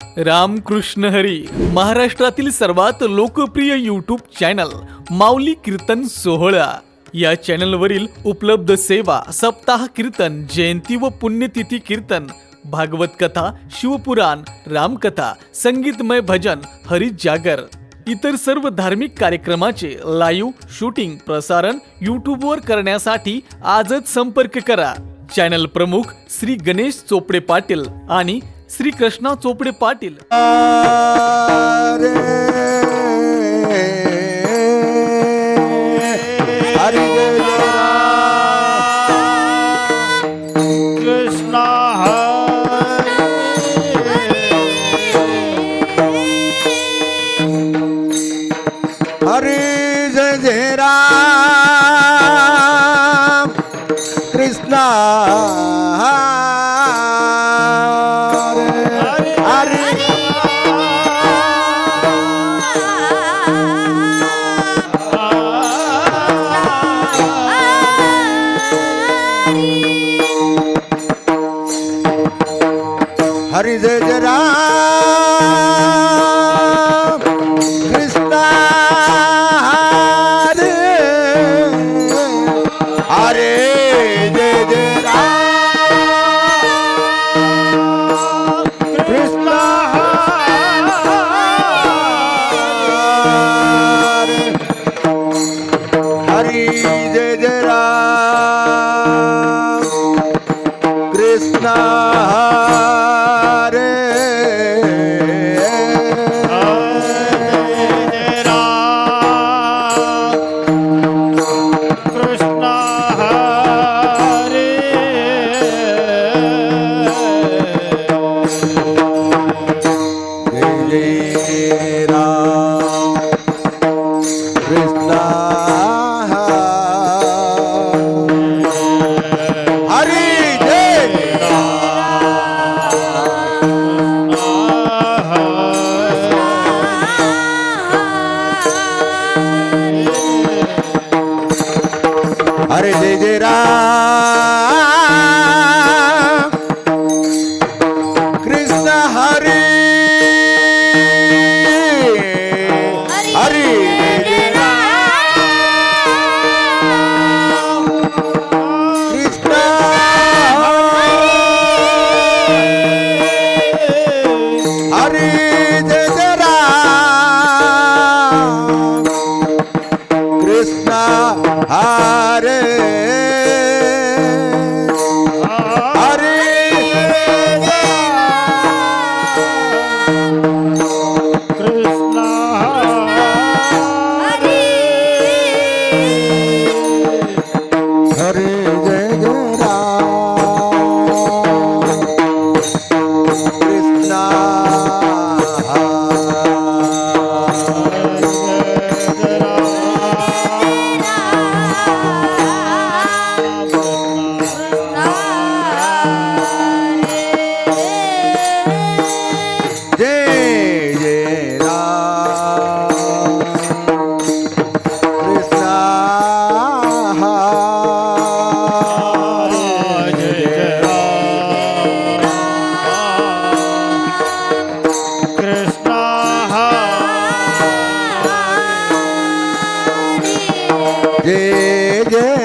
रामकृष्ण हरी. महाराष्ट्रातील सर्वात लोकप्रिय यूट्यूब चॅनल माऊली कीर्तन सोहळा या चॅनलवरील उपलब्ध सेवा सप्ताह कीर्तन, जयंती व पुण्यतिथी कीर्तन, भागवत कथा, शिवपुराण, रामकथा, संगीतमय भजन, हरी जागर इतर सर्व धार्मिक कार्यक्रमाचे लाईव्ह शूटिंग प्रसारण यूट्यूबवर करण्यासाठी आजच संपर्क करा. चॅनल प्रमुख श्री गणेश चोपडे पाटील आणि श्री कृष्णा चोपडे पाटील. कृष्णा हरे जय जय राम कृष्णा हरि जय जय राम कृष्णा हरे हरे जय जय राम कृष्णा हरे जय जय राम कृष्णा हरे जय जय राम कृष्ण हरे हरे जय राम कृष्ण हरे जय जय राम कृष्ण हरे हरे कृष्णा हरे जय जय राम कृष्णा जय जय राम कृष्णा कृष्णा जय जय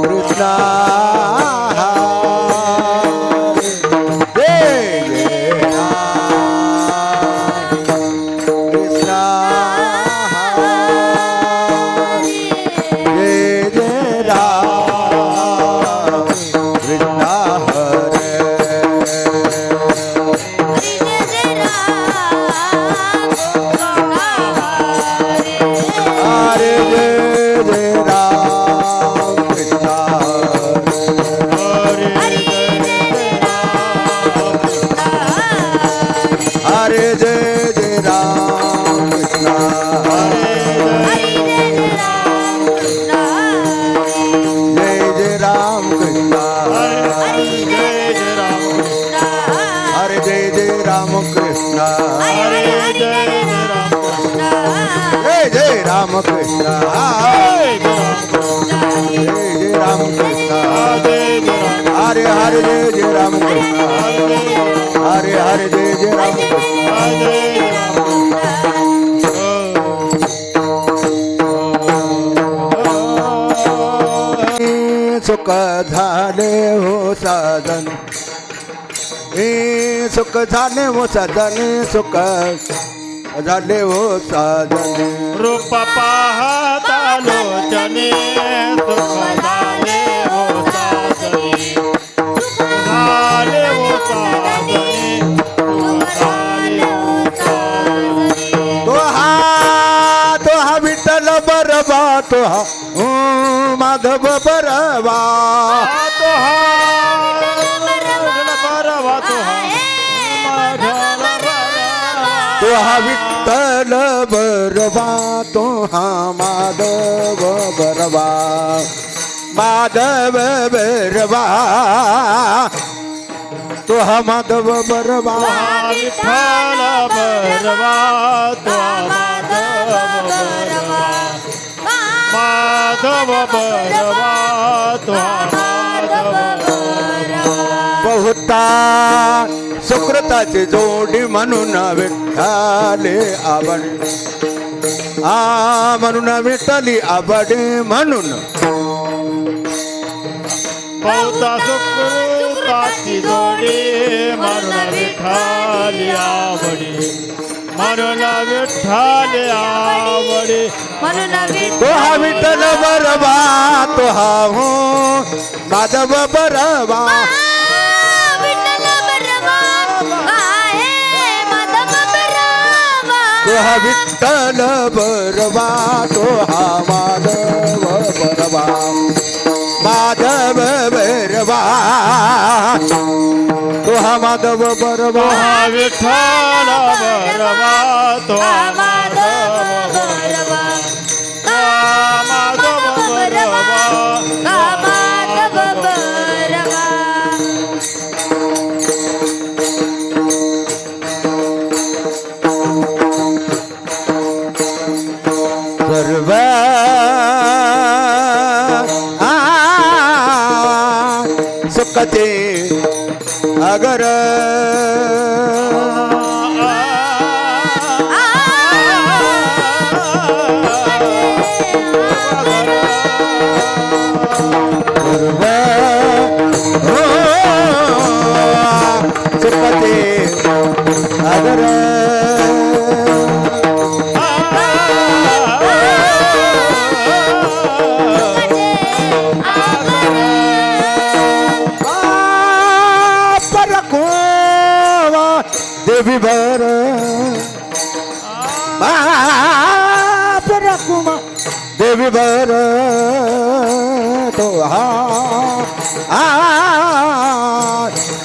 कृष्णा हरी जय जय राम कृष्ण हरे जय जय राम कृष्ण हरे जय जय राम कृष्ण जय जय राम कृष्ण जय जय राम कृष्ण जय जय राम कृष्ण हरे हरे जय जय राम कृष्ण हरे हरे जय जय राम कृष्ण सुख झाले हो साधन सुख झाले हो साधन सुख झाले हो साधन रूप पाहता लोचने सुख झाले हो साधने झाले हो साधने सुख झाले हो साधने तो हा विठ्ठल बरबा तो हा माधव बरबा तो हा बरवा तो हा तो हा विठ्ठल बरबा तो हा माधव बरबा माधव बरबा तो हा माधव बरबा विठ्ठल बरवा तो माधव बरवा माधव बरवा तो माधव बहुता सुकृताची जोडी म्हणून विठ्ठले आवड म्हणून विठ्ठली आवड म्हणून बहुता सुकृताची जोडी म्हणून विठ्ठली आवडी म्हणून विठ्ठली आवडी तो हा विठ्ठल बरबा तो हा हो माधव बरबा तो हा विठ्ठल बरबा तो हा माधव बरबा माधव बरबा तो हा माधव बरबा विठ्ठल बरवा तो माधव बरवा माधव बरवा सर्व सुखते अगर सर्व सुखते अगर देवी भर रकुमा देवी भर तो हा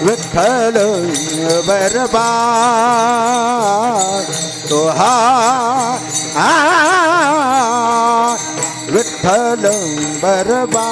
विठ्ठल बरबा तो हा विठ्ठल बरबा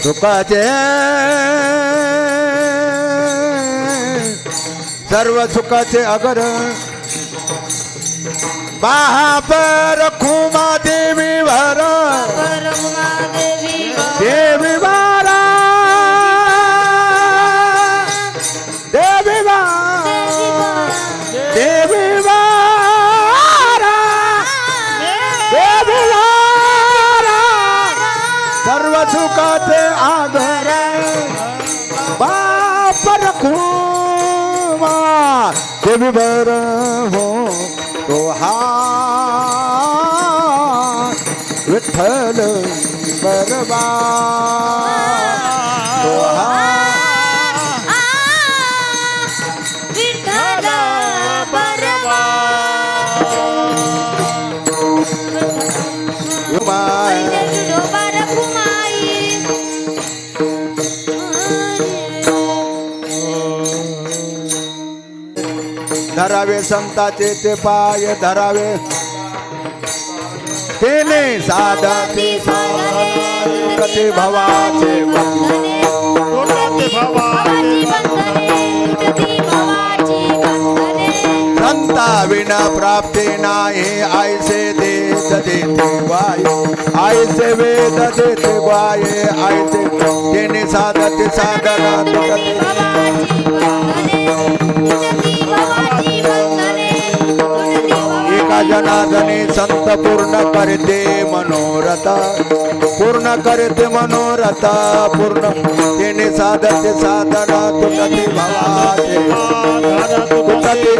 सुखाचे सर्व सुखाचे अगर बापर खुमा देवी भर देवी बारा देवी देवी बारा देवी बारा सर्व सुखाचे आधार बापर खुमा देवी भर हो तो हा विठ्ठल बरबा तो हा विठ्ठल बरवा उमाय विठोबार कुमाई धरावे समताचे ते पाय धरावे तेने साधती कथे भवाचे बंधने कोणते भावाची बंधने तुटती भावाची बंधने संता विना प्राप्ती नाही आयसे देत देते वाय आयसे वेद देते वाय आयसे तेने साधते साधना तुटते एका जनार्दने संत पूर्ण करते मनोरथ पूर्ण करते मनोरथ पूर्ण तेने साधते साधना तुटते भावाचे तुटते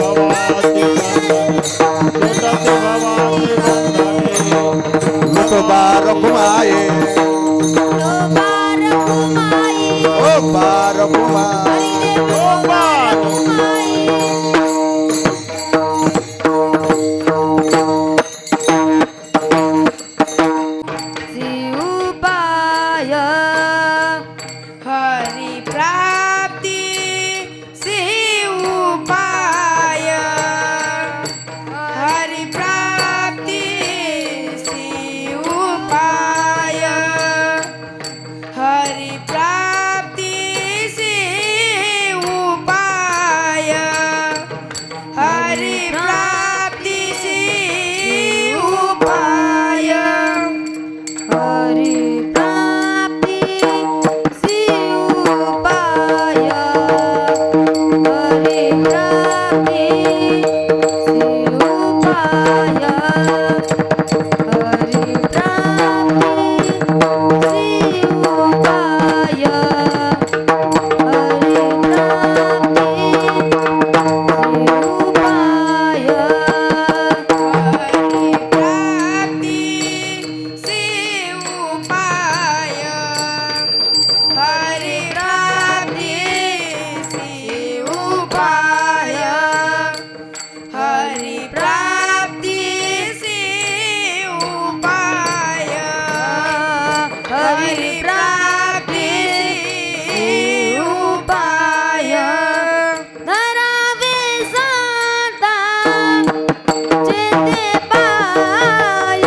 बार कुमाये ओ बार कुमार हरि प्राप्ति से उपाय हरि प्राप्ति से उपाय हरि प्राप्ति से उपाय हरि प्राप्ति से उपाय हरि प्राप्ति शिवपाय हरि प्राप्ति शिवपाय हरि प्राप्ति शिवपाय हरि प्राप्ति से उपाय हरि प्राप्ति से उपाय धरावे सांता जेते पाय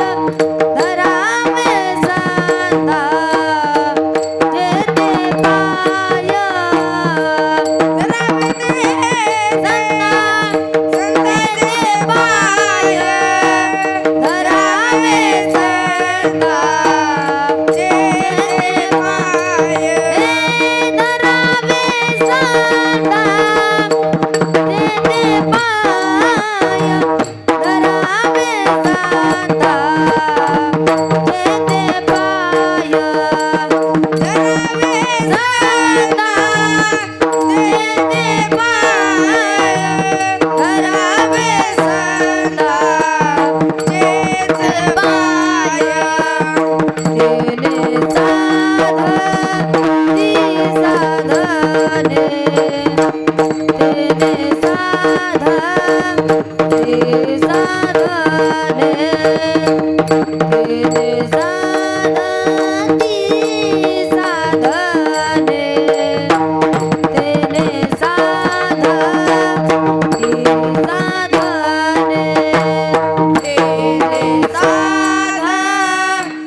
धरावे सांता जेते पाय धरावे सांता जेते पाय धरावे सांता जेते पाय धरावे सांता तेते पाय धरावे सांता तेते पाय धरावे सांता तेते पाय धरावे सांता तेते पाय तेने साधने तेने साधने तेने साधती साधने तेने साधती साधने तेने साधती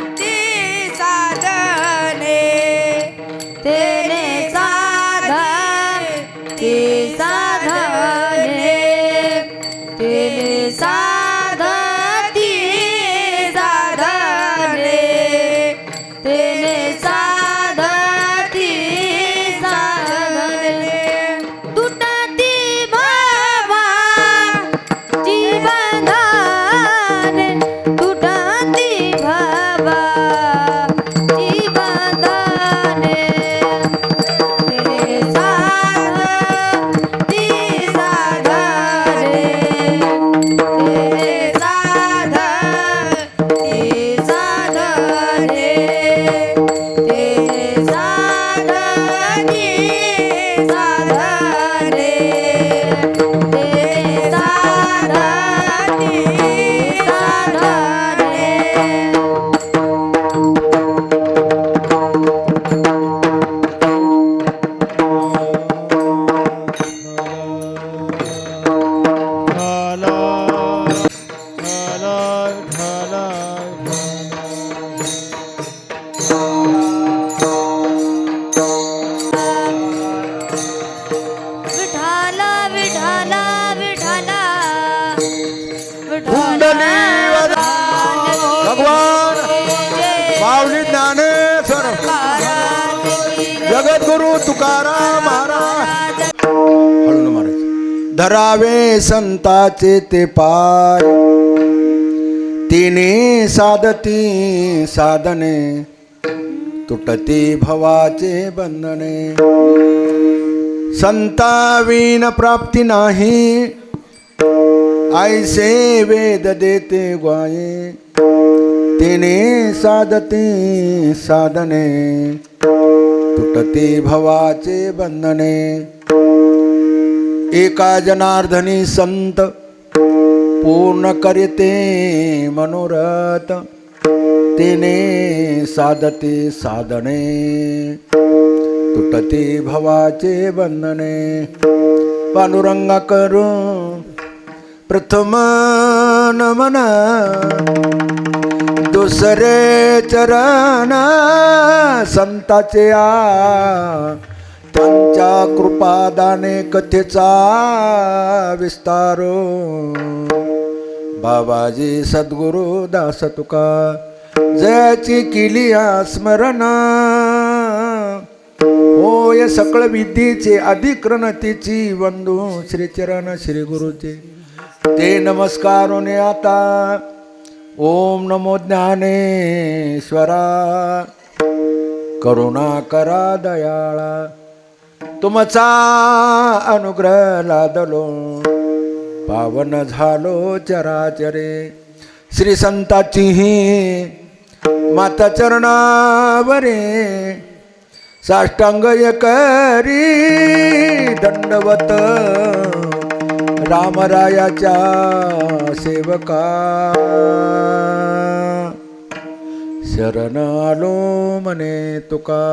जगद्गुरु तुकाराम महाराज. हळून मारायचं. धरावे संताचे ते पाय, तिने साधती साधने, तुटती भवाचे बंधने. संताविन प्राप्ती नाही, ऐसे वेद देते ग्वाये. तिने साधती साधने, तुटती भवाचे बंधने. एका जनार्दनी संत, पूर्ण करते मनोरथ. तिने साधते साधने, तुटते भवाचे बंधने. पांडुरंगा करू प्रथम नमन, दुसरे चरण संताचे आ. त्यांच्या कृपादाने कथेचा विस्तारो. बाबाजी सद्गुरु दास तुका, जयाची केली स्मरण. होय सकळ विद्येचे अधिकरण तिची वंदू. श्रीचरण श्री गुरुचे ते नमस्कारोने आता. ओम नमो ज्ञानेश्वरा, करुणा करा दयाळा. तुमचा अनुग्रह लादलो, पावन झालो चराचरे. श्री संताची ही माता चरणावरे, साष्टांग करी दंडवत. रामरायाच्या सेवका, शरण आलो मने तुका.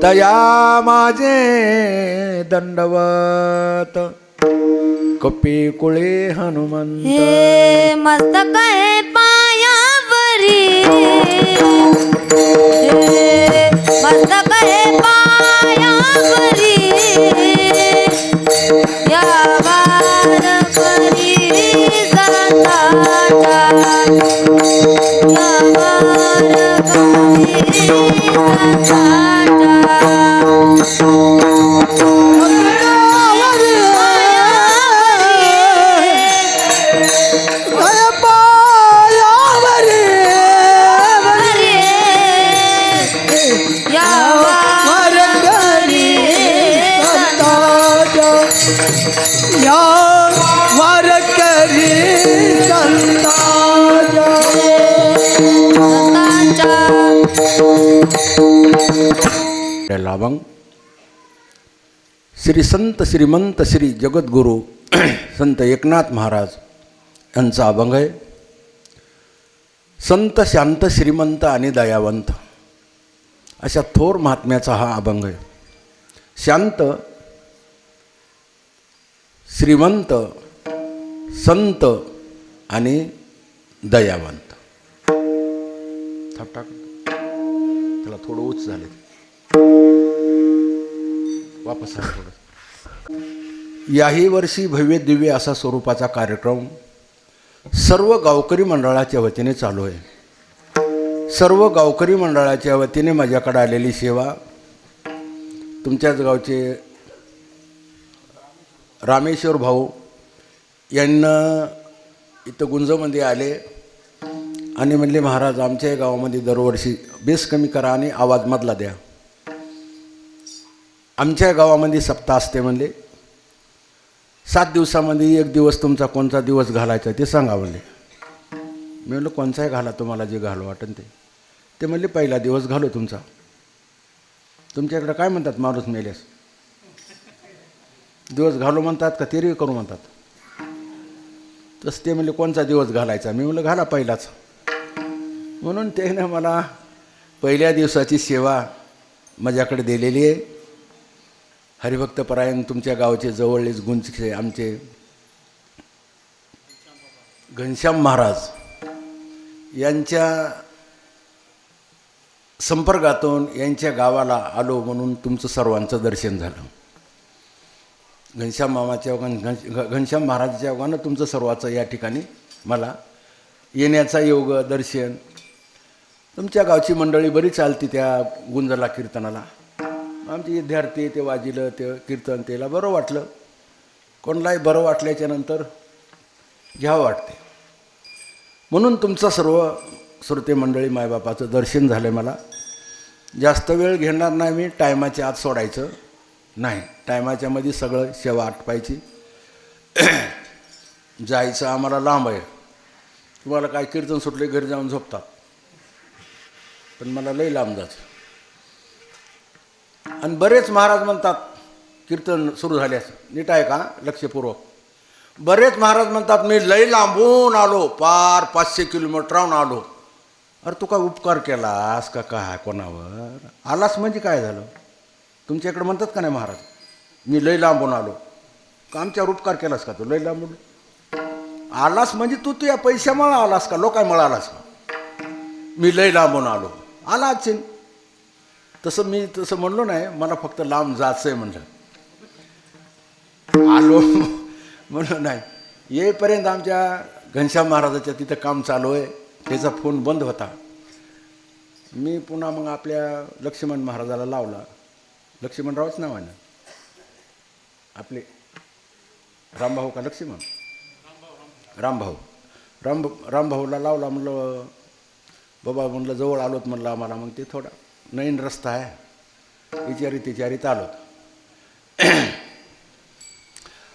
तया माझे दंडवत, कपी कुळे हनुमंत. हे मस्तक आहे पायावरी, हे मस्तक आहे पायावरी. या वारकरी संतांच्या, या वारकरी संतांच्या. लाभंग श्री संत श्रीमंत श्री जगद्गुरु संत एकनाथ महाराज यांचा अभंग आहे. संत शांत श्रीमंत आणि दयावंत अशा थोर महात्म्याचा हा अभंग आहे. शांत, श्रीमंत, संत आणि दयावंत. थाप टाक, त्याला थोडं उच्च झाले, वापस थोडं. याही वर्षी भव्य दिव्य असा स्वरूपाचा कार्यक्रम सर्व गावकरी मंडळाच्या वतीने चालू आहे. सर्व गावकरी मंडळाच्या वतीने माझ्याकडे आलेली सेवा, तुमच्याच गावचे रामेश्वर भाऊ यांना इथं गुंजमध्ये आले आणि म्हणले, महाराज आमच्या गावामध्ये दरवर्षी बेस कमी करा आणि आवाज मधला द्या. आमच्या गावामध्ये सप्ताह असते म्हणले. 7 दिवसामध्ये 1 दिवस तुमचा कोणता दिवस घालायचा ते सांगा म्हणले. मी म्हणलं कोणचाही घाला तुम्हाला जे घालू वाटेल ते. ते म्हणले पहिला दिवस घालू तुमचा. तुमच्याकडे काय म्हणतात माणूस मेल्यास? दिवस घालू म्हणतात का तेरी करू म्हणतात? तसं ते म्हणले कोणचा दिवस घालायचा. मी म्हणलं घाला पहिलाच. म्हणून त्यानं मला पहिल्या दिवसाची सेवा माझ्याकडे दिलेली आहे. हरिभक्तपरायण तुमच्या गावचे जवळच गुंजचे आमचे घनश्याम महाराज यांच्या संपर्कातून यांच्या गावाला आलो म्हणून तुमचं सर्वांचं दर्शन झालं. घनश्याम मामाच्या घनश्याम महाराजाच्या ओघानं तुमचं सर्वांचं या ठिकाणी मला येण्याचा योग दर्शन. तुमच्या गावची मंडळी बरी चालती त्या गुंजला कीर्तनाला. आमचे विद्यार्थी ते वाजिलं ते कीर्तन त्याला बरं वाटलं. कोणालाही बरं वाटल्याच्या नंतर घ्यावं वाटते. म्हणून तुमचं सर्व श्रोते मंडळी मायबापाचं दर्शन झालं आहे. मला जास्त वेळ घेणार नाही. मी टायमाच्या आत सोडायचं नाही. टायमाच्या मध्ये सगळं सेवा आटपायची. जायचं आम्हाला लांब आहे. तुम्हाला काय कीर्तन सुटले घरी जाऊन झोपतात, पण मला लई लांब जायचं. आणि बरेच महाराज म्हणतात कीर्तन सुरू झाल्यास, नीट आहे का लक्षपूर्वक, बरेच महाराज म्हणतात मी लई लांबून आलो, पार 500 किलोमीटरहून आलो. अरे तू काय उपकार केलास का काय कोणावर आलास म्हणजे काय झालं? तुमच्याकडे म्हणतात का नाही महाराज मी लई लांबून आलो, का आमच्यावर उपकार केलास का? तू लई लांबून आलास म्हणजे तू तुझ्या पैशामुळे आलास का लोकांमुळे आलास का? मी लई लांबून आलो, आला असेल. तसं मी तसं म्हणलो नाही, मला फक्त लांब जायचं आहे म्हणलं, आलो म्हणलं नाही. येईपर्यंत आमच्या घनश्याम महाराजाच्या तिथं काम चालू आहे. त्याचा फोन बंद होता. मी पुन्हा मग आपल्या लक्ष्मण महाराजाला लावला. लक्ष्मणरावच नावानं आपले रामभाऊ का लक्ष्मण रामभाऊला लावला. म्हणलं बाबा म्हणलं जवळ आलोत म्हणलं आम्हाला. मग ते थोडा नवीन रस्ता आहे, विचारित आलोत.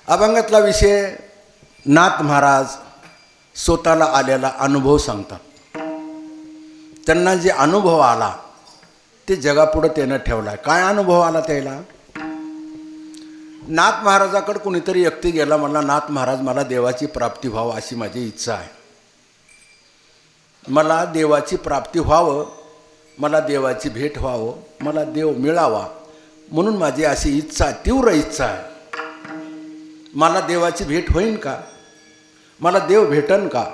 अभंगातला विषय नाथ महाराज स्वतःला आलेला अनुभव सांगतात. त्यांना जे अनुभव आला ते जगापुढं त्यानं ठेवला. काय अनुभव आला त्याला? नाथ महाराजाकडे कोणीतरी व्यक्ती गेला, म्हणला नाथ महाराज मला देवाची प्राप्ती व्हावं अशी माझी इच्छा आहे. मला देवाची प्राप्ती व्हावं, मला देवाची भेट व्हावं, मला देव मिळावा म्हणून माझी अशी इच्छा, तीव्र इच्छा आहे. मला देवाची भेट होईन का? मला देव भेटन का?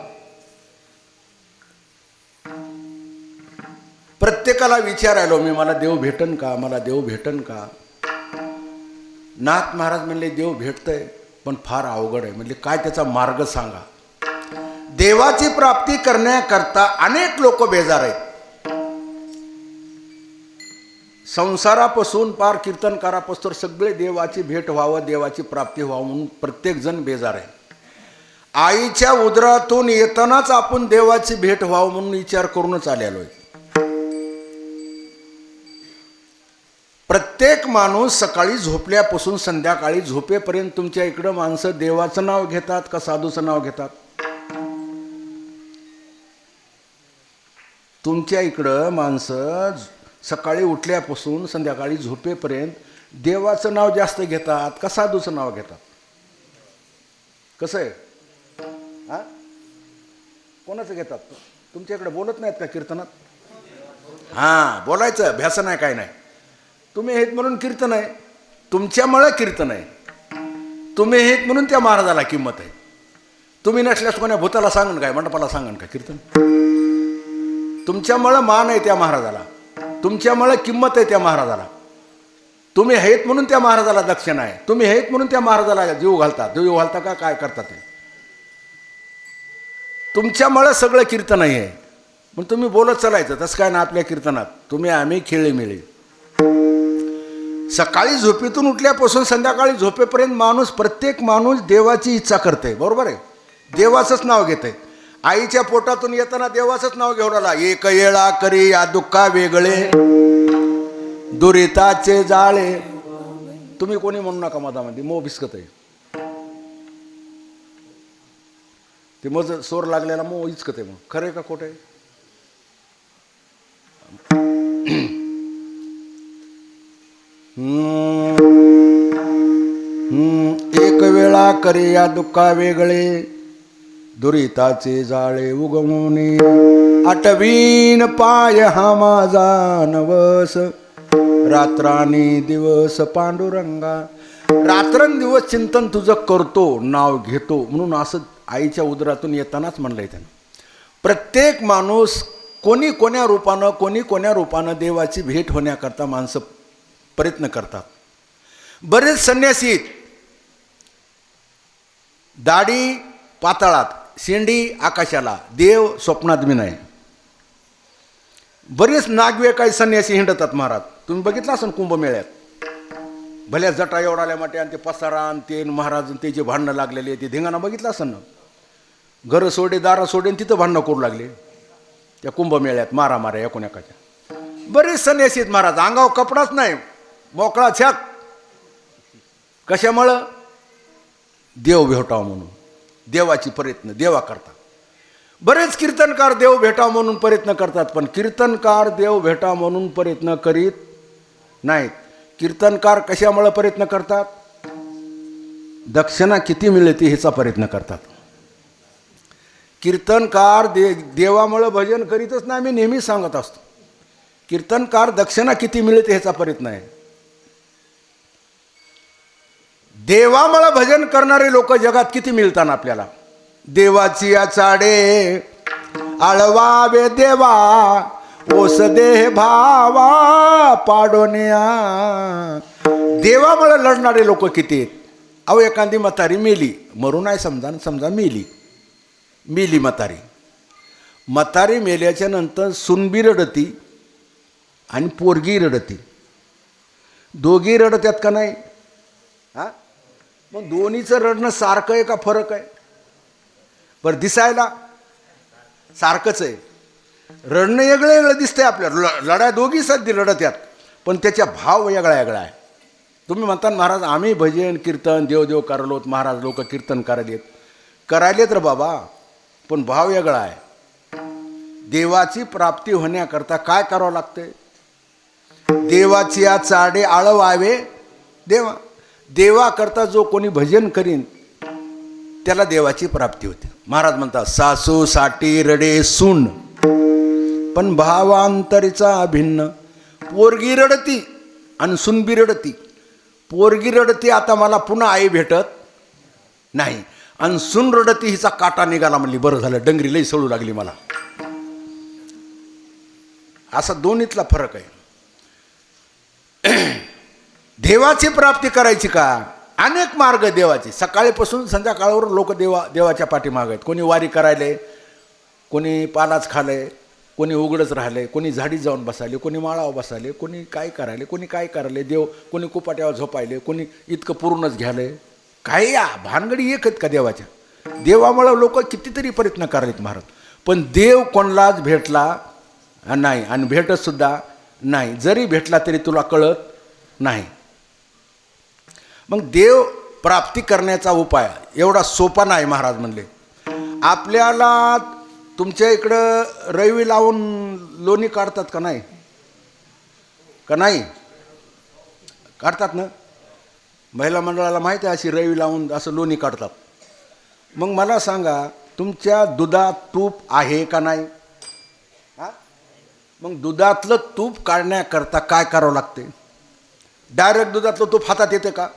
प्रत्येकाला विचारायलो मी, मला देव भेटन का? मला देव भेटन का? नाथ महाराज म्हणले देव भेटतंय पण फार अवघड आहे. म्हणजे काय त्याचा मार्ग सांगा. देवाची प्राप्ती करण्याकरता अनेक लोक बेजार आहेत. संसारापासून पार कीर्तनकारापासून सगळे देवाची भेट व्हावं, देवाची प्राप्ती व्हावं म्हणून प्रत्येक जण बेजार आहे. आईच्या उदरातून येतानाच आपण देवाची भेट व्हावं म्हणून विचार करूनच आलेलो आहे. प्रत्येक माणूस सकाळी झोपल्यापासून संध्याकाळी झोपेपर्यंत तुमच्या इकडं माणसं देवाचं नाव घेतात का साधूचं नाव घेतात? तुमच्या इकडं माणसं सकाळी उठल्यापासून संध्याकाळी झोपेपर्यंत देवाचं नाव जास्त घेतात का साधूचं नाव घेतात? कसं आहे हा? कोणाचं घेतात? तुमच्या इकडे बोलत नाहीत का कीर्तनात? हां बोलायचं, भ्यासन आहे काय नाही. तुम्ही हेत म्हणून कीर्तन आहे, तुमच्यामुळं कीर्तन आहे. तुम्ही हेत म्हणून त्या महाराजाला किंमत आहे. तुम्ही नसल्यास कोण्या भूताला सांगन काय, मंडपाला सांगन का कीर्तन? तुमच्यामुळं मान आहे त्या महाराजाला, तुमच्यामुळं किंमत आहे त्या महाराजाला. तुम्ही हेत म्हणून त्या महाराजाला दक्षिण आहे, तुम्ही हेत म्हणून त्या महाराजाला जीव घालता का काय करता ते? तुमच्यामुळं सगळं कीर्तन आहे. मग तुम्ही बोलत चालायचं. तसं काय ना आपल्या कीर्तनात तुम्ही आम्ही खेळे मिळे. सकाळी झोपेतून उठल्यापासून संध्याकाळी झोपेपर्यंत माणूस, प्रत्येक माणूस देवाची इच्छा करते. बरोबर आहे, देवाचंच नाव घेते. आईच्या पोटातून येताना देवाचंच नाव घेऊन आला. एक येळा करी या दुःखा वेगळे, दुरिताचे जाळे. तुम्ही कोणी म्हणू नका मधामध्ये, मो बिस्कत आहे ते. मज सोर लागलेला मो इचकत आहे. मग खरं का खोटं आहे? एक वेळा करे या दुःखा वेगळे, दुरिताचे जाळे उगवणे. आठवीन पाय हा माझा नवस, रात्रानी दिवस पांडुरंगा. रात्रंदिवस चिंतन तुझं करतो, नाव घेतो म्हणून असं आईच्या उदरातून येतानाच म्हणलंय त्यानं. प्रत्येक माणूस कोणी कोण्या रूपानं देवाची भेट होण्याकरता माणसं प्रयत्न करतात. बरेच संन्यासी दाढी पाताळात, शेंडी आकाशाला, देव स्वप्नात बी नाही. बरेच नागवे काही संन्यासी हिंडतात महाराज. तुम्ही बघितलं असेल कुंभमेळ्यात, भल्या जटा एवढाल्या माटे आणि ते पसारा आणि ते महाराज ते जे भांडणं लागलेले ते धिंगाणा बघितलं असेल ना. घरं सोडे दारा सोडे आणि तिथं भांडणं करू लागले त्या कुंभमेळ्यात, मारामाऱ्या एकोण्याकाच्या. बरेच संन्यासी आहेत महाराज, अंगावर कपडाच नाही, मोकळा छाक. कशामुळं? देव भेटावं म्हणून, देवाची प्रयत्न देवा करतात. बरेच कीर्तनकार देव भेटावं म्हणून प्रयत्न करतात, पण कीर्तनकार देव भेटावं म्हणून प्रयत्न करीत नाहीत. कीर्तनकार कशामुळे प्रयत्न करतात? दक्षिणा किती मिळते ह्याचा प्रयत्न करतात. कीर्तनकार देवामुळे भजन करीतच नाही. मी नेहमी सांगत असतो, कीर्तनकार दक्षिणा किती मिळते ह्याचा प्रयत्न आहे. देवामुळे भजन करणारे लोक जगात किती मिळतात आपल्याला. देवाची आचाडे आळवावे देवा, ओस देह भावा पाडोन्या. देवामुळे लढणारे लोक किती आहेत. अहो एखादी म्हातारी मेली, मरू नाही समजा, समजा मेली म्हातारी मेल्याच्या नंतर सुनबी रडती आणि पोरगी रडती. दोघी रडत्यात का नाही? हां, मग दोन्हीचं रडणं सारखं आहे का फरक आहे? बरं, दिसायला सारखंच आहे, रडणं वेगळं वेगळं दिसतंय आपल्याला. लढाई दोघी सध्या लढत्यात, पण त्याच्या भाव वेगळा वेगळा आहे. तुम्ही म्हणता महाराज आम्ही भजन कीर्तन देव करलोत, महाराज लोक कीर्तन करायलेत रे बाबा, पण भाव वेगळा आहे. देवाची प्राप्ती होण्याकरता काय करावं लागते? देवाची या चाडे आळवावे देवा. देवाकरता जो कोणी भजन करीन त्याला देवाची प्राप्ती होते. महाराज म्हणतात सासू साठी रडे सून, पण भावांतरीचा भिन्न. पोरगी रडती आणि सुनबी रडती. पोरगी रडती आता मला पुन्हा आई भेटत नाही, आणि सून रडती हिचा काटा निघाला म्हणली बरं झालं, डंगरी लई सळू लागली मला. असा दोन्हीतला फरक आहे. देवाची प्राप्ती करायची का? अनेक मार्ग देवाचे. सकाळीपासून संध्याकाळवर लोक देवाच्या पाठीमागे आहेत. कोणी वारी करायले, कोणी पालाच खाले, कोणी उघडच राहिले, कोणी झाडीत जाऊन बसायले, कोणी माळावर बसायले, कोणी काय करायले, कोणी काय करायले देव, कोणी कुपाट्यावर झोपायले, कोणी इतकं पूर्णच घ्याले. काही भानगडी एक आहेत का देवाच्या? देवामुळं लोक कितीतरी प्रयत्न करायलेत महाराज, पण देव कोणालाच भेटला नाही आणि भेटत सुद्धा नाही. जरी भेटला तरी तुला कळत नाही. मग देव प्राप्ती करण्याचा उपाय एवढा सोपा नाही. महाराज म्हणले आपल्याला तुमच्या इकडं रवी लावून लोणी काढतात का नाही? का नाही काढतात ना? महिला मंडळाला माहिती आहे अशी रवी लावून असं लोणी काढतात. मग मला सांगा तुमच्या दुधात तूप आहे का नाही? हां, मग दुधातलं तूप काढण्याकरता काय करावं लागते? डायरेक्ट दुधातलं तूप हातात येते का?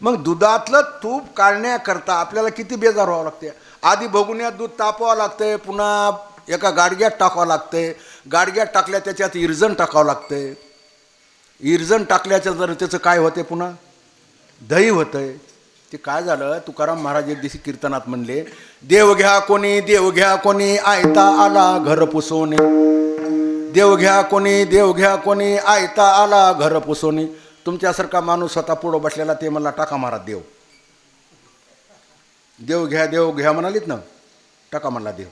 मग दुधातलं तूप काढण्याकरता आपल्याला किती बेजार व्हावं लागते? आधी भगुन्यात दूध तापवावं लागते, पुन्हा एका गाडग्यात टाकावं लागते, गाडग्यात टाकल्या त्याच्यात इरजण टाकावं लागते, इरजण टाकल्याच्या जर त्याचं काय होते पुन्हा दही होतंय. ते काय झालं तुकाराम महाराज एक दिवशी कीर्तनात म्हणले देव घ्या कोणी आयता आला घर पुसोने. देव घ्या कोणी आयता आला घर पुसोने. तुमच्यासारखा माणूस स्वतः पुढं बसलेला ते मला टाका महाराज देव घ्या म्हणालीत ना, टाका म्हणला देव.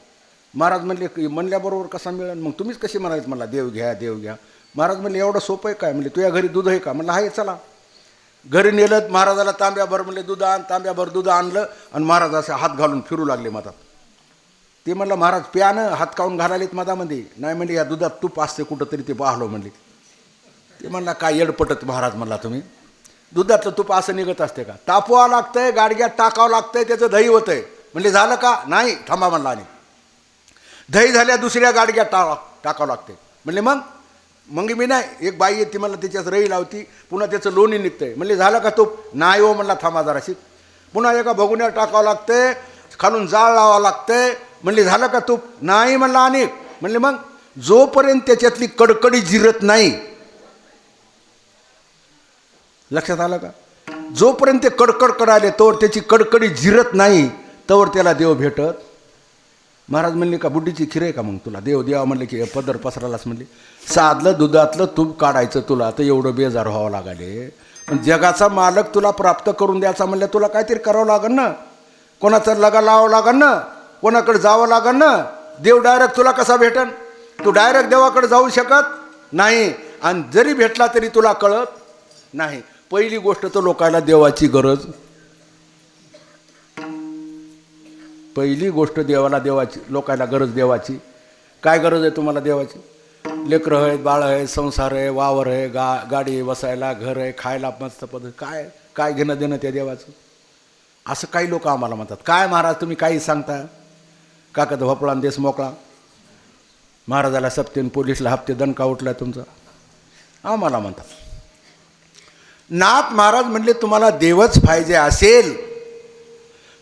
महाराज म्हणले म्हणल्याबरोबर कसा मिळेल? मग तुम्हीच कशी म्हणालीत मला देव घ्या. महाराज म्हणले एवढं सोपं आहे काय? म्हणले तुझ्या घरी दूध आहे का? म्हणलं आहे, चला. घरी नेलं महाराजाला तांब्याभर म्हणले दूध आण. तांब्याभर दूध आणलं आणि महाराज असे हात घालून फिरू लागले मधात. ते म्हणलं महाराज प्यानं हात काढून घालालेत मधामध्ये. नाही म्हणले या दुधात तूप असते कुठंतरी, ते पाहलो म्हणले. ते म्हणला काय येडपटत महाराज म्हणला तुम्ही, दुधातलं तूप असं निघत असते का? तापवावं लागतंय, गाडग्यात टाकावं लागतंय, त्याचं दही होतंय. म्हणले झालं का? नाही, थांबा म्हणला. आणि दही झाल्या दुसऱ्या गाडग्यात टाकावं लागते. म्हणले मग मी नाही, एक बाई येते मला त्याच्यात रही लावती, पुन्हा त्याचं लोणी निघतंय. म्हणले झालं का तूप? नाही हो म्हणला, थांबा जराशी. पुन्हा एका भगुन्यात टाकावं लागतंय, खालून जाळ लावावं लागतंय. म्हणले झालं का तूप? नाही म्हणला. अनेक म्हणले मग जोपर्यंत त्याच्यातली कडकडी जिरत नाही, लक्षात आलं का? जोपर्यंत ते कडकड करायले तोवर त्याची कडकडी जिरत नाही, तोवर त्याला देव भेटत महाराज म्हणले का बुड्डीची खीर आहे का मग तुला देव देवा म्हणले की पदर पसरालाच म्हणले साधलं दुधातलं तूप काढायचं तुला तर एवढं बेजार व्हावं लागले पण जगाचा मालक तुला प्राप्त करून द्यायचा म्हणलं तुला काहीतरी करावं लागेल ना कोणाचा लगा लावावं लागेल ना कोणाकडे जावं लागेल ना देव डायरेक्ट तुला कसा भेटन तू डायरेक्ट देवाकडे जाऊ शकत नाही आणि जरी भेटला तरी तुला कळत नाही पहिली गोष्ट तर लोकांना देवाची गरज पहिली गोष्ट देवाची लोकांना गरज देवाची काय गरज आहे तुम्हाला देवाची लेकरं आहेत बाळ आहे संसार आहे वावर आहे गाडी बसायला घर आहे खायला मस्त पद्धत काय काय घेणं देणं त्या देवाचं असं काही लोक आम्हाला म्हणतात काय महाराज तुम्ही काही सांगता काका तर भोपळा देश मोकळा महाराजाला सप्तेन पोलीसला हप्ते दणका उठला तुमचा आम्हाला म्हणतात नाथ महाराज म्हणले तुम्हाला देवच पाहिजे असेल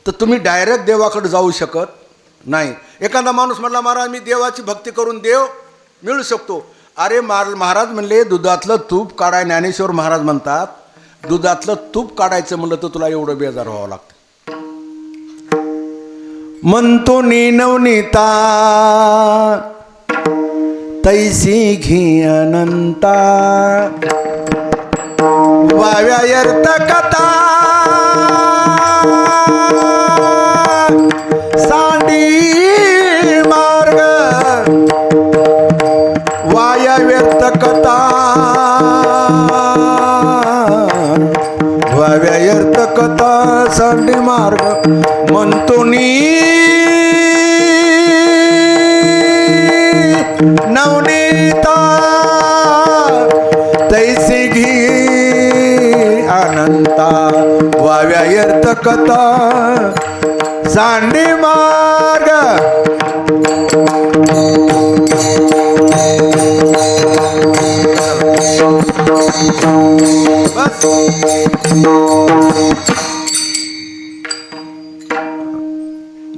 तर तुम्ही डायरेक्ट देवाकडे जाऊ शकत नाही एखादा माणूस म्हटला महाराज मी देवाची भक्ती करून देव मिळू शकतो अरे महाराज म्हणले दुधातलं तूप काढाय ज्ञानेश्वर महाराज म्हणतात दुधातलं तूप काढायचं म्हणलं तर तुला एवढं बेजार व्हावं लागतं म्हणतो नवनीता तैसी घी अनंता वाव्यायर्थ कथा सांडी मार्ग वाया व्यर्थ कथा वाव्यायर्थ कथा सांडी मार्ग म्हणतो नवनीता तैसी घी अनंता वाव्यायर्थ कथा सांडी मार्ग बस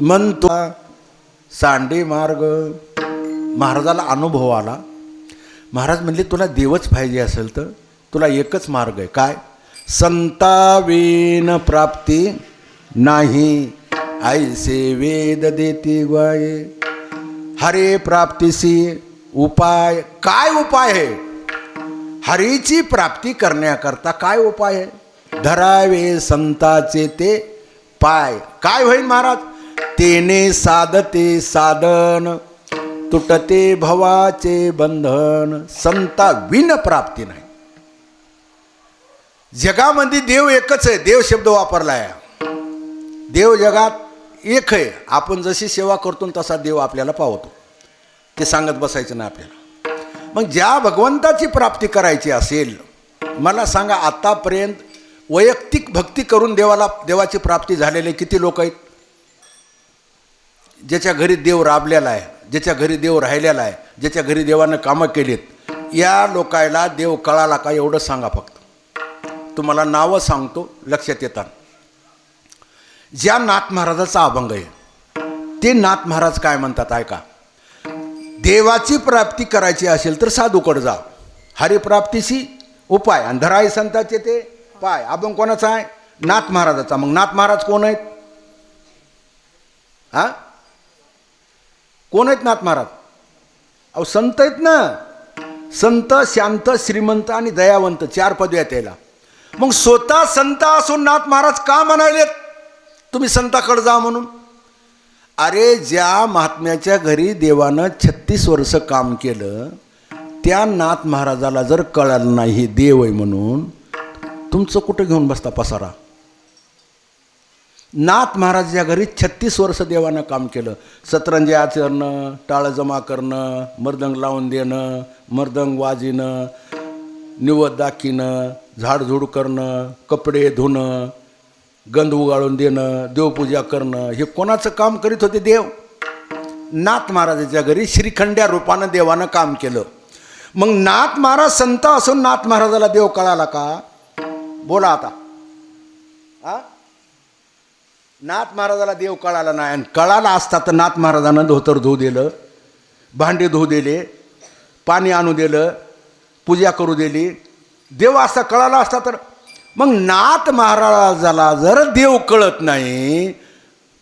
म्हणतो सांडी मार्ग महाराजाला अनुभव आला महाराज म्हणले तुला देवच पाहिजे असेल तर तुला एकच मार्ग आहे काय संतावेन प्राप्ती नाही ऐसे वेद देती ग्वाये हरे प्राप्तीसी उपाय काय उपाय आहे हरीची प्राप्ती करण्याकरता काय उपाय आहे धरावे संताचे ते पाय काय होईल महाराज तेने साधते साधन तुटते भवाचे बंधन संता विन प्राप्ती नाही जगामध्ये देव एकच आहे देव शब्द वापरला आहे देव जगात एक आहे आपण जशी सेवा करतो तसा देव आपल्याला पावतो ते सांगत बसायचं नाही आपल्याला मग ज्या भगवंताची प्राप्ती करायची असेल मला सांगा आतापर्यंत वैयक्तिक भक्ती करून देवाची प्राप्ती झालेले किती लोक आहेत ज्याच्या घरी देव राबलेला आहे ज्याच्या घरी देव राहिलेला आहे ज्याच्या घरी देवानं कामं केलीत या लोकायला देव कळाला का एवढं सांगा फक्त तुम्हाला नावं सांगतो लक्षात येतात ज्या नाथ महाराजाचा अभंग आहे ते नाथ महाराज काय म्हणतात ऐका देवाची प्राप्ती करायची असेल तर साधूकडे जा हरिप्राप्तीशी उपाय आणि धराई संताचे ते पाय अभंग कोणाचा आहे नाथ महाराजाचा मग नाथ महाराज कोण आहेत हा कोण आहेत नाथ महाराज अहो संत आहेत ना संत शांत श्रीमंत आणि दयावंत 4 पदव्या त्याला मग स्वतः संत असून नाथ महाराज का म्हणालेत तुम्ही संताकडे जा म्हणून अरे ज्या महात्म्याच्या घरी देवानं 36 वर्ष काम केलं त्या नाथ महाराजाला जर कळालं नाही देव आहे म्हणून तुमचं कुठं घेऊन बसता पसारा नाथ महाराजाच्या घरी 36 वर्ष देवानं काम केलं सतरंजी आचरणं टाळं जमा करणं मर्दंग लावून देणं मर्दंग वाजिणं निवद दाखिणं झाडझूड करणं कपडे धुणं गंध उगाळून देणं देवपूजा करणं हे कोणाचं काम करीत होते देव नाथ महाराजाच्या घरी श्रीखंड्या रूपानं देवानं काम केलं मग नाथ महाराज संत असून नाथ महाराजाला देव कळाला का बोला आता नाथ महाराजाला देव कळाला नाही आणि कळाला असता तर नाथ महाराजानं धोतर धुऊ दिलं भांडे धुऊ दिले पाणी आणू दिलं पूजा करू दिली देव असा कळाला असता तर मग नाथ महाराजाला जर देव कळत नाही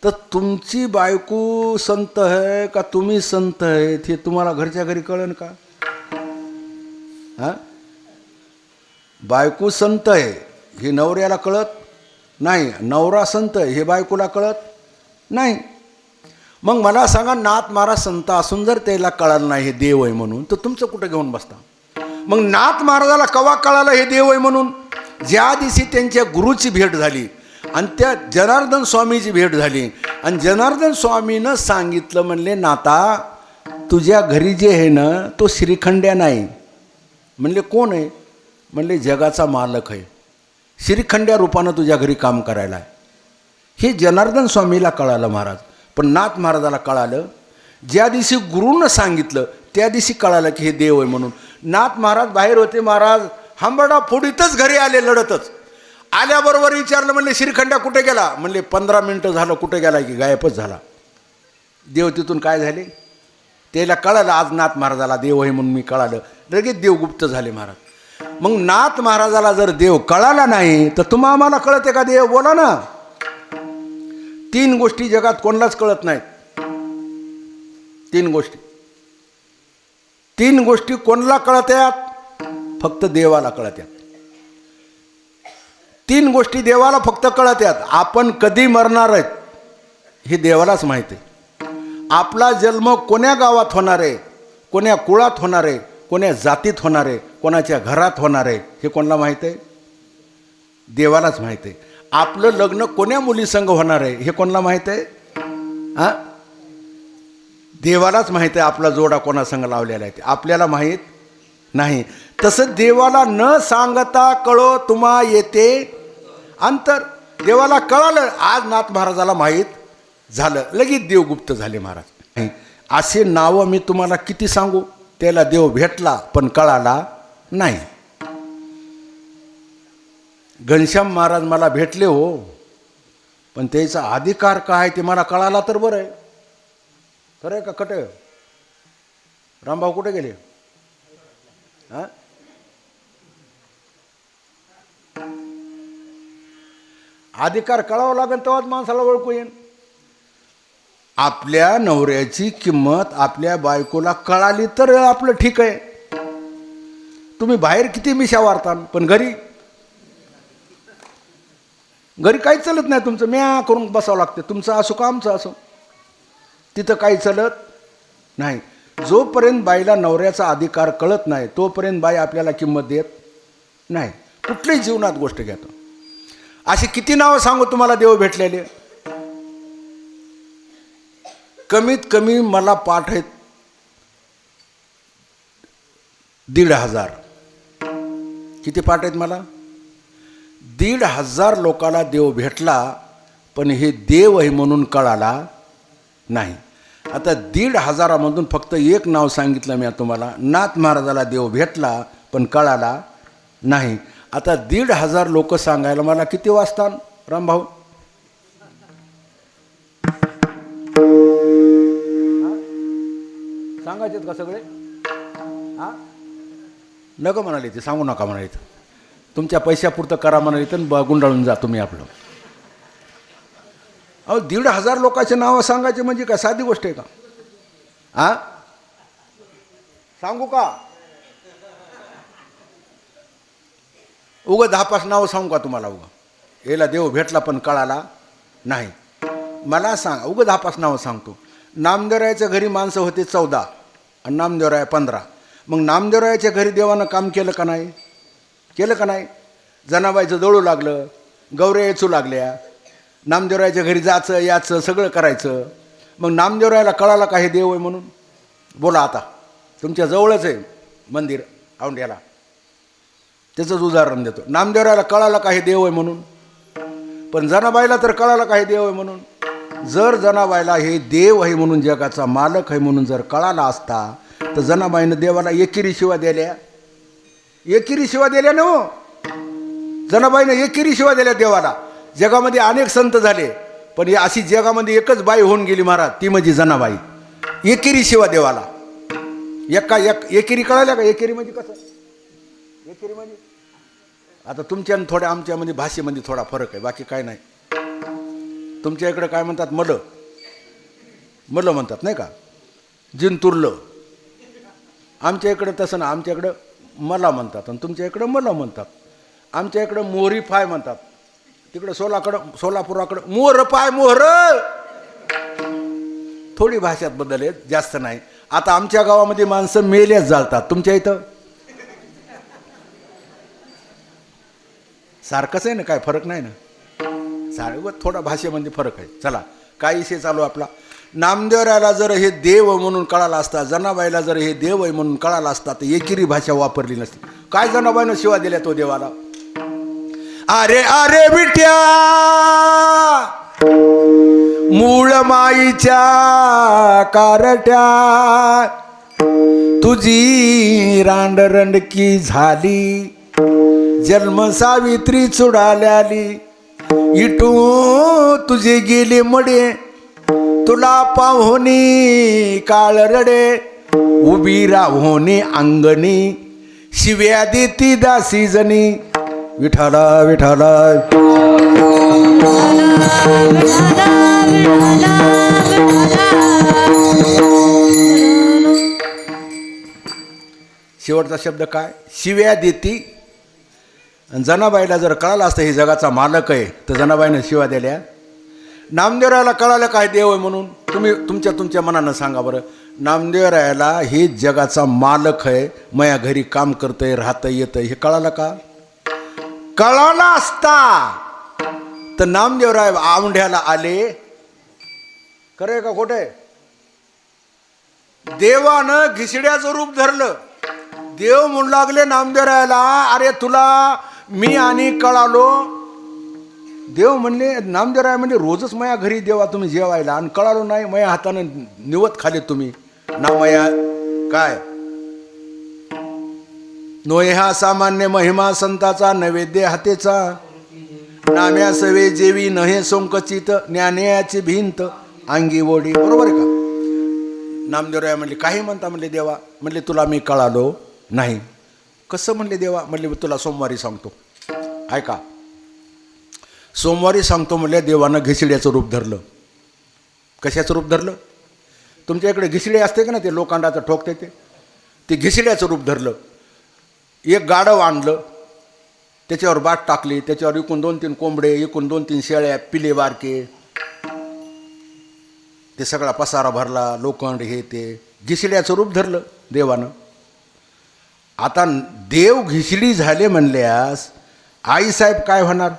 तर तुमची बायको संत आहे का तुम्ही संत आहेत हे तुम्हाला घरच्या घरी कळन का? हां, बायको संत आहे हे नवऱ्याला कळत नाही, नवरा संत आहे हे बायकोला कळत नाही. मग मला सांगा, नाथ महाराज संत असून जर त्याला कळालं नाही हे देव आहे म्हणून, तर तुमचं कुठं घेऊन बसता? मग नाथ महाराजाला कवा कळालं हे देव आहे म्हणून? ज्या दिवशी त्यांच्या गुरुची भेट झाली आणि त्या जनार्दन स्वामीची भेट झाली आणि जनार्दन स्वामीनं सांगितलं, म्हणले नाता तुझ्या घरी जे आहे ना तो श्रीखंड्या नाही. म्हणले कोण आहे? म्हणले जगाचा मालक आहे, श्रीखंड्या रूपानं तुझ्या घरी काम करायला आहे. हे जनार्दन स्वामीला कळालं महाराज. पण नाथ महाराजाला कळालं ज्या दिवशी गुरुनं सांगितलं त्या दिवशी कळालं की हे देव आहे म्हणून. नाथ महाराज बाहेर होते, महाराज हंबरडा फोडीतच घरी आले लढतच. आल्याबरोबर विचारलं, म्हणले श्रीखंड्या कुठे गेला? म्हणले 15 मिनटं झालं, कुठे गेला की गायबच झाला. देव तिथून काय झाले त्याला कळालं, आज नाथ महाराजाला देव आहे म्हणून मी कळालं, लगेच देवगुप्त झाले महाराज. मग नाथ महाराजाला जर देव कळाला नाही तर तुम्हा आम्हाला कळते का देव? बोला ना. 3 गोष्टी जगात कोणालाच कळत नाहीत. 3 गोष्टी कोणाला कळत्यात? फक्त देवाला कळत्यात. 3 गोष्टी देवाला फक्त कळत्यात. आपण कधी मरणार आहेत हे देवालाच माहिती आहे. आपला जन्म कोण्या गावात होणार आहे, कोण्या कुळात होणार आहे, कोण्या जातीत होणार आहे, कोणाच्या घरात होणार आहे हे कोणाला माहीत आहे? देवालाच माहीत आहे. आपलं लग्न कोण्या मुलीसंग होणार आहे हे कोणाला माहीत आहे? हां, देवालाच माहीत आहे आपला जोडा कोणासंग लावलेला आहे ते आपल्याला माहीत नाही. तसं देवाला न सांगता कळो तुम्हा येते अंतर. देवाला कळालं, आज नाथ महाराजाला माहीत झालं, लगेच देवगुप्त झाले महाराज. असे नावं मी तुम्हाला किती सांगू, त्याला देव भेटला पण कळाला नाही. घनश्याम महाराज मला भेटले हो, पण त्याचा अधिकार काय ते मला कळाला तर बरं आहे. खरं आहे का कट? रामभाऊ कुठे गेले? हां, अधिकार कळावं लागेल तेव्हाच माणसाला ओळखू येईल. आपल्या नवऱ्याची किंमत आपल्या बायकोला कळाली तर आपलं ठीक आहे. तुम्ही बाहेर किती मिशा वारता पण घरी काहीच चालत नाही. तुमचं म्या करून बसावं लागते. तुमचं असो का आमचं असो, तिथं काही चालत नाही. जोपर्यंत बाईला नवऱ्याचा अधिकार कळत नाही तोपर्यंत बाई आपल्याला किंमत देत नाही. कुठल्याही जीवनात गोष्ट घेतो. अशी किती नावं सांगू तुम्हाला देव भेटलेले? कमीत कमी मला पाठ आहेत 1,500. किती पाठ आहेत मला? 1,500 लोकाला देव भेटला, पण हे देव आहे म्हणून कळाला नाही. आता 1,500मधून फक्त एक नाव सांगितलं मी तुम्हाला. नाथ महाराजाला देव भेटला पण कळाला नाही. आता 1,500 लोक सांगायला मला किती वाजतात रामभाऊ? सांगायचेत का सगळे? हां, नको म्हणाले ते, सांगू नका म्हणाले. तुमच्या पैशापुरतं करा म्हणाले तर गुंडाळून जा तुम्ही आपलं. अहो 1,500 लोकांचे नावं सांगायचे म्हणजे काय साधी गोष्ट आहे का? हां, सांगू का? उगं 10-5 नावं सांगू का तुम्हाला? उगं याला देव भेटला पण कळाला नाही. मला सांग, उगं 10-5 नावं सांगतो. नामदेवरायाच्या घरी माणसं होते 14 आणि नामदेवराया 15. मग नामदेवरायाच्या घरी देवानं काम केलं का नाही? केलं का नाही? जनाबाईचं जळू लागलं, गौऱ्या येचू लागल्या, नामदेवरायाच्या घरी जायचं याचं सगळं करायचं. मग नामदेवरायाला कळालं का हे देव आहे म्हणून? बोला आता. तुमच्या जवळच आहे मंदिर औंढ्याला, त्याचंच उदाहरण देतो. नामदेवरायाला कळालं का हे देव आहे म्हणून? पण जनाबाईला तर कळालं का हे देव आहे म्हणून? जर जनाबाईला हे देव आहे म्हणून, जगाचा मालक आहे म्हणून जर कळाला असता तर जनाबाईनं देवाला एकेरी शिवा दिल्या. एकेरी शिवा दिल्या ना हो, जनाबाईनं एकेरी शिवा दिल्या देवाला. जगामध्ये अनेक संत झाले पण अशी जगामध्ये एकच बाई होऊन गेली महाराज, ती म्हणजे जनाबाई. एकेरी शिवा देवाला. एकेरी कळाल्या का? एकेरी म्हणजे कसं? एकेरी म्हणजे आता तुमच्या थोड्या आमच्यामध्ये भाषेमध्ये थोडा फरक आहे, बाकी काय नाही. तुमच्या इकडे काय म्हणतात? मलं मलं म्हणतात नाही का? जिंतुरलं. आमच्या इकडं तसं ना, आमच्या इकडं मला म्हणतात आणि तुमच्या इकडं मला म्हणतात. आमच्या इकडं मोहरी पाय म्हणतात, तिकडं सोलापुराकडं मोहर पाय मोहर. थोडी भाषेत बदल आहेत, जास्त नाही. आता आमच्या गावामध्ये माणसं मेल्याच जाळतात, तुमच्या इथं सारखंच आहे ना, काय फरक नाही ना. सारखं थोडा भाषेमध्ये फरक आहे. चला, काय विषय चालू आपला? नामदेवरायाला जर हे देव म्हणून कळाला असता, जनाबाईला जर हे देव आहे म्हणून कळाला असता, तर एकेरी भाषा वापरली नसती. काय जनाबाईनं शिवा दिल्या तो देवाला? अरे अरे बिट्या मूळ माईच्या कारट्या, तुझी रांडरंडकी झाली, जन्म सावित्री चुडाल्याली, इटू तुझे गेले मडे, तुला पाहुनी काळ रडे, उभी राहोनी अंगणी, शिव्या देती दासी जणी, विठाला विठाला. शेवटचा शब्द काय? शिव्या देती. आणि जनाबाईला जर कळालं असतं हे जगाचा मालक आहे, तर जनाबाईनं शिव्या दिल्या. नामदेवरायाला कळालं काय देव आहे म्हणून? तुम्ही तुमच्या मनानं सांगा बरं. नामदेवरायाला हे जगाचा मालक आहे, माया घरी काम करतंय, राहतं येतं, हे कळालं का? कळाला असता तर नामदेवराय आवंढ्याला आले. खरंय का खोटं आहे? देवानं घिसड्याचं रूप धरलं. देव म्हणू लागले नामदेवरायाला, अरे तुला मी आणि कळालो. देव म्हणले, नामदेवराय म्हणले, रोजच माया घरी देवा तुम्ही जेवायला, आणि कळालो नाही, माया हातानं निवत खाले तुम्ही ना. माया काय नोय हा सामान्य महिमा संताचा, नैवेद्य हातेचा, नाम्या सवे जेवी नहे सोंकचित, ज्ञानयाची भिंत अंगी ओढी. बरोबर आहे का? नामदेवराय म्हणले, काही म्हणता म्हणले देवा? म्हणले तुला मी कळालो नाही. कसं म्हणले देवा? म्हणले तुला सोमवारी सांगतो. ऐका, सोमवारी सांगतो म्हणले. देवानं घिसड्याचं रूप धरलं. कशाचं रूप धरलं? तुमच्या इकडे घिसडे असते का ना, ते लोखंडाचं ठोकते ते घिसड्याचं रूप धरलं. एक गाढव आणलं, त्याच्यावर बाट टाकली, त्याच्यावर एकूण 2-3 कोंबडे, एकूण 2-3 शेळ्या, पिले बारके, ते सगळा पसारा भरला, लोखंड हे ते. घिसड्याचं रूप धरलं देवानं. आता देव घिसडी झाले म्हणल्यास आईसाहेब काय होणार?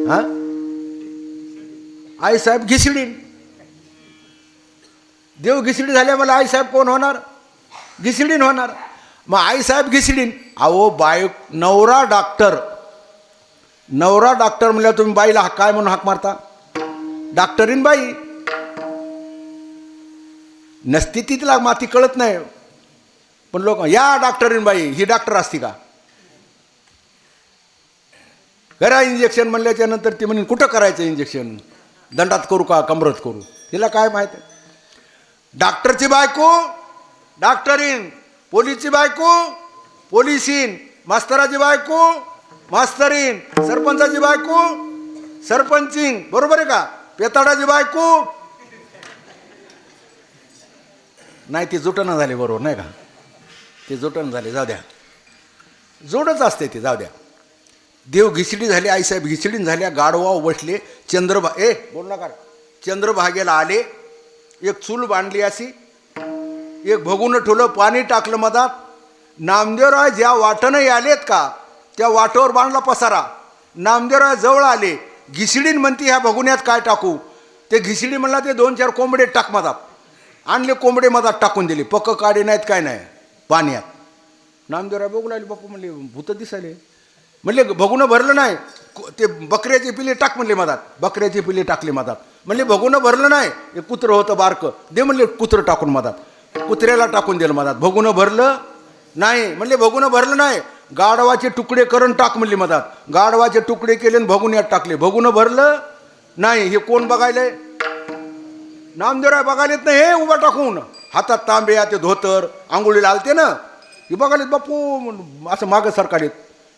हा, आईसाहेब घिसडीन. देव घिसडी झाले मला आईसाहेब कोण होणार? घिसडीन होणार. मग आईसाहेब घिसडीन. अहो नवरा डॉक्टर म्हणल्यावर तुम्ही बाईला काय म्हणून हाक मारता? डॉक्टरीन बाई. नसती तिला माती कळत नाही, पण लोक या डॉक्टरीन बाई, ही डॉक्टर असती का? करा इंजेक्शन म्हणल्याच्या नंतर ती म्हणून कुठं करायचं इंजेक्शन? दंडात करू का कमरत करू? तिला काय माहित आहे? डॉक्टरची बायको डॉक्टरीन, पोलीसची बायको पोलिसीन, मास्तराची बायको मास्तरीन, सरपंचाची बायको सरपंचिंग. बरोबर आहे का? पेताडाची बायको नाही, ती जुटणं झाली. बरोबर नाही का? ते जुटणं झाले, जाऊ द्या, जोडच असते ते, जाऊ द्या. देव घिसडी झाले, आईसाहेब घिसडीन झाल्या. गाढवा बसले. बोल नका. चंद्रभागेला आले. एक चूल बांधली अशी, एक भगून ठेवलं, पाणी टाकलं मधात. नामदेवराय ज्या वाटणं आलेत का त्या वाटेवर बांधला पसारा. नामदेवराय जवळ आले. घिसडीन म्हणती ह्या भगुन्यात काय टाकू? ते घिसडी म्हणला ते 2-4 कोंबडे टाक मधात. आणले कोंबडे मधात टाकून दिले. पक्क काढे नाहीत काय नाही पाण्यात. नामदेवराय बघू लागले. बापू म्हणले भूत दिसायले. म्हणले भगुनं भरलं नाही, ते बकऱ्याचे पिले टाक म्हणले मधात. बकऱ्याचे पिले टाकले मधात. म्हणले भगुनं भरलं नाही, हे कुत्र होतं बारकं, दे म्हणले कुत्रं टाकून मधात. कुत्र्याला टाकून दिलं मधात. भगुनं भरलं नाही. म्हणले भगुनं भरलं नाही, गाढवाचे तुकडे करून टाक म्हणले मधात. गाढवाचे तुकडे केले आणि भगुन्यात टाकले. भगुनं भरलं नाही. हे कोण बघायलंय? नामदेवराय बघायलेत ना. हे उभा टाकून हातात तांबे, ते धोतर, आंघोळीला आलते ना, हे बघायलेत. बापू असं मागं सरकारलेत.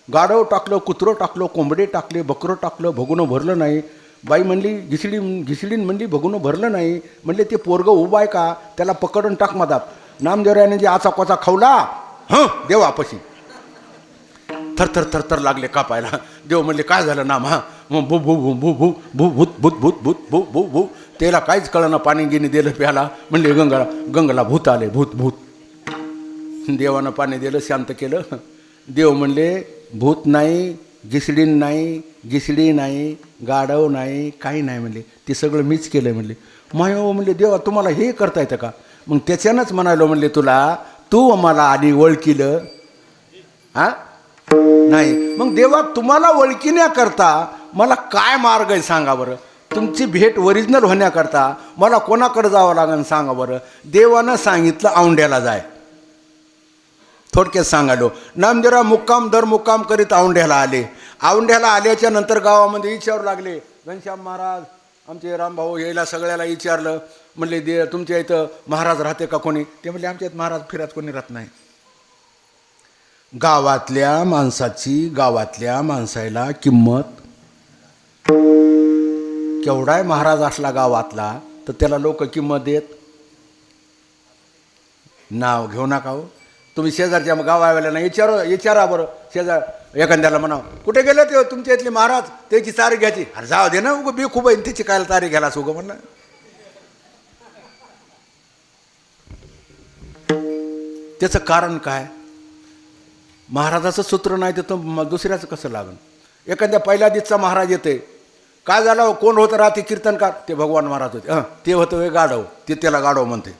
गाढव टाकलं, कुत्रं टाकलं, कोंबडे टाकले, बकरं टाकलं, भगुनं भरलं नाही. बाई म्हणली घिसडीन म्हणली बघून भरलं नाही. म्हणले ते पोरगं उभं आहे का, त्याला पकडून टाक मधात. नामदेवरायाने जे आचा कोचा खावला देव आपशी थरथर थरथर लागले कापायला. देव म्हणले काय झालं नाम? मग भू भू भू भू भू भू भूत भूत भूत भूत भू भू भू. त्याला काहीच कळलं, पाणी गिनी दिलं प्याला. म्हणले गंगाला भूत आले, भूत भूत. देवानं पाणी दिलं, शांत केलं. देव म्हणले भूत नाही, घिसडी नाही, गाढव नाही, काही नाही. म्हणले ते सगळं मीच केलं. म्हणले मायो, म्हणले देवा तुम्हाला हे करता येतं का? मग त्याच्यानंच म्हणालो म्हणले तुला, तू मला आधी ओळखीलं नाही. मग देवा तुम्हाला ओळखीण्याकरता मला काय मार्ग आहे सांगा बरं. तुमची भेट ओरिजिनल होण्याकरता मला कोणाकडे जावं लागेल सांगा बरं. देवानं सांगितलं औंढ्याला जाय. थोडक्यात सांगालो, नामदेवराव मुक्काम दर मुक्काम करीत औंढ्याला आले. औंढ्याला आल्याच्या नंतर गावामध्ये विचारू लागले, घनश्याम महाराज आमचे रामभाऊ यायला सगळ्याला विचारलं. म्हणले तुमच्या इथं महाराज राहते का कोणी? ते म्हणले आमच्या इथं महाराज फिरत कोणी राहत नाही. गावातल्या माणसाला किंमत केवढाय महाराज असला गावातला तर त्याला लोक किंमत देत. नाव घेऊ नका हो. तुम्ही शेजारच्या गावावाल्याला विचारा बरं. शेजार एखाद्याला म्हणा कुठे गेले ते तुमच्या इथले महाराज, त्याची तारीख घ्यायची. अरे जाऊ दे ना, उगं बी खूप आहे त्याची काय तारीख घ्यायलाच उगं म्हणलं. त्याचं कारण काय? महाराजाचं सूत्र नाही तर दुसऱ्याचं कसं लागन? एखाद्या पहिल्या दिवसचा महाराज येते, काय झालं कोण होतं रात्री कीर्तनकार? ते भगवान महाराज होते. ते होतं गाढव, ते त्याला गाढव म्हणते.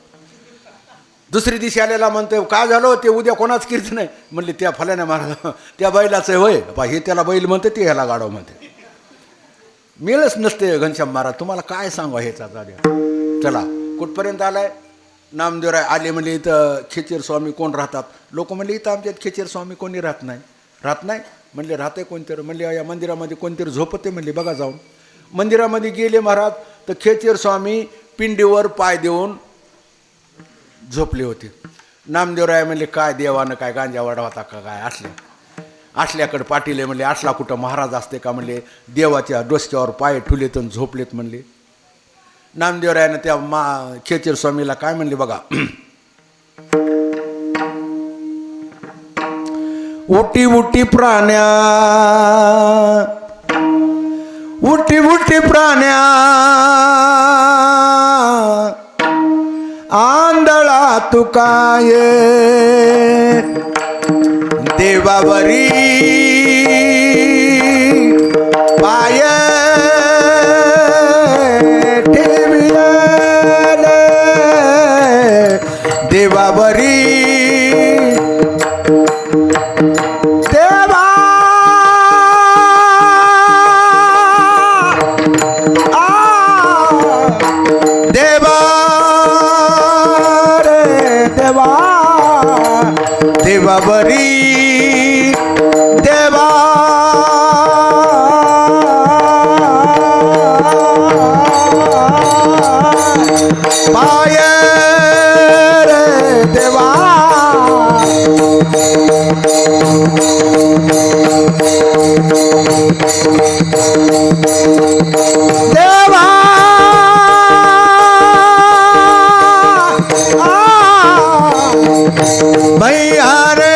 दुसरी दिवशी आलेला म्हणते काय झालं ते उद्या कोणाच कीर्तन आहे? म्हणले त्या फल्याने महाराज त्या बैलाचं होय बा, हे त्याला बैल म्हणते, ते ह्याला गाढव म्हणते. मिळच नसते घनश्याम महाराज, तुम्हाला काय सांगा ह्याचा झाल्या. चला कुठपर्यंत आलाय? नामदेवराय आले. म्हणले इथं खेचर स्वामी कोण राहतात? लोक म्हणले इथं आमच्यात खेचर स्वामी कोणी राहत नाही. म्हणले राहते कोणतरी. म्हणले या मंदिरामध्ये कोणतरी झोपते. म्हणले बघा जाऊन. मंदिरामध्ये गेले महाराज तर खेचर स्वामी पिंडीवर पाय देऊन झोपले होते. नामदेवराय म्हणले काय देवानं काय गांजा वाडा होता का काय? असल्याकडे पाटील म्हणले असला कुठं महाराज असते का? म्हणले देवाच्या डोसक्यावर पाय ठुलेत आणि झोपलेत. म्हणले नामदेवरायानं त्या खेचर स्वामीला काय म्हणले बघा, उटी प्राण्या आंधळा तू काय देवावरी पाय ठेविले देवावरी देवा देवा रे देवा देवावरी देवा पाय रे देवा देवा भैया रे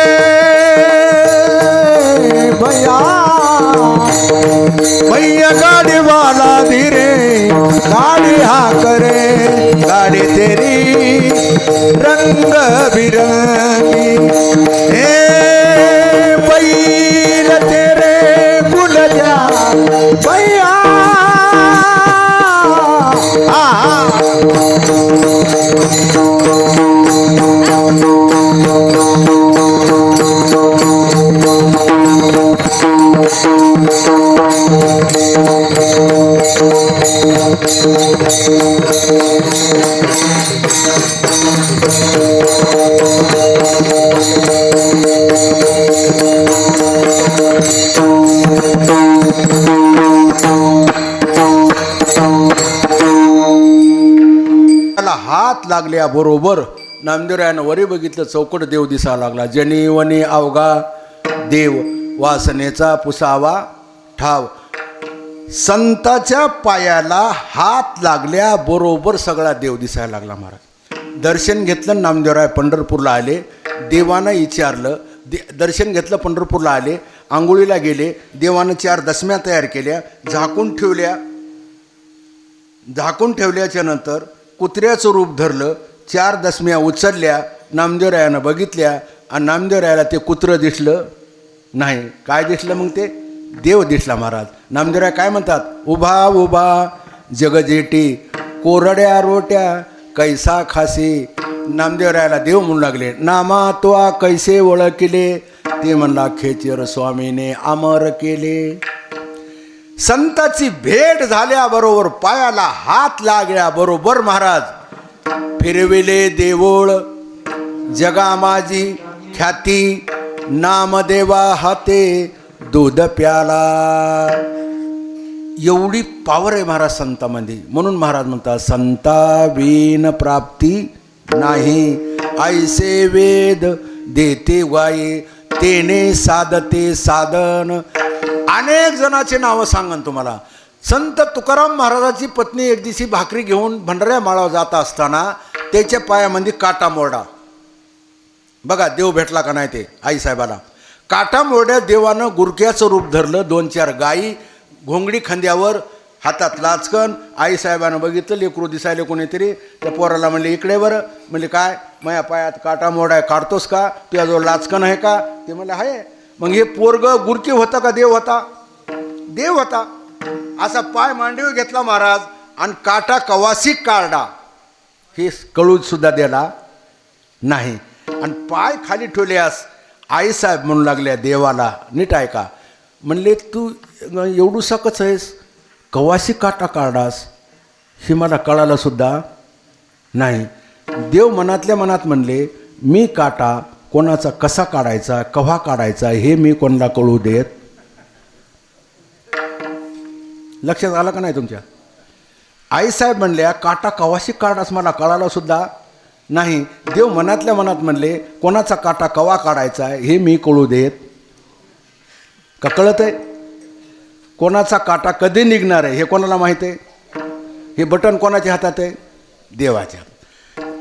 भैया गाड़ी वाला धीरे गाड़ी हाँ करे गाड़ी तेरी रंग बिरंगी हे बैल तेरे बुल जा भैया हात लागल्याबरोबर नामदेवरायानं वरी बघितलं, चौकट देव दिसा लागला. जनी वनी अवघा देव वासनेचा पुसावा ठाव. संताच्या पायाला हात लागल्याबरोबर सगळा देव दिसायला लागला महाराज. दर्शन घेतलं, नामदेवराय पंढरपूरला आले. देवानं विचारलं, दर्शन घेतलं, पंढरपूरला आले, आंघोळीला गेले. देवानं 4 दशम्या तयार केल्या, झाकून ठेवल्या. झाकून ठेवल्याच्या नंतर कुत्र्याचं रूप धरलं. 4 दशम्या उचलल्या, नामदेवरायानं बघितल्या आणि नामदेवरायाला ते कुत्रं दिसलं नाही. काय दिसलं मग? ते देव दिसला महाराज. नामदेवराय काय म्हणतात? उभा उभा जगजेटी कोरड्या रोट्या कैसा खासी. नामदेवरायाला देव म्हणू लागले, नामा तो कैसे ओळखले. ते म्हणला, खेचर स्वामीने अमर केले. संताची भेट झाल्याबरोबर पायाला हात लागल्याबरोबर महाराज फिरविले देवोळ. जगा माझी ख्याती नामदेवा हाते दूध प्याला. एवढी पावर आहे महाराज संतामध्ये. म्हणून महाराज म्हणतात, संता विन प्राप्ती नाही, ऐसे वेद देते वाये, तेने साधते साधन. अनेक जणाचे नावं सांगन तुम्हाला. संत तुकाराम महाराजाची पत्नी एक दिवशी भाकरी घेऊन भंडाऱ्या माळावर जात असताना त्याच्या पायामध्ये काटा मोरडा. बघा देव भेटला का नाही ते आईसाहेबाला. काटा मोरड्या देवानं गुरक्याचं रूप धरलं. 2-4 गायी, घोंगडी खांद्यावर, हातात लाचकन. आईसाहेबानं बघितलं, लेकरू दिसायले कोणीतरी. त्या पोराला म्हणले, इकडे बरं. म्हणले, काय? माझ्या पायात काटा मोरडा काढतोस का? तुझ्याजवळ लाचकन आहे का? ते म्हणले, आहे. मग हे पोरग गुरकी होता का देव होता? देव होता. असा पाय मांडीवर घेतला महाराज आणि काटा कवासी काढला. हे कळू सुद्धा दिला नाही. आणि पाय खाली ठेवल्यास आईसाहेब म्हणू लागल्या देवाला, नीट ऐका. म्हणले, तू एवढू सकच आहेस, कवासी काटा काढास हे मला कळालं सुद्धा नाही. देव मनातल्या मनात म्हणले, मी काटा कोणाचा कसा काढायचा, कव्हा काढायचा हे मी कोणाला कळू देत. लक्षात आलं का नाही तुमच्या? आईसाहेब म्हणल्या, काटा कवाशी काढास मला कळालं सुद्धा नाही. देव मनातल्या मनात म्हणले, कोणाचा काटा कवा काढायचा हे मी कळू देत. का कळत आहे? कोणाचा काटा कधी निघणार आहे हे कोणाला माहीत आहे? हे बटन कोणाच्या हातात आहे? देवाच्या.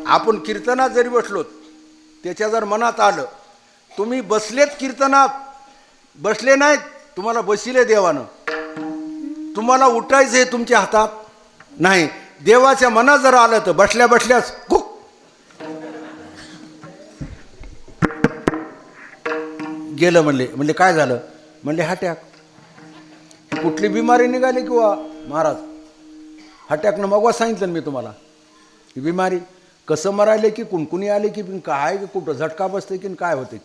आपण कीर्तनात जरी बसलोत, त्याच्या जर मनात आलं, तुम्ही बसलेत कीर्तनात, बसले नाहीत, तुम्हाला बसिले देवानं. तुम्हाला उठायचं आहे तुमच्या हातात नाही. देवाच्या मनात जर आलं तर बसल्या बसल्याच कुक गेलं. म्हणले काय झालं? म्हणले हॅटॅक. कुठली बिमारी निघाली किंवा महाराज हॅटॅकनं मगवा सांगितलं मी तुम्हाला. ही बिमारी कसं मरायले की कुणकुणी आले की काय, की कुठं झटका बसते की काय होते,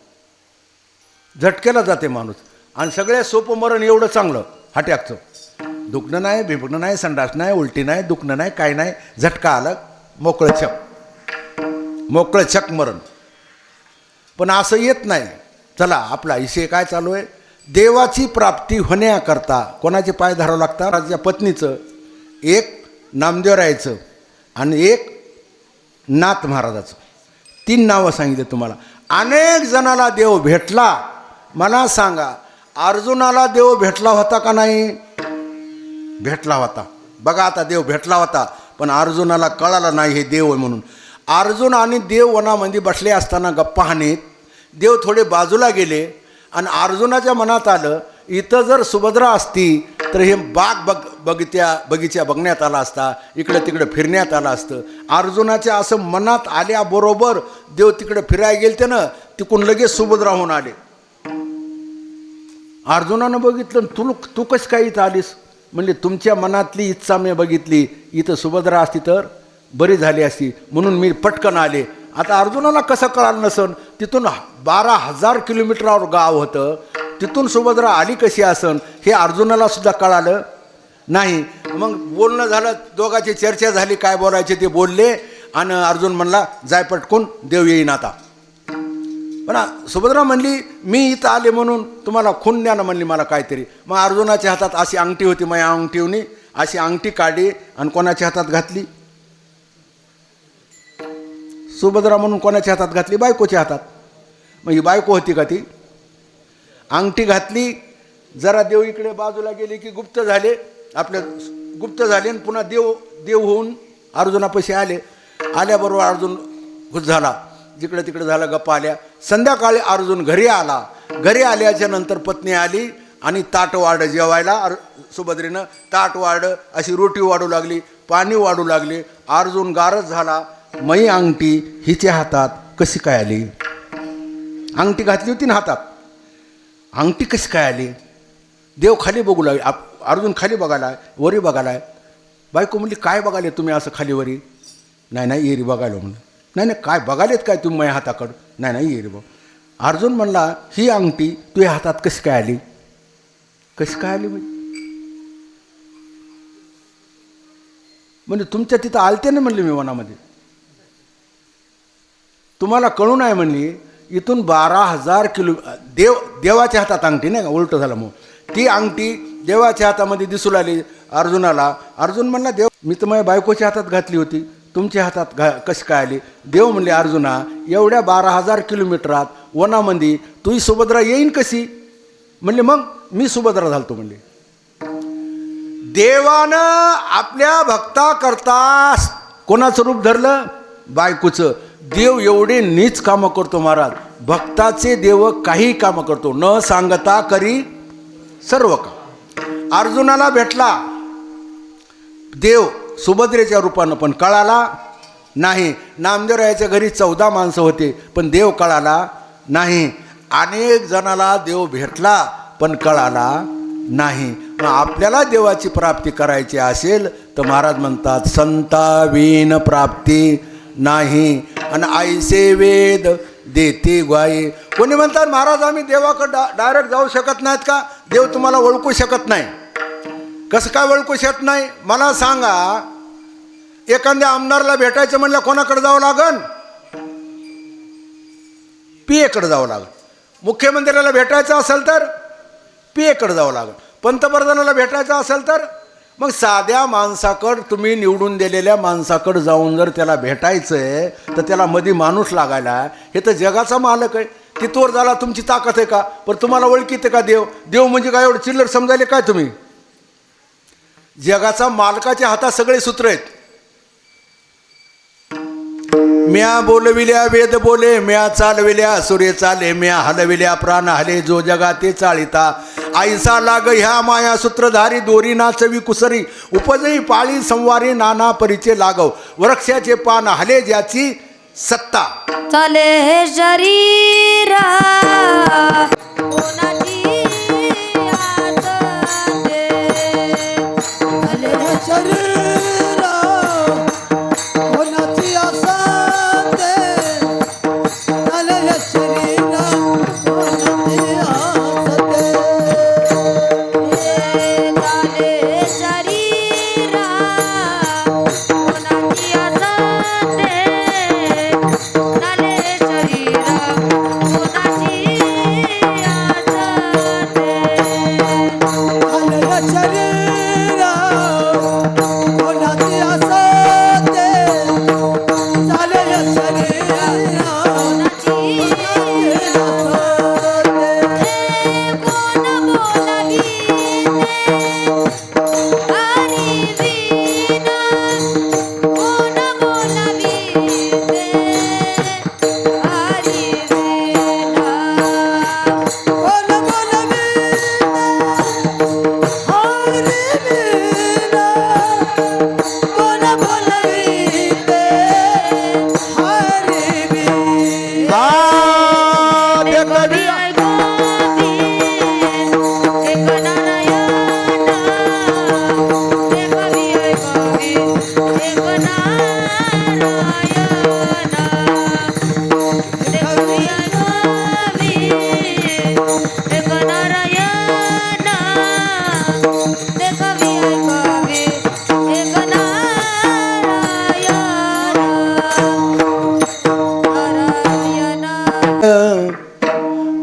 झटक्याला जाते माणूस. आणि सगळ्यात सोपं मरण एवढं चांगलं हॅटॅकचं. दुखणं नाही, बिबणं नाही, संडास नाही, उलटी नाही, दुखणं नाही, काय नाही, झटका आला, मोकळं छक मरण. पण असं येत नाही. चला आपला विषय काय चालू आहे? देवाची प्राप्ती होण्याकरता कोणाचे पाय धरावं लागतात? राजाच्या पत्नीचं, एक नामदेवरायचं आणि एक नाथ महाराजाचं. 3 नावं सांगितले तुम्हाला. अनेक जणाला देव भेटला. मला सांगा, अर्जुनाला देव भेटला होता का नाही? भेटला होता. बघा आता देव भेटला होता, पण अर्जुनाला कळालं नाही हे देव आहे म्हणून. अर्जुन आणि देव वनामध्ये बसले असताना गप्पा हाणीत देव थोडे बाजूला गेले आणि अर्जुनाच्या मनात आलं, इथं जर सुभद्रा असती तर हे बगीचा बघण्यात आला असता, इकडे तिकडे फिरण्यात आलं असतं. अर्जुनाच्या असं मनात आल्याबरोबर देव तिकडे फिरायला गेले ते ना, तिकडून लगेच सुभद्रा होऊन आले. अर्जुनानं बघितलं, तू कशी काय इथं आलीस? म्हणजे तुमच्या मनातली इच्छा मी बघितली, इथं सुभद्रा असती तर बरी झाली असती म्हणून मी पटकन आले. आता अर्जुनाला कसं कळालं नसन? तिथून 12,000 किलोमीटरवर गाव होतं, तिथून सुभद्रा आली कशी असन हे अर्जुनाला सुद्धा कळालं नाही. मग बोलणं झालं, दोघांची चर्चा झाली, काय बोलायचे ते बोलले आणि अर्जुन म्हणला, जाय पटकून, देव येईन आता. पण सुभद्रा म्हणली, मी इथं आले म्हणून तुम्हाला खून द्या ना म्हणली मला काहीतरी. मग अर्जुनाच्या हातात अशी अंगठी होती, माझ्या अंगठीवनी अशी अंगठी काढली आणि कोणाच्या हातात घातली? सुभद्रा म्हणून कोणाच्या हातात घातली? बायकोच्या हातात. मग ही बायको होती का ती? अंगठी घातली, जरा देव इकडे बाजूला गेले की गुप्त झाले, आपल्या गुप्त झाले आणि पुन्हा देव होऊन अर्जुनापाशी आले. आल्याबरोबर अर्जुन खुश झाला, जिकडे तिकडे झाला, गप्पा आल्या. संध्याकाळी अर्जुन घरी आला. घरी आल्याच्या नंतर पत्नी आली आणि ताट वाढ जेवायला. सुभद्रेनं ताट वाढ, अशी रोटी वाढू लागली, पाणी वाढू लागले. अर्जुन गारच झाला. मै अंगठी हिच्या हातात कशी काय आली? अंगठी घातली होती ना हातात, अंगठी कशी काय आली? देव खाली बघू लागले. अर्जुन खाली बघायला, वरी बघायला. बायको म्हणली काय बघाले तुम्ही असं खाली वरी? नाही येरी बघायला म्हणलं. नाही काय बघालेत काय तुम्ही माझ्या हाताकडं? नाही येरी बघ. अर्जुन म्हणला ही अंगठी तुझ्या हातात कशी काय आली? कशी काय आली म्हणजे तुमच्या तिथं आलते ना म्हणले मी वनामध्ये, तुम्हाला कळू नाही म्हणली. इथून 12,000 किलो देवाच्या हातात अंगठी नाही का, उलट झालं मग. ती अंगठी देवाच्या हातामध्ये दिसू लागली अर्जुनाला. अर्जुन म्हणला देव मी तर माझ्या बायकोच्या हातात घातली होती, तुमच्या हातात कशी काय आली? देव म्हणले अर्जुना एवढ्या 12,000 किलोमीटरात वनामध्ये तुझी सुभद्रा येईन कशी? म्हणले मग मी सुभद्रा झालतो म्हणले. देवानं आपल्या भक्ताकरता कोणाचं रूप धरलं? बायकोचं. देव एवढे नीच कामं करतो महाराज. भक्ताचे देव काही कामं करतो, न सांगता करी सर्व काम. अर्जुनाला भेटला देव सुभद्रेच्या रूपानं, पण कळाला नाही. नामदेवरायाच्या घरी 14 माणसं होते, पण देव कळाला नाही. अनेक जणाला देव भेटला, पण कळाला नाही. मग आपल्याला देवाची प्राप्ती करायची असेल तर महाराज म्हणतात संताविन प्राप्ती नाही, आणि ऐसे वेद देते ग्वाई. कोणी म्हणतात महाराज आम्ही देवाकडे डायरेक्ट जाऊ शकत नाहीत का? देव तुम्हाला ओळखू शकत नाही. कसं काय ओळखू शकत नाही? मला सांगा, एखाद्या आमदारला भेटायचं म्हणलं कोणाकडे जावं लागन? पीएकडे जावं लागेल. मुख्यमंत्र्याला भेटायचं असेल तर पीएकडे जावं लागेल. पंतप्रधानाला भेटायचं असेल तर मग साध्या माणसाकडं, तुम्ही निवडून दिलेल्या माणसाकडं जाऊन जर त्याला भेटायचं आहे तर त्याला मध्ये माणूस लागायला. हे तर जगाचा मालक आहे. तिथवर झाला तुमची ताकद आहे का? पण तुम्हाला ओळखीते का देव? देव म्हणजे काय एवढं चिल्लर समजायले काय तुम्ही? जगाचा मालकाच्या हातात सगळे सूत्र आहेत. म्या बोलविल्या वेद बोले, म्या चालविल्या सूर्य चाले, म्या हलविल्या प्राण हले, जो जगाते चाळिता. ऐसा लाग ह्या माया सूत्रधारी, दोरी नाचवी कुसरी, उपजई पाळी संवारी, नाना परिचय लागव. वृक्षाचे पान हले ज्याची सत्ता. चाले हे शरीरा कोणाची आसते. चाले हे शरीरा कोणाची आसते. चाले हे शरीरा कोणाची आसते. चाले हे शरीरा कोणाची आसते. चाले शरीरा कोणाची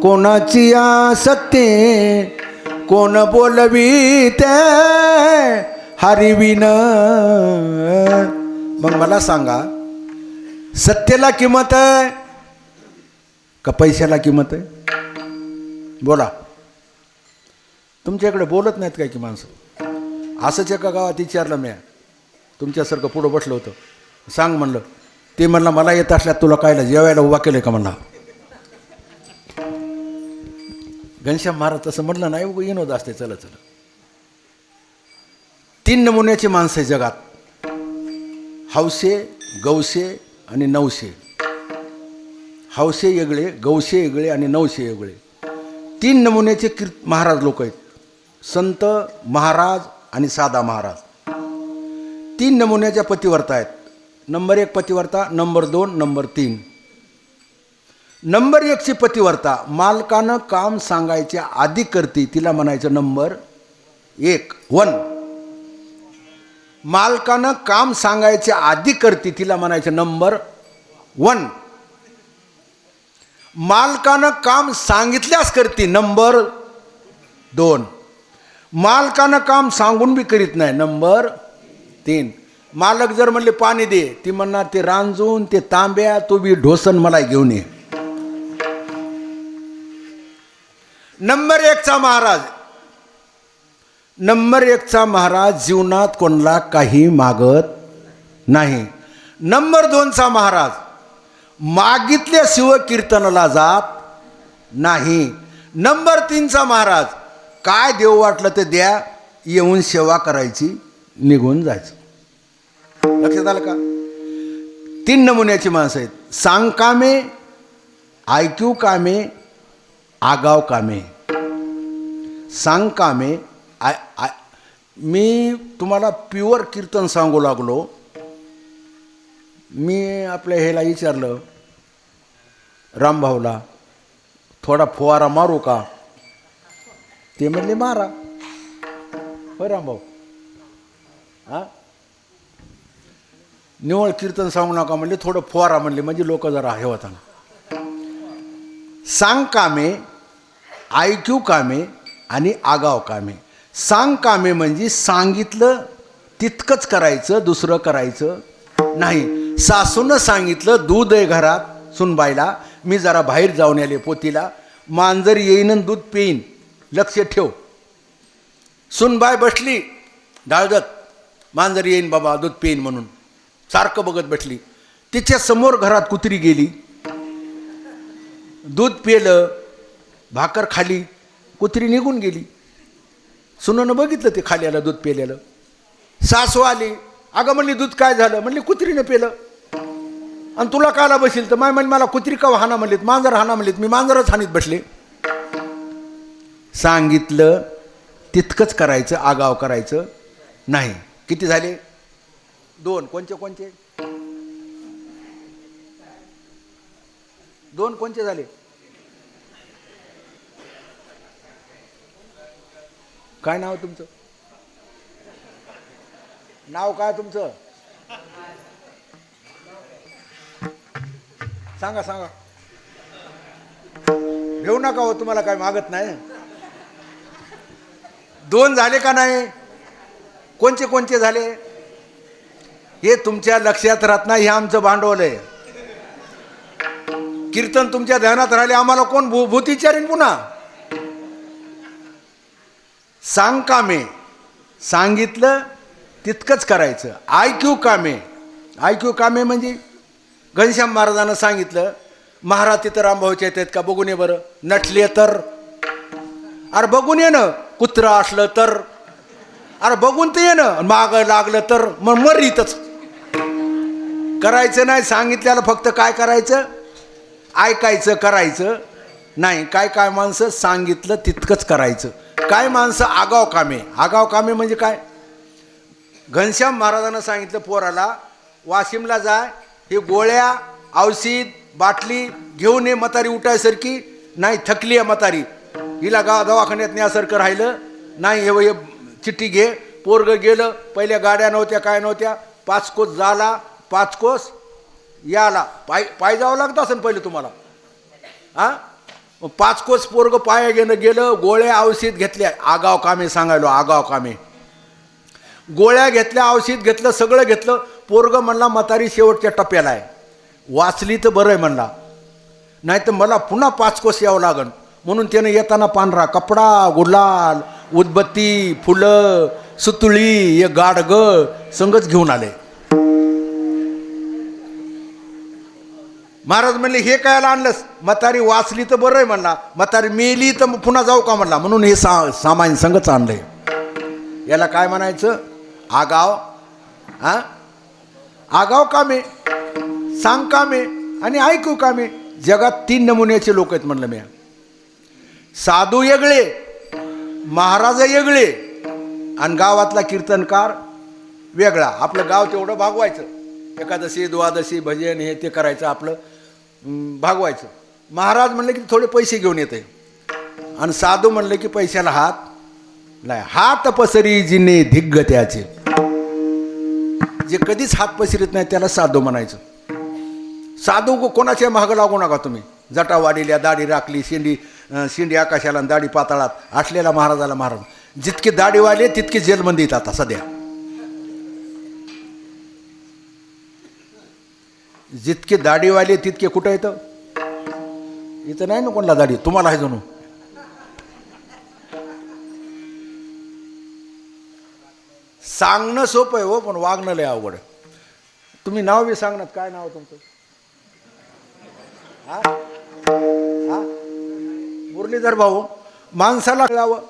कोणाची सत्य कोण बोलवीते हरिविन. मग मला सांगा, सत्याला किंमत आहे का पैशाला किंमत आहे? बोला. तुमच्याकडे बोलत नाहीत काय की माणसं? असंच एका गावात विचारलं मी, तुमच्यासारखं पुढं बसलं होतं, सांग म्हणलं. ते म्हणलं मला येत असल्यात तुला कायला जेवायला उभा केलं का म्हणला. घनश्याम महाराज तसं म्हटलं नाही, उभं विनोद असते, चला चला. 3 नमुन्याची माणसं आहे जगात, हौसे, गौसे आणि नवसे. हौसे वेगळे, गौसे वेगळे आणि नवसे वेगळे. 3 नमुन्याचे महाराज लोक आहेत, संत, महाराज आणि साधा महाराज. 3 नमुन्याच्या पतिव्रता आहेत. नंबर 1 पतिव्रता, नंबर 2, नंबर 3. नंबर 1ची पतिव्रता मालकानं काम सांगायच्या आधी करते, तिला म्हणायचं नंबर 1, 1. मालकानं काम सांगायच्या आधी करते, तिला म्हणायचं नंबर 1. मालकानं काम सांगितल्यास करते, नंबर 2. मालकानं काम सांगून बी करीत नाही, नंबर 3. मालक जर म्हणले पाणी दे, ती म्हणणार ते रांजून ते तांब्या तो बी ढोसन मला घेऊन ये. नंबर 1चा महाराज, नंबर 1चा महाराज जीवनात कोणाला काही मागत नाही. नंबर 2चा महाराज मागितल्या शिव कीर्तनाला जात नाही. नंबर 3चा महाराज काय देव वाटलं ते द्या, येऊन सेवा करायची, निघून जायचं. लक्षात आलं का? 3 नमुन्याची माणसं आहेत, सांग कामे, ऐकू कामे, आगाव कामे. सांग कामे, मी तुम्हाला प्युअर कीर्तन सांगू लागलो. मी आपल्या ह्याला विचारलं, रामभाऊला थोडा फुवारा मारू का? ते म्हणले मारा. होय रामभाऊ, हां निवळ कीर्तन सांगू नका म्हणले, थोडं फुवारा म्हणले, म्हणजे लोक जरा हे होता. सांग कामे, ऐकू कामे आणि आगाव कामे. सांग कामे म्हणजे सांगितलं तितकंच करायचं, दुसरं करायचं नाही. सासूनं सांगितलं दूध आहे घरात सुनबाईला, मी जरा बाहेर जाऊन आले पोतीला, मांजर येईन दूध पेईन, लक्ष ठेव. सुनबाई बसली ढाळगत, मांजर येईन बाबा दूध पेईन म्हणून सारखं बघत बसली. तिच्या समोर घरात कुत्री गेली, दूध पेलं, भाकर खाली, कुत्री निघून गेली. सुननं बघितलं ते खाली आलं दूध पेलेलं. सासू आली, अगं म्हणली दूध काय झालं? म्हणली कुत्रीनं पेलं. आणि तुला काला बसेल? तर माय म्हणली मला कुत्री का हाना म्हणलीत, मांजर हाना म्हणलीत, मी मांजरच हानीत बसले. सांगितलं तितकंच करायचं, आगाव करायचं नाही. किती झाले? 2. कोणचे कोणचे? 2 कोणचे झाले? काय नाव तुमचं? नाव काय तुमचं? सांगा सांगा. घेऊ नका हो, तुम्हाला काय मागत नाही. 2 झाले का नाही? कोणचे कोणचे झाले? हे तुमच्या लक्षात राहत नाही, हे आमचं भांडवल आहे. कीर्तन तुमच्या ध्यानात राहिले, आम्हाला कोण भूत विचारेन पुन्हा? सांग कामे, सांगितलं तितकंच करायचं. ऐकू कामे, ऐकू कामे म्हणजे घनश्याम महाराजांना सांगितलं, महाराज तिथं रामभाऊच्या येतात का बघून ये बरं. नटले तर, अरे बघून ये ना. कुत्रा असलं तर, अरे बघून तर ये ना. मागं लागलं तर मग मरीतच. करायचं नाही, सांगितल्याला फक्त काय करायचं? ऐकायचं, करायचं नाही. काय काय माणसं सांगितलं तितकंच करायचं. काय माणसं आगाव कामे. आगाव कामे म्हणजे काय? घनश्याम महाराजांना सांगितलं पोराला वाशिमला जाय, हे गोळ्या, औषध, बाटली घेऊन ये, म्हातारी उठायसारखी नाही, थकली आहे म्हातारी, हिला दवाखान्यात न्यासारखं राहिलं नाही. हे चिठ्ठी घे. पोरग गेलं, पहिल्या गाड्या नव्हत्या, काय नव्हत्या, 5 कोस झाला, 5 कोस याला, पाय जावं लागतं असेल पहिले तुम्हाला. हां 5 कोस पोरग पाया गेलं, गोळ्या औषध घेतल्या. आगाव कामे सांगायलो, आगाव कामे. गोळ्या घेतल्या, औषध घेतलं, सगळं घेतलं. पोरग म्हणला म्हातारी शेवटच्या टप्प्याला आहे, वाचली तर बरं आहे म्हणला, नाही तर मला पुन्हा 5 कोस यावं लागन. म्हणून त्यानं येताना पांढरा कपडा, गुलाल, उदबत्ती, फुलं सुतुळी हे गाडग संगच घेऊन आले. महाराज म्हणले हे कायला आणलंस? म्हातारी वाचली तर बरं आहे म्हणला, म्हातारी मेली तर पुन्हा जाऊ का म्हणला, म्हणून हे सामान संगच आणलंय. याला काय म्हणायचं? आगाव. आगाव कामे, सांग कामे आणि ऐकू कामे. जगात 3 नमुन्याचे लोक आहेत म्हणलं मी. साधू वेगळे, महाराज वेगळे आणि गावातला कीर्तनकार वेगळा. आपलं गाव तेवढं भागवायचं, एकादशी द्वादशी भजन हे ते करायचं, आपलं भागवायचं. महाराज म्हणले की थोडे पैसे घेऊन येते आणि साधू म्हणले की पैशाला हात नाही. हात पसरी जिने धिग्ग त्याचे. जे कधीच हात पसरीत नाही त्याला साधू म्हणायचं. साधू कोणाच्या महाग लागू नका तुम्ही. जटा वाढील्या, दाढी राखली, शिंडी आकाशाला आणि दाढी पाताळात असलेला महाराजाला महाराज. जितके दाढीवाले तितके जेलमध्ये येतात आता सध्या. जितके दाढीवाले तितके कुठं येतं? इथं नाही ना कोणाला दाढी, तुम्हाला आहे जणू. सांगणं सोपं आहे हो, पण वागणं लय अवघड. तुम्ही नाव बी सांगणार, काय नाव तुमचं? मुरलीधर भाऊ. माणसाला कळावं.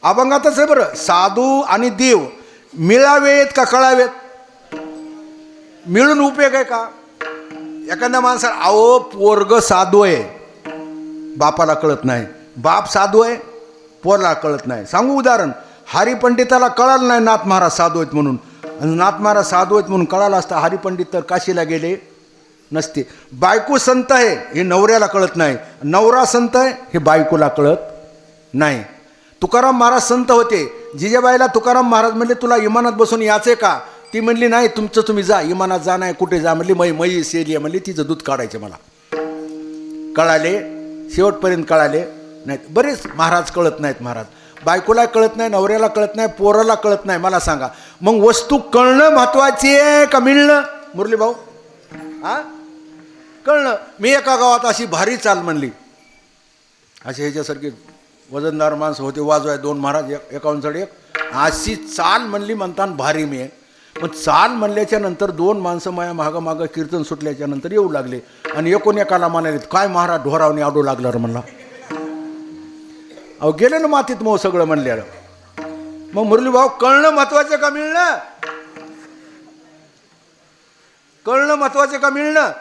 अभंगातच आहे बरं. साधू आणि देव मिळावेत का कळावेत? मिळून उपयोग आहे का? एखाद्या माणसाला अहो पोरग साधू आहे, बापाला कळत नाही. बाप साधू आहे, पोरला कळत नाही. सांगू उदाहरण. हरिपंडिताला कळालं नाही नाथ महाराज साधू आहेत म्हणून, आणि नाथ महाराज साधू आहेत म्हणून कळालं असतं, हरिपंडित तर काशीला गेले नसते. बायको संत आहे हे नवऱ्याला कळत नाही, नवरा संत आहे हे बायकोला कळत नाही. तुकाराम महाराज संत होते. जिजाबाईला तुकाराम महाराज म्हणले तुला इमानात बसून यायचे का? ती म्हणली नाही, तुमचं तुम्ही जा, इमानात जा. नाही कुठे जा म्हणली? मई सेली म्हणली, तिचं दूध काढायचं मला. कळाले, शेवटपर्यंत कळाले नाहीत. बरेच महाराज कळत नाहीत. महाराज बायकोला कळत नाही, नवऱ्याला कळत नाही, पोराला कळत नाही. मला सांगा मग वस्तू कळणं महत्वाची आहे का मिळणं? मुरली भाऊ कळणं. मी एका गावात अशी भारी चाल म्हणली, असे ह्याच्यासारखे वजनदार माणसं होते, वाजवाय 2 महाराज, एकावनचड एक. अशी चाल म्हणली म्हणताना भारी मी आहे. पण चाल म्हणल्याच्या नंतर 2 माणसं माया मागं कीर्तन सुटल्याच्या नंतर येऊ लागले आणि एकाला म्हणाले काय महाराज ढोरावने आडू लागलं रे म्हणला. अहो गेले ना मातीत मग सगळं म्हणलेलं. मग मुरली भाऊ कळणं महत्वाचं का मिळणं? कळणं महत्वाचं का मिळणं?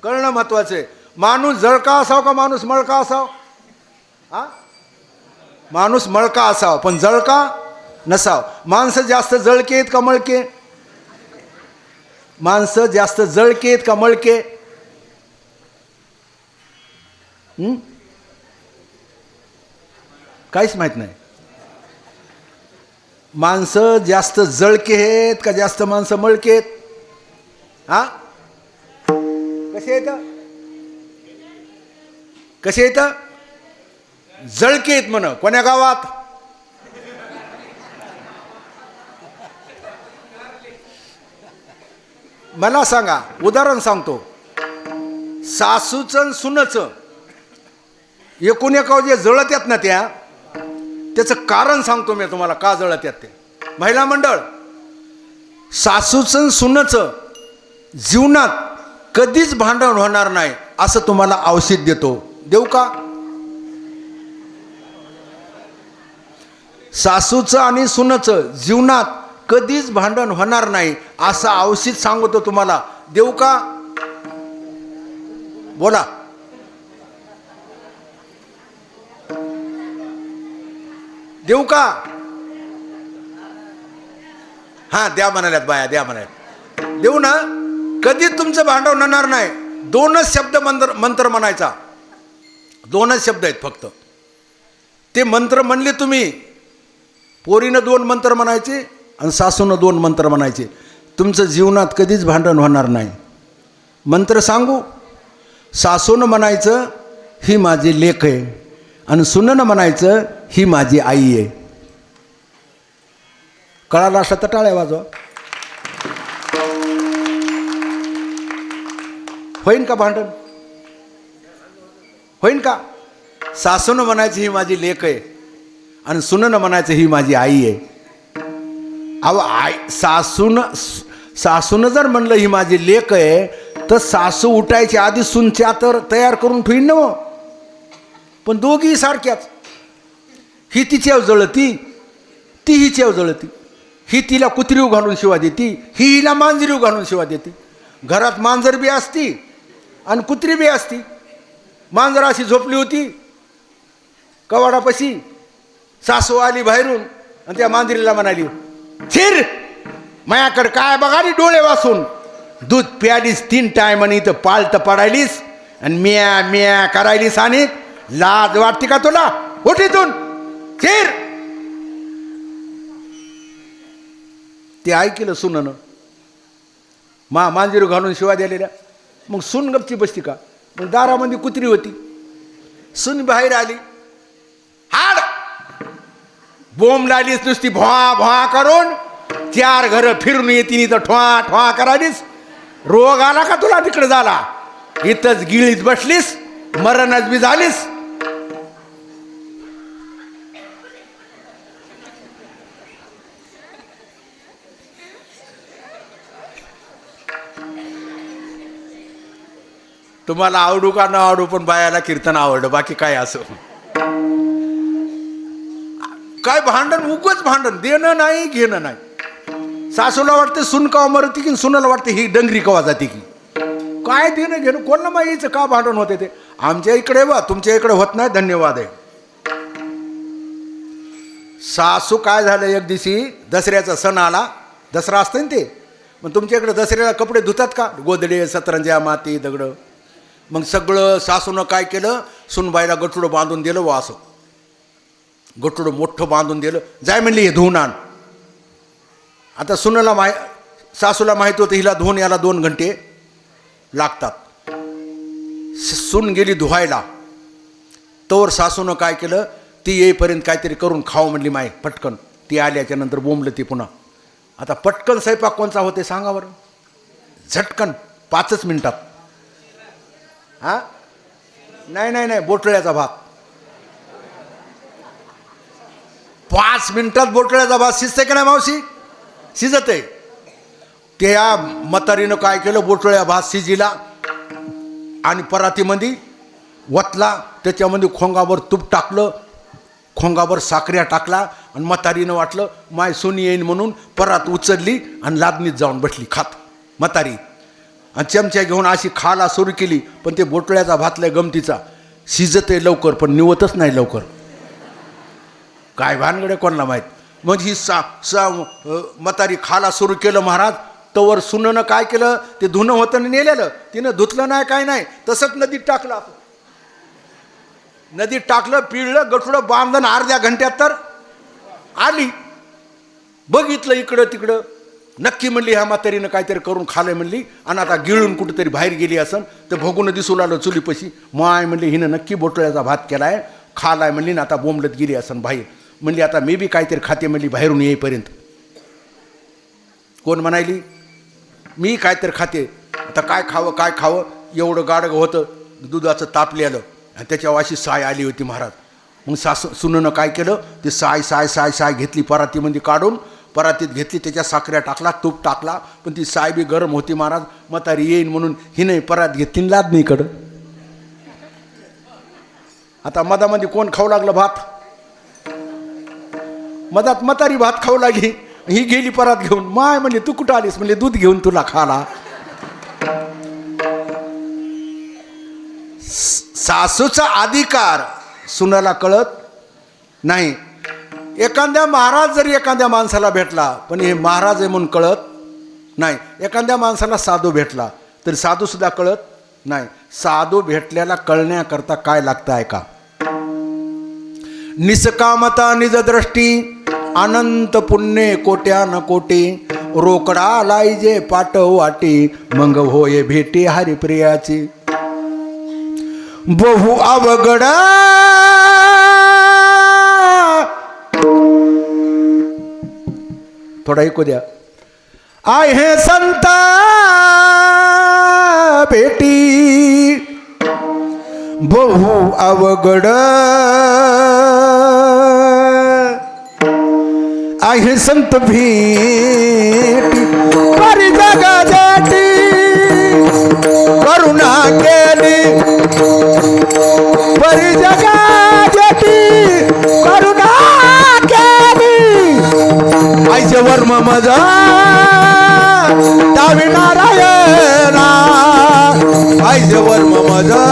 कळणं महत्वाचं आहे. माणूस जळका असाव का माणूस मळका असाव? माणूस मळका असाव पण जळका नसाव. माणसं जास्त जळके आहेत का मळके? माणसं जास्त जळके आहेत का मळके? काहीच माहित नाही. माणसं जास्त जळके आहेत का जास्त माणसं मळके आहेत? कसे येत? कसे येत? जळके आहेत म्हण. कोण्या गावात? मला सांगा, उदाहरण सांगतो. सासूचं सुनचं एकूण एका जे जळत आहेत ना त्याचं कारण सांगतो मी तुम्हाला का जळत आहेत ते. महिला मंडळ, सासूचं सुनचं जीवनात कधीच भांडण होणार नाही असं तुम्हाला औषध देतो. देऊ का? सासूचं आणि सुनचं जीवनात कधीच भांडण होणार नाही असं औषध सांगतो तुम्हाला. देऊ का? बोला. देऊ का? द्या म्हणाल्यात बाया, द्या म्हणाल्यात. देऊ ना? कधीच तुमचं भांडण होणार नाही. 2च शब्द मंत्र म्हणायचा. 2च शब्द आहेत फक्त. ते मंत्र म्हणले तुम्ही. पोरीनं 2 मंत्र म्हणायचे आणि सासूनं 2 मंत्र म्हणायचे. तुमचं जीवनात कधीच भांडण होणार नाही. मंत्र सांगू? सासूनं म्हणायचं ही माझी लेक आहे आणि सुननं म्हणायचं ही माझी आई आहे. कळाला असला तर टाळ्या वाजवा. होईन का भांडण? होईन का? सासूनं म्हणायचं ही माझी लेक आहे आणि सुननं म्हणायचं ही माझी आई आहे. अहो आई सासूनं जर म्हणलं ही माझी लेक आहे तर सासू उठायची आधी सुनच्या तर तयार करून ठेवीन ना मग. पण दोघी सारख्याच. ही तिच्यावर जळती, ती हिच्यावर जळती. ही तिला कुत्रीव घालून शिवा देती, ही हिला मांजरीव घालून शिवा देते. घरात मांजर बी असती आणि कुत्री बी असती. मांजर अशी झोपली होती कवाडापाशी, सासू आली बाहेरून आणि त्या मांजरीला म्हणाली, छिर मायाकडे काय बघाली डोळे वासून, दूध प्यालीस 3 टाइम आणि इथं पालत पडायलीस आणि म्या म्या करायलीस आणि लाज वाटते का तुला? उठ इथून, छिर. ते ऐकलं सुननं, मांजरी घालून शिवा द्यालेल्या. मग सून गपची बसती का? मग दारामध्ये कुत्री होती. सून बाहेर आली, हाड बोंब लालीस नुसती भोआ भोआ करून. 4 घरं फिरून येतील तर ठोआ ठोआ करालीस. रोग आला का तुला तिकडे झाला? इथंच गिळीत बसलीस, मरणच बी झालीस. तुम्हाला आवडू का न आवडू पण बायाला कीर्तन आवडलं, बाकी काय असं. काय भांडण, उगच भांडण, देणं नाही घेणं नाही. सासूला वाटते सुन कवा मरती की सुनाला वाटते ही डंगरी कवा जाते की. काय देणं घेणं, कोणाला माहितीचं का भांडण होते ते. आमच्या इकडे वा तुमच्या इकडे होत नाही, धन्यवाद आहे. सासू काय झालं, एक दिवशी दसऱ्याचा सण आला, दसरा असतं ना ते. मग तुमच्या इकडे दसऱ्याला कपडे धुतात का? गोदडे सतरंज्या माती दगडं. मग सगळं सासूनं काय केलं, सुनबाईला गठुडं बांधून दिलं. वा असं गठुडं मोठं बांधून दिलं. जाय म्हणली हे धुवून आण. आता सुनाला सासूला माहिती होतं हिला धुवून याला 2 घंटे लागतात. सून गेली धुवायला, तोवर सासूनं काय केलं, ती येईपर्यंत काहीतरी करून खाऊ म्हणली माय पटकन. ती आल्याच्या नंतर बोंबलं ती पुन्हा. आता पटकन स्वयंपाक कोणचा होते सांगा बरं? झटकन 5च मिनिटात. हा नाही नाही नाही, बोटळ्याचा भात. 5 मिनिटात बोटळ्याचा भात शिजते का नाही मावशी? शिजत आहे. त्या म्हातारीनं काय केलं, बोटळ्या भात शिजिला आणि परातीमध्ये वतला. त्याच्यामध्ये खोंगावर तूप टाकलं, खोंगावर साखऱ्या टाकला आणि म्हातारीनं वाटलं माय सोनी येईन म्हणून परात उचलली आणि लादणीत जाऊन बसली खात म्हातारी. आणि चमच्या घेऊन अशी खायला सुरू केली. पण ते बोटळ्याचा भातल्या गमतीचा, शिजत आहे लवकर पण निवतच नाही लवकर. काय भानगडे कोणाला माहीत. म्हणजे ही म्हातारी खायला सुरू केलं महाराज. तवर सुननं काय केलं, ते धुणं होतं नेलेलं, तिनं धुतलं नाही काय नाही, तसंच नदीत टाकलं. नदीत टाकलं, पिळलं, गठुडं बांधलं. अर्ध्या घंट्यात तर आली. बघितलं इकडं तिकडं. नक्की म्हणली ह्या म्हातारीनं काहीतरी करून खाल्लंय म्हणली. आणि आता गिळून कुठेतरी बाहेर गेली असन तर भगून दिसू लागलं चुलीपशी. माय म्हणली हिनं नक्की बोटळ्याचा भात केलाय, खालाय म्हणली ना. आता बोंबलत गेली असन बाहेर. म्हणली आता मी बी काहीतरी खाते म्हणली बाहेरून येईपर्यंत. कोण म्हणायली मी काहीतरी खाते. आता काय खावं. एवढं गाडगं होतं दुधाचं तापलेलं आणि त्याच्यावर अशी साय आली होती महाराज. मग सुननं काय केलं, ते साय घेतली परातीमध्ये काढून, परातीत घेतली, त्याच्या साखऱ्या टाकला, तूप टाकला. पण ती साय बी गरम होती महाराज. म्हातारी येईन म्हणून हिने परात घेतली लादणीकडं. आता मधामध्ये कोण खाऊ लागलं भात? मधात म्हातारी भात खाऊ लागली. ही गेली परात घेऊन. माय म्हणले तू कुठं आलीस? म्हणले दूध घेऊन तुला खाला. सासूचा अधिकार सुनाला कळत नाही. एखाद्या महाराज जरी एखाद्या माणसाला भेटला, पण हे महाराज आहे म्हणून कळत नाही. एखाद्या माणसाला साधू भेटला तरी साधू सुद्धा कळत नाही. साधू भेटल्याला कळण्याकरता काय लागतं ऐका. निष्कामता निजदृष्टी अनंत पुण्य कोट्यान कोटी रोकडा लाईजे पाठव वाटी मग होय भेटी हरिप्रियाची बहु अवघड थोडा ऐकू द्या. आय हे संत भेटी बहु अवघड आहे संत भेटी परी जगासाठी करुणा केली परी जगासाठी करुणा केली आईचे वर्म मजा दावी नारायणा आईचे वर्म मजा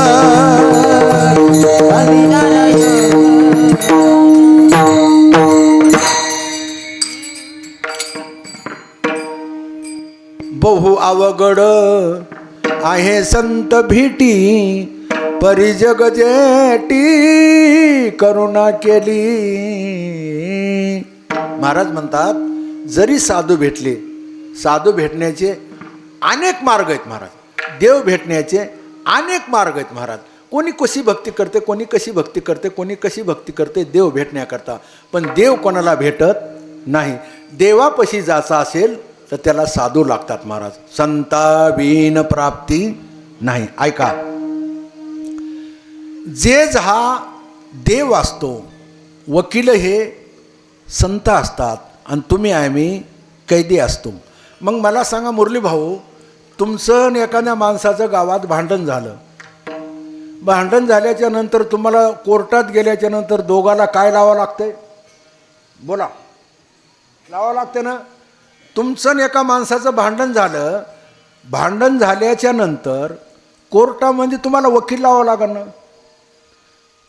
बहु अवघड आहे संत भेटी परी जग जेटी करुणा केली. महाराज म्हणतात जरी साधू भेटले, साधू भेटण्याचे अनेक मार्ग आहेत महाराज, देव भेटण्याचे अनेक मार्ग आहेत महाराज. कोणी कशी भक्ती करते, कोणी कशी भक्ती करते, कोणी कशी भक्ती करते देव भेटण्याकरता. पण देव कोणाला भेटत नाही. देवापाशी जायचं असेल तर त्याला साधू लागतात महाराज. संताविन प्राप्ती नाही. ऐका, जेज हा देव असतो, वकील हे संत असतात आणि तुम्ही आम्ही कैदी असतो. मग मला सांगा मुरली भाऊ, तुमचं आणि एखाद्या माणसाचं गावात भांडण झालं, भांडण झाल्याच्या नंतर तुम्हाला कोर्टात गेल्याच्या नंतर दोघाला काय लावावं लागतंय? बोला, लावावं लागते ना. तुमचं आणि एका माणसाचं भांडण झालं, भांडण झाल्याच्या नंतर कोर्टामध्ये तुम्हाला वकील लावावं लागेल ना.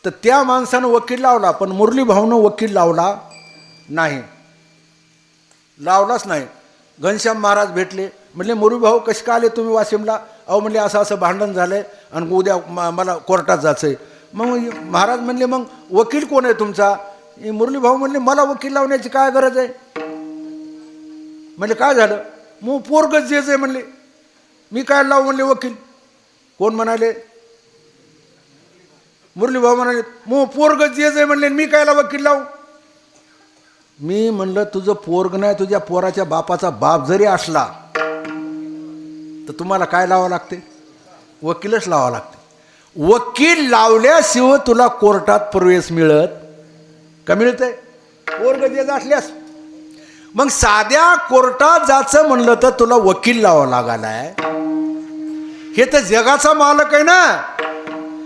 तर त्या माणसानं वकील लावला, पण मुरली भाऊनं वकील लावला नाही, लावलाच नाही. घनश्याम महाराज भेटले, म्हणले मुरली भाऊ कसे का आले तुम्ही वाशिमला? अहो म्हणले असं असं भांडण झालंय आणि उद्या मला कोर्टात जायचं आहे. मग महाराज म्हणले मग वकील कोण आहे तुमचा? मुरली भाऊ म्हणले मला वकील लावण्याची काय गरज आहे? म्हणले काय झालं? मग पोरगच जेच आहे म्हणले, मी काय लावू म्हणले वकील. कोण म्हणाले? मुरली भाऊ म्हणाले मग पोरगच जेच आहे म्हणले, मी कायला वकील लावू? मी म्हणलं तुझं पोरग नाही, तुझ्या पोराच्या बापाचा बाप जरी असला तर तुम्हाला काय लावावं लागते? वकीलच लावावं लागते. वकील लावल्याशिवाय तुला कोर्टात प्रवेश मिळत का? मिळतंय पोरग जेच असल्यास. मग साध्या कोर्टात जायचं म्हणलं तर तुला वकील लावावं लागालाय. हे तर जगाचा मालक आहे ना,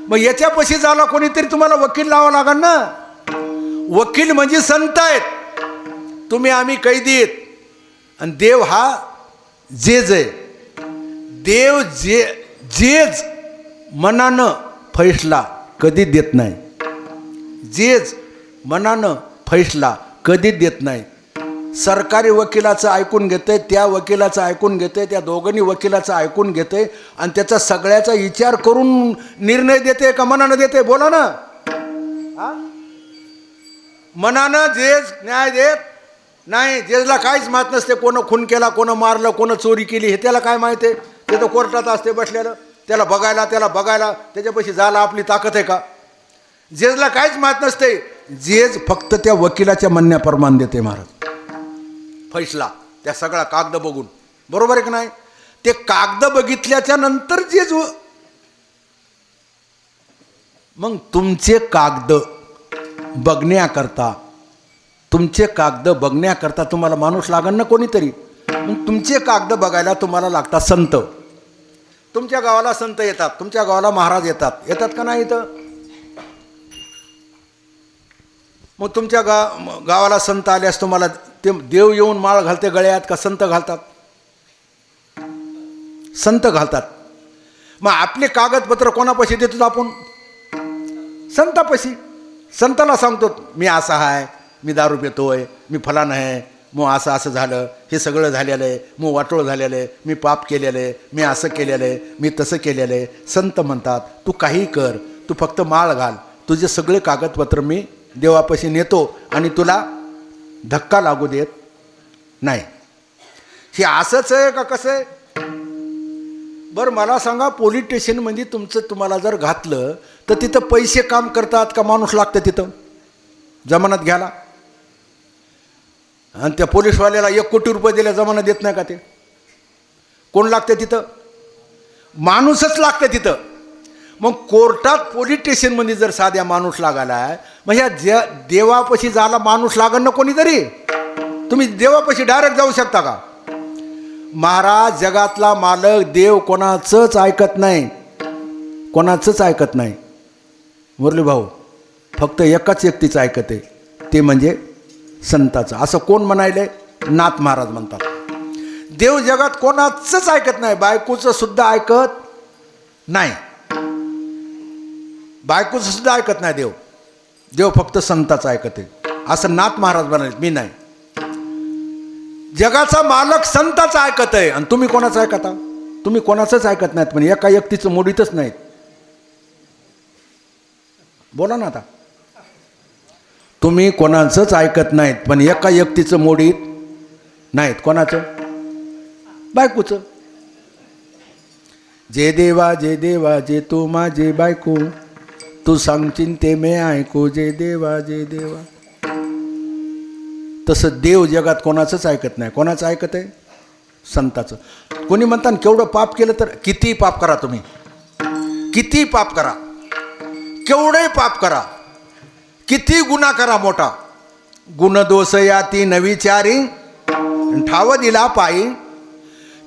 मग याच्यापाशी झाला कोणीतरी तुम्हाला वकील लावावं लागेल ना. वकील म्हणजे संत आहेत, तुम्ही आम्ही कैदी आहेत. आणि देव हा जेज आहे. देव जेज मनानं फैसला कधी देत नाही. जेज मनानं फैसला कधी देत नाही. सरकारी वकिलाचं ऐकून घेते, त्या वकिलाचं ऐकून घेते, त्या दोघांनी वकिलाचं ऐकून घेते आणि त्याचा सगळ्याचा विचार करून निर्णय देते का मनानं देते? बोला ना. मनानं जेज न्याय देत नाही. जेजला काहीच माहीत नसते कोणं खून केला, कोणं मारलं, कोणं चोरी केली, हे त्याला काय माहिती आहे? ते तर कोर्टात असते बसलेलं, त्याला बघायला त्याच्यापाशी जायला आपली ताकद आहे का? जेजला काहीच माहीत नसते. जेज फक्त त्या वकिलाच्या म्हणण्याप्रमाणे देते महाराज फैसला, त्या सगळा कागद बघून. बरोबर आहे का नाही? ते कागद बघितल्याच्या नंतर जेज मग तुमचे कागद बघण्याकरता, तुमचे कागद बघण्याकरता तुम्हाला माणूस लागेल ना कोणीतरी. मग तुमचे कागद बघायला तुम्हाला लागतात संत. तुमच्या गावाला संत येतात, तुमच्या गावाला महाराज येतात का नाही इथं? मग तुमच्या गावाला संत आल्यास तुम्हाला ते देव येऊन माळ घालते गळ्यात का संत घालतात? संत घालतात. मग आपले कागदपत्र कोणापाशी देतो आपण? संतापाशी. संताला सांगतो मी असा आहे, मी दारू पितोय, मी फलान आहे, मग असं असं झालं, हे सगळं झालेलं आहे, मग वाटोळ झालेलं आहे, मी पाप केलेलं आहे, मी असं केलेलं आहे, मी तसं केलेलं आहे. संत म्हणतात तू काही कर, तू फक्त माळ घाल, तुझे सगळे कागदपत्र मी देवापाशी नेतो आणि तुला धक्का लागू देत नाही. हे असंच आहे का कसं आहे? बरं मला सांगा, पोलीस स्टेशनमध्ये तुम्हाला जर घातलं तर तिथं पैसे काम करतात का माणूस लागतं तिथं जमानत घ्यायला? आणि त्या पोलीसवाल्याला 1 कोटी रुपये दिल्या जमानत देत नाही का? ते कोण लागतं तिथं? माणूसच लागतं तिथं. मग कोर्टात पोलीस स्टेशनमध्ये जर साध्या माणूस लागायला, मग ह्या देवापाशी जायला माणूस लागन ना कोणीतरी. तुम्ही देवापाशी डायरेक्ट जाऊ शकता का? महाराज जगातला मालक देव कोणाचंच ऐकत नाही, कोणाचंच ऐकत नाही. मुरली भाऊ फक्त एकाच व्यक्तीचं ऐकते, ते म्हणजे संताचं. असं कोण म्हणायले? नाथ महाराज म्हणतात. देव जगात कोणाचंच ऐकत नाही, बायकोचं सुद्धा ऐकत नाही, बायकोचं सुद्धा ऐकत नाही देव. देव फक्त संताचं ऐकते, असं नाथ महाराज म्हणाले, मी नाही. जगाचा मालक संताचा ऐकत आहे आणि तुम्ही कोणाचं ऐकता? तुम्ही कोणाचंच ऐकत नाहीत, पण एका व्यक्तीचं मोडीतच नाहीत. बोला ना आता. तुम्ही कोणाचंच ऐकत नाहीत, पण एका व्यक्तीचं मोडीत नाहीत. कोणाचं? बायकोचं. जे देवा जे तू माझे बायको, तू सांगशील ते मी ऐकू, जे देवा. तसं देव जगात कोणाचंच ऐकत नाही. कोणाचं ऐकत आहे? संताचं. कोणी म्हणतात केवढं पाप केलं तर, किती पाप करा तुम्ही, किती पाप करा, केवढे पाप करा, किती गुन्हा करा मोठा, गुण दोष याती नविचारी ठाव दिला पायी.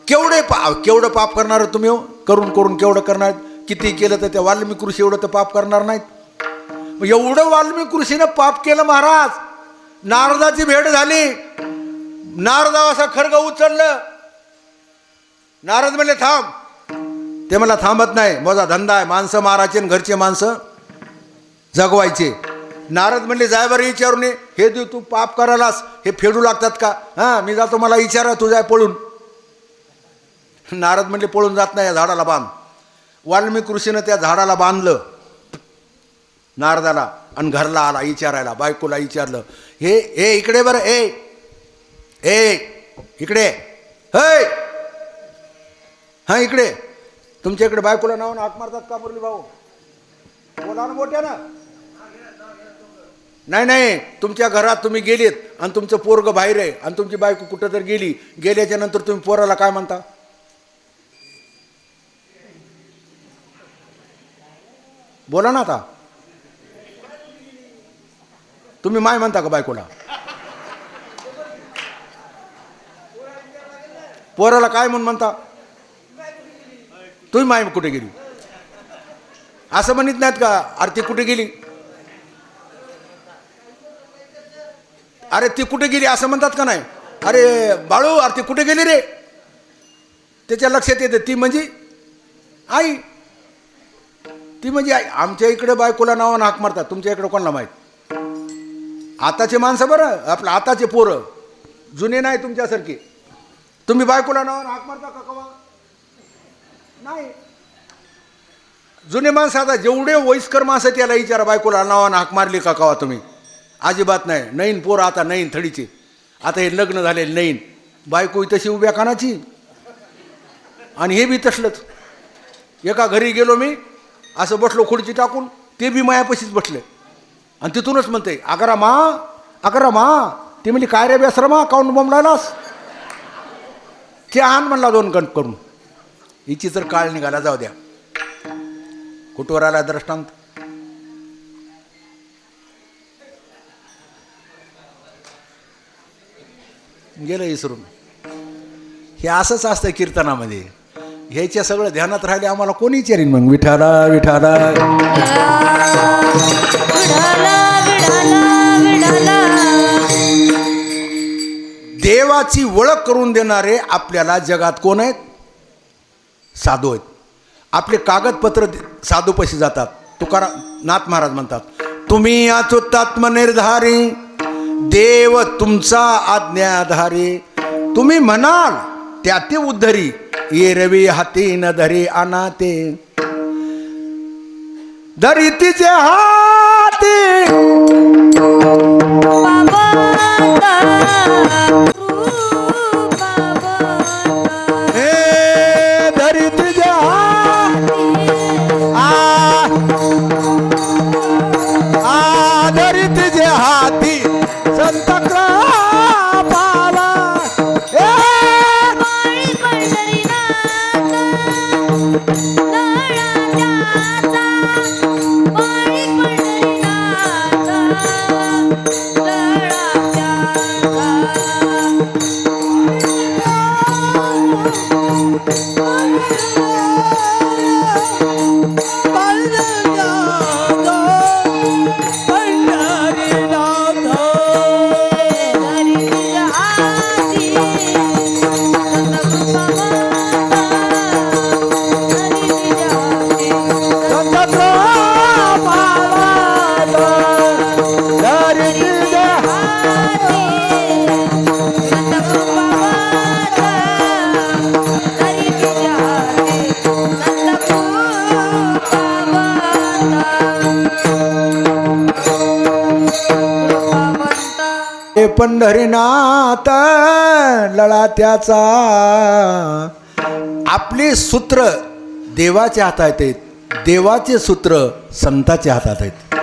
केवढं पाप करणार तुम्ही हो? करून केवढं करणार? किती केलं तर त्या वाल्मिकी ऋषी एवढं तर पाप करणार नाहीत. एवढं वाल्मिकी ऋषीनं पाप केलं महाराज. नारदाची भेट झाली, नारदा असा खर्ग उचललं, नारद म्हणले थांब. ते मला थांबत नाही, माझा धंदा आहे, माणसं मारायचे आणि घरचे माणसं जगवायचे. नारद म्हणले जाय बरं विचारून ये, हे देव तू पाप करायलास, हे फेडू लागतात का? हां मी जातो, मला विचारा, तू जाय पळून. नारद म्हणले पळून जात नाही, या झाडाला बांध. वाल्मिकी ऋषीनं त्या झाडाला बांधलं नारदाला आणि घरला आला विचारायला. बायकोला विचारलं, हे इकडे बरं, इकडे, हे हां इकडे. तुमच्या इकडे बायकोला नावानं हाक मारतात का मुरली भाऊ? बोला ना मोठ्यानं. नाही, तुमच्या घरात तुम्ही गेलीत आणि तुमचं पोरग बाहेर आहे आणि तुमची बायको कुठं तर गेल्याच्या नंतर तुम्ही पोराला काय म्हणता? बोला ना आता. तुम्ही माय म्हणता का बायकोला? पोराला काय म्हणून म्हणता? तुम्ही माय कुठे गेली असं म्हणत नाहीत का? अरे ती कुठे गेली, अरे ती कुठे गेली असं म्हणतात का नाही? अरे बाळू, अरे ती कुठे गेली रे? त्याच्या लक्षात येते ती म्हणजे आई, ती म्हणजे आई. आमच्या इकडे बायकोला नावानं हाक मारतात, तुमच्या इकडे कोणाला माहीत? आताचे माणसं बरं, आपलं आताचे पोरं जुने नाही तुमच्यासारखे. तुम्ही बायकोला नावानं हाक मारता का कवा? नाही. जुने माणसं, आता जेवढे वयस्कर माणसं त्याला विचारा बायकोला नावानं हाक मारली का कवा तुम्ही? अजिबात नाही. नईन पोरं आता, नईन थडीचे, आता हे लग्न झालेले नईन, बायको तशी उभ्या कानाची आणि हे बी तसलंच. एका घरी गेलो मी, असं बसलो खुर्ची टाकून, ते बी मायापाशीच बसले आणि तिथूनच म्हणते अकरा मा. ते म्हणजे काय रे बेसरमा, काऊन बोंबलायलास? ते आण म्हणला 2 गंट करून. हिची तर काळ निघाला, जाऊ द्या. कुठवर आला दृष्टांत? गेलं विसरून. हे असंच असतं कीर्तनामध्ये. ह्याच्या सगळं ध्यानात राहिले आम्हाला कोणी विचारीन मग? विठाला विठाला देवाची ओळख करून देणारे आपल्याला जगात कोण आहेत? साधू आहेत. आपले कागदपत्र साधूपाशी जातात. नाथ महाराज म्हणतात, तुम्ही अच्युतात्मनिर्धारी, देव तुमचा आज्ञाधारी, तुम्ही म्हणाल त्या ते उद्धरी, ये रवी हाती न धरी अनाते, धरी तिचे हाती धरी तिचे धरी तिचे हाती संत पंढरीनाथ लळा त्याचा. आपले सूत्र देवाच्या हातात आहेत, देवाचे सूत्र संताच्या हातात आहेत.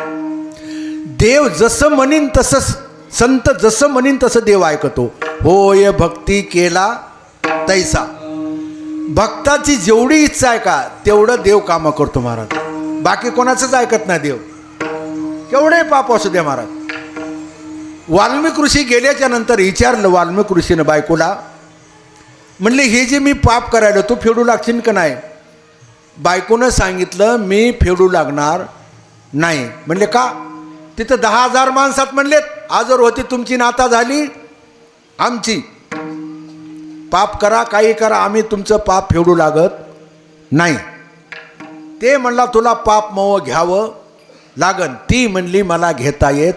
देव जसं म्हणीन तसंच, संत जसं म्हणीन तसं देव ऐकतो. होय भक्ती केला तैसा. भक्ताची जेवढी इच्छा आहे का तेवढं देव कामं करतो महाराज. बाकी कोणाचंच ऐकत नाही देव, केवढे पाप असू द्या महाराज. वाल्मिक ऋषी गेल्याच्या नंतर विचारलं वाल्मिक ऋषीनं बायकोला, म्हणले हे जे मी पाप करायला तू फेडू लागशील का नाही. बायकोनं सांगितलं मी फेडू लागणार नाही. म्हणले का. तिथं 10,000 माणसात म्हणलेत आजर होती तुमची नाता झाली आमची. पाप करा काही करा आम्ही तुमचं पाप फेडू लागत नाही. ते म्हणला तुला पाप मव घ्यावं लागन. ती म्हणली मला घेता येत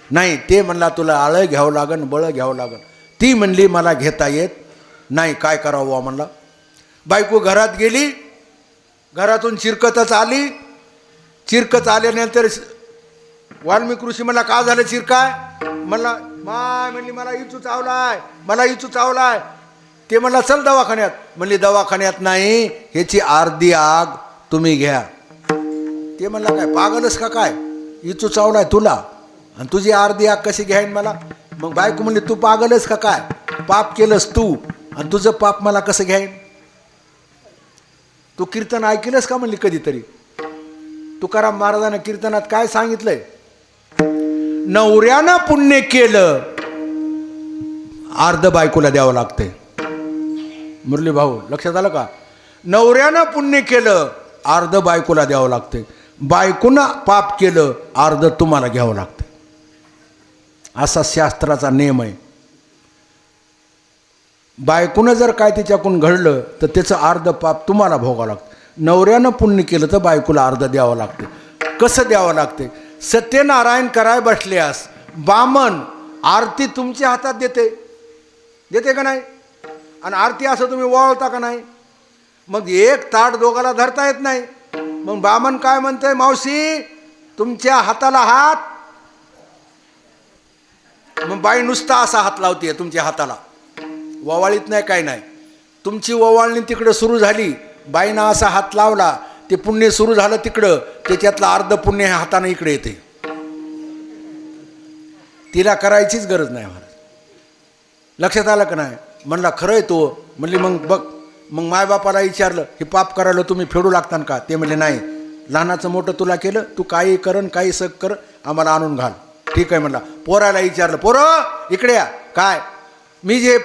नाही. ते म्हणला तुला आळं घ्यावं लागन, बळं घ्यावं लागन. ती म्हणली मला घेता येत नाही. काय करावं म्हणला. बायको घरात गेली, घरातून चिरकतच आली. चिरकत आल्यानंतर वाल्मिक ऋषी म्हणला का झालं चिरकाय. म्हणला माय म्हणली मला इचू चावलाय, मला इचू चावलाय. ते म्हणला चल दवाखान्यात. म्हणली दवाखान्यात नाही, ह्याची अर्धी आग तुम्ही घ्या. ते म्हणला काय पागलच का काय, इचू चावलाय तुला आणि तुझी अर्धी आग कशी घ्यायन मला. मग बायको म्हणली तू पागलच का काय, पाप केलंस तू आणि तुझं पाप मला कसं घ्यायन. तू कीर्तन ऐकलंस का म्हणली कधीतरी. तुकाराम महाराजांना कीर्तनात काय सांगितलंय. नवऱ्यानं पुण्य केलं अर्ध बायकोला द्यावं लागतंय. मुरली भाऊ लक्षात आलं का. नवऱ्यानं पुण्य केलं अर्ध बायकोला द्यावं लागतंय. बायकोनं पाप केलं अर्ध तुम्हाला घ्यावं लागतं. असा शास्त्राचा नियम आहे. बायकोनं जर काय तिच्याकडून घडलं तर त्याचं अर्ध पाप तुम्हाला भोगावं लागतं. नवऱ्यानं पुण्य केलं तर बायकोला अर्ध द्यावं लागतं. कसं द्यावं लागते. सत्यनारायण कराय बसल्यास बामन आरती तुमच्या हातात देते, देते का नाही. आणि आरती असं तुम्ही वळवता का नाही. मग एक ताट दोघाला धरता येत नाही. मग बामन काय म्हणते मावशी तुमच्या हाताला हात. मग बाई नुसता असा हात लावते तुमच्या हाताला, ववाळीत नाही काय नाही. तुमची ववाळणी तिकडं सुरू झाली, बाईनं असा हात लावला, ते पुण्य सुरू झालं तिकडं, त्याच्यातलं अर्ध पुण्य ह्या हाताने इकडे येते. तिला करायचीच गरज नाही महाराज. लक्षात आलं का नाही. म्हणला खरं आहे तो. म्हणली मग बघ. मग मायबापाला विचारलं हे पाप करायला तुम्ही फेडू लागतान का. ते म्हणले नाही, लहानाचं मोठं तुला केलं, तू काही करन काही सग कर आम्हाला आणून घाल. ठीक आहे म्हणला. पोराला विचारलं पोरं इकडे या, काय मी जे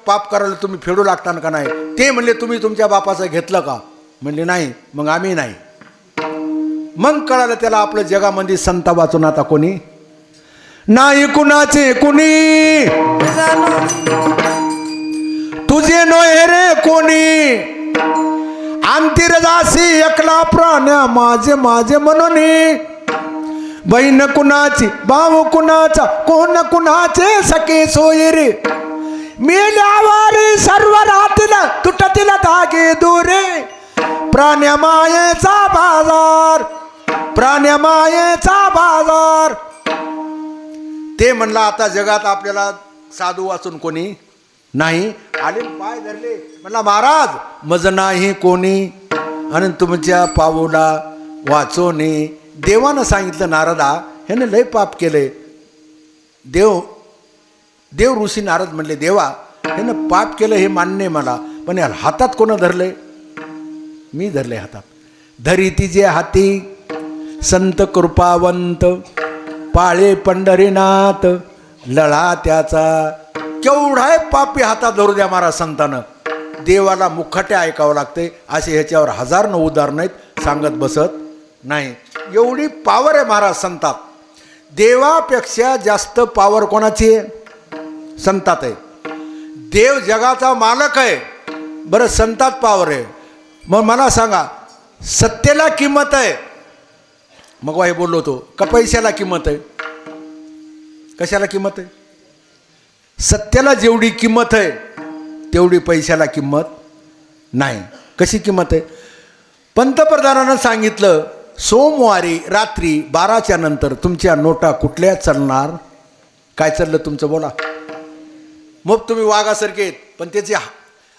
पाप करायला तुम्ही फेडू लागतान का नाही. ते म्हणले तुम्ही तुमच्या बापाचं घेतलं का. म्हणले नाही. मग आम्ही नाही. मग कळालं त्याला आपलं जगामध्ये संता वाचून आता कोणी नाही कुणाचे कुणी, तुझे नोहे रे कोणी. अंतिरदासी एकला प्राण्या माझे माझे म्हणून. बहीण कुणाची भाऊ कुणाचा कोण कुणाचे सखे सोयी रे. मेल्यावारी सर्व राहतील तुटतील धागे दुरे. प्राण्यमायेचा बाजार, प्राण्यमायेचा बाजार. ते म्हणला आता जगात आपल्याला साधू वाचून कोणी नाही. आले पाय धरले म्हणला महाराज मज नाही कोणी आणि तुमच्या पाऊला वाचोने. देवानं सांगितलं नारदा ह्यानं लय पाप केले. देव ऋषी नारद म्हणले देवा ह्यानं पाप केलं हे मान्य आहे मला, पण या हातात कोण धरले. मी धरले हातात. धरी तिचे हाती संत कृपावंत, पाळे पंढरीनाथ लळा त्याचा. केवढाय पापी हातात धरू द्या महाराज संतानं. देवाला मुखटे ऐकावं लागते. असे ह्याच्यावर हजारो उदाहरणं आहेत, सांगत बसत नाही. एवढी पावर आहे महाराज संतात. देवापेक्षा जास्त पावर कोणाची आहे. संतात आहे. देव जगाचा मालक आहे, बरं संतात पावर आहे. मग मला सांगा सत्तेला किंमत आहे. मग हे बोललो होतो का पैशाला किंमत आहे. कशाला किंमत आहे. सत्याला जेवढी किंमत आहे तेवढी पैशाला किंमत नाही. कशी किंमत आहे. पंतप्रधानानं सांगितलं सोमवारी रात्री 12च्या नंतर तुमच्या नोटा कुठल्या चालणार. काय चाललं तुमचं बोला. मग तुम्ही वाघासारखे आहेत. पण त्याचे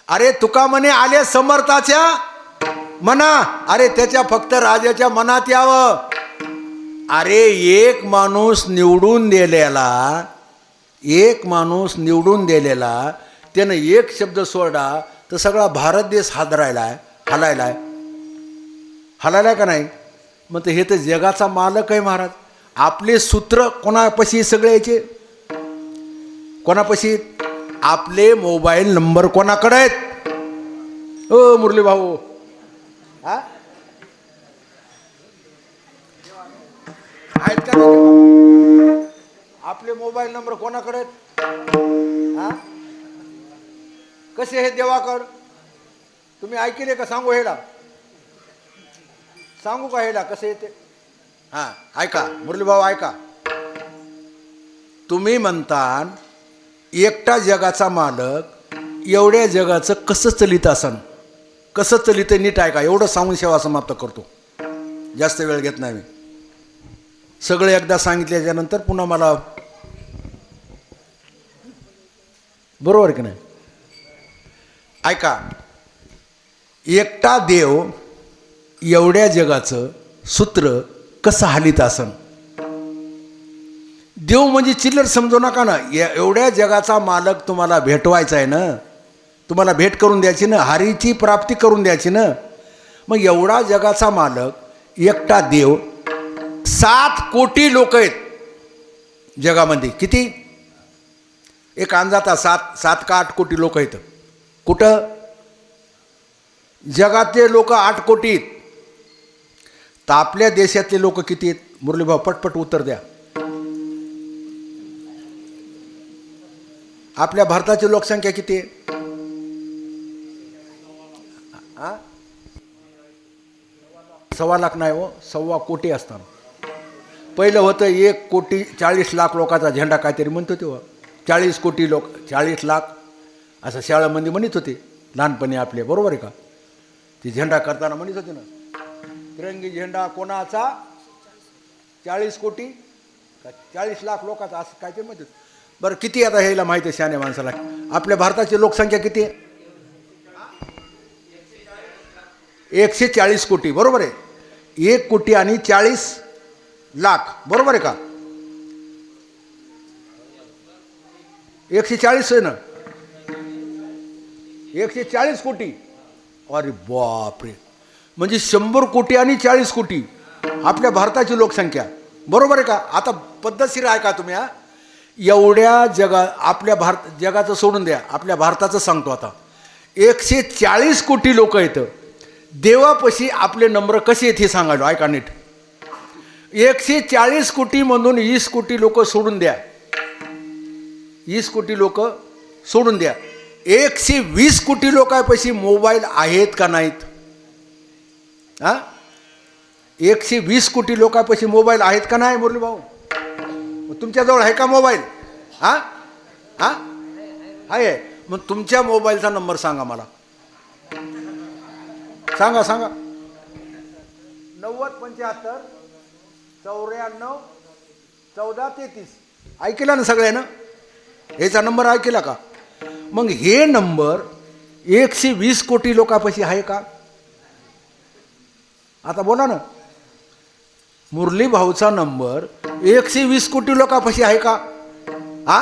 अरे तुका म्हणे आले समर्थाच्या मना, अरे त्याच्या फक्त राजाच्या मनात यावं. अरे एक माणूस निवडून दिलेला त्यानं एक शब्द सोडा तर सगळा भारत देश हलायलाय का नाही. मग हे तर जगाचा मालक आहे महाराज. आपले सूत्र कोणापाशी सगळे याचे, कोणापाशी आपले मोबाईल नंबर कोणाकडे आहेत. ओ मुरली भाऊ, हा आहेत का नाही? आपले मोबाईल नंबर कोणाकडे आहेत? हा कसे हे देवाकड तुम्ही ऐकले का? सांगू हेला, सांगू का हेला कसे येते? हा ऐका मुरली भाऊ ऐका. तुम्ही म्हणता एकटा जगाचा मालक एवढ्या जगाचं कसं चलित असन, कसं चलित नीट ऐका. एवढं सांगून सेवा समाप्त करतो, जास्त वेळ घेत नाही मी. सगळं एकदा सांगितल्याच्या नंतर पुन्हा मला बरोबर की नाही. ऐका, एकटा देव एवढ्या जगाचं सूत्र कसं हालीत असन. देव म्हणजे चिल्लर समजू नका ना. एवढ्या जगाचा मालक तुम्हाला भेटवायचा आहे ना, तुम्हाला भेट करून द्यायची ना, हरीची प्राप्ती करून द्यायची ना. मग एवढा जगाचा मालक एकटा देव, 7 कोटी लोक आहेत जगामध्ये. किती? एक अंदाजा 7 का 8 कोटी लोक आहेत. कुठं? जगातले लोक 8 कोटी आहेत. तर आपल्या देशातले लोक किती आहेत? मुरलीभाऊ पटपट उत्तर द्या. आपल्या भारताची लोकसंख्या किती आहे? हा 1.25 लाख नाही हो, 1.25 कोटी असताना. पहिलं होतं 1,40,00,000 लोकांचा झेंडा काहीतरी म्हणतो तेव्हा. 40 कोटी लोक, 40 लाख असं शाळेमध्ये म्हणत होते लहानपणी आपले, बरोबर आहे का? ते झेंडा करताना म्हणत होते ना, तिरंगी झेंडा कोणाचा? 40 कोटी का 40 लाख लोकांचा, असं काहीतरी म्हणतात. बरं किती आता ह्याला माहिती आहे शहाण्या माणसाला? आपल्या भारताची लोकसंख्या किती आहे? 140 कोटी, बरोबर आहे. 1 कोटी आणि 40 लाख, बरोबर आहे का? 140 आहे ना, 140 कोटी. अरे बापरे, म्हणजे 100 कोटी आणि 40 कोटी आपल्या भारताची लोकसंख्या, बरोबर आहे का? आता पद्धतशीर आहे का तुम्ही? एवढ्या आपल्या जगाचं सोडून द्या, आपल्या भारताचं सांगतो आता. 140 कोटी लोक आहेत. देवापाशी आपले नंबर कसे आहेत हे सांगायला ऐका नीट. 140 कोटीमधून 20 कोटी लोक सोडून द्या, 20 कोटी लोक सोडून द्या. 120 कोटी लोकांपाशी मोबाईल आहेत का नाहीत? हा 120 कोटी लोकांपाशी मोबाईल आहेत का नाही मुरली भाऊ? तुमच्याजवळ आहे का मोबाईल? हा हा आहे. मग तुमच्या मोबाईलचा नंबर सांगा मला, सांगा 9075 94 14 33. ऐकला ना सगळ्यांना? ह्याचा नंबर ऐकला का? मग हे नंबर 120 कोटी लोकांपाशी आहे का? आता बोला ना. मुरली भाऊचा नंबर 120 कोटी लोकांपाशी आहे का? हा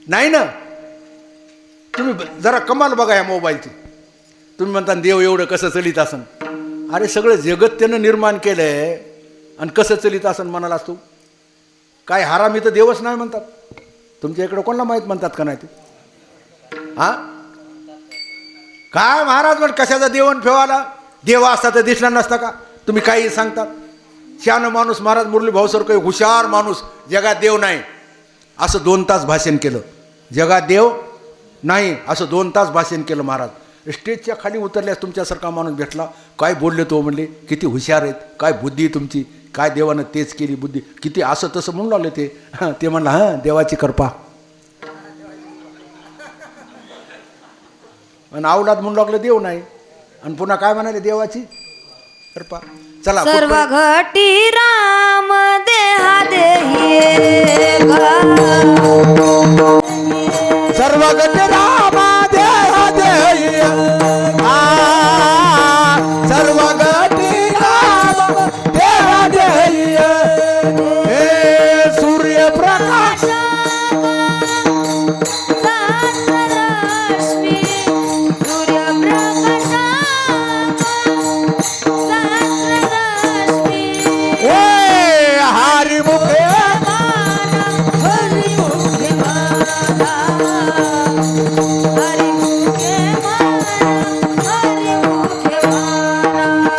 नाही ना. तुम्ही जरा कमाल बघा या मोबाईलची. तुम्ही म्हणता देव एवढं कसं चलित असन. अरे सगळं जगत त्यानं निर्माण केलंय आणि कसं चलित असन म्हणाला तू? काय हरामी तर देवच नाही म्हणतात. तुमच्या इकडं कोणाला माहीत म्हणतात का नाही ते? हा काय महाराज म्हण कशाचा देवण ठेवाला? देव असता तर दिसला नसता का? तुम्ही काही सांगतात. शहाणा माणूस महाराज मुरली भाऊ सर काही हुशार माणूस, जगात देव नाही असं 2 तास भाषण केलं. जगात देव नाही असं 2 तास भाषण केलं महाराज. स्टेजच्या खाली उतरल्यास तुमच्यासारखा माणूस भेटला, काय बोलले तो म्हणले, किती हुशार आहेत, काय बुद्धी तुमची, काय देवानं तेच केली बुद्धी, किती असं तसं म्हणून लागले ते. ते म्हणलं हां देवाची कृपा. आणि अवलाद म्हणून लागलं देव नाही, आणि पुन्हा काय म्हणाले देवाची कृपा. चला सर्व घटी राम देहा देही सर्वगती रामा देहा देय सर्वगती रामा देहा देय हे सूर्यप्रकाश सहस्ररश्मी सूर्यप्रकाशा सहस्ररश्मी ए हरिमुखे हरिमुखे माला हरिमुखे माला हरिमुखे माला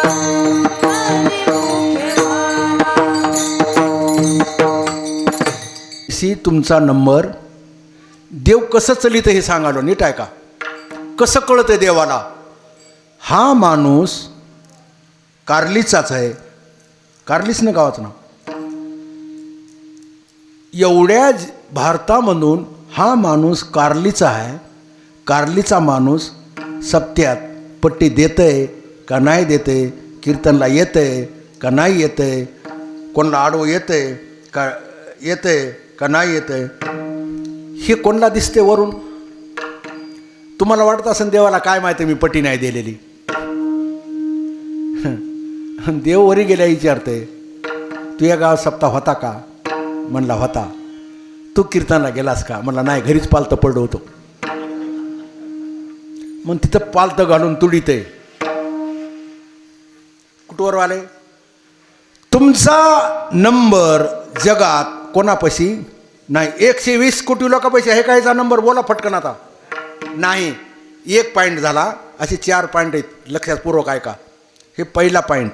सी तुमचा नंबर देव कसं चलित हे सांगालो नीट आहे का कसं कळतंय देवाला हा माणूस कार्लीचाच आहे कार्लीच ना गावाचं नाव एवढ्या भारतामधून हा माणूस कार्लीचा आहे कार्लीचा माणूस सप्त्यात पट्टी देतंय का नाही देतंय कीर्तनला येतंय का नाही येतंय कोणाला आडवं येतंय का येतंय का नाही येतंय हे कोणाला दिसते वरून तुम्हाला वाटत असेल देवाला काय माहिती मी पट्टी नाही दिलेली देव वरी गेल्या विचारते तू या गावात सप्ताह होता का म्हणला होता तू कीर्तनला गेलास का म्हणला नाही घरीच पालतं पडलो होतो मग तिथं पालतं घालून तुडीते कुठवर आले तुमचा नंबर जगात कोणापाशी नाही 120 कोटी लोकांपाशी आहे कायचा नंबर बोला फटकन आता नाही 1 पॉईंट झाला असे 4 पॉईंट आहेत लक्षात पूर्वक आहे का हे पहिला पॉईंट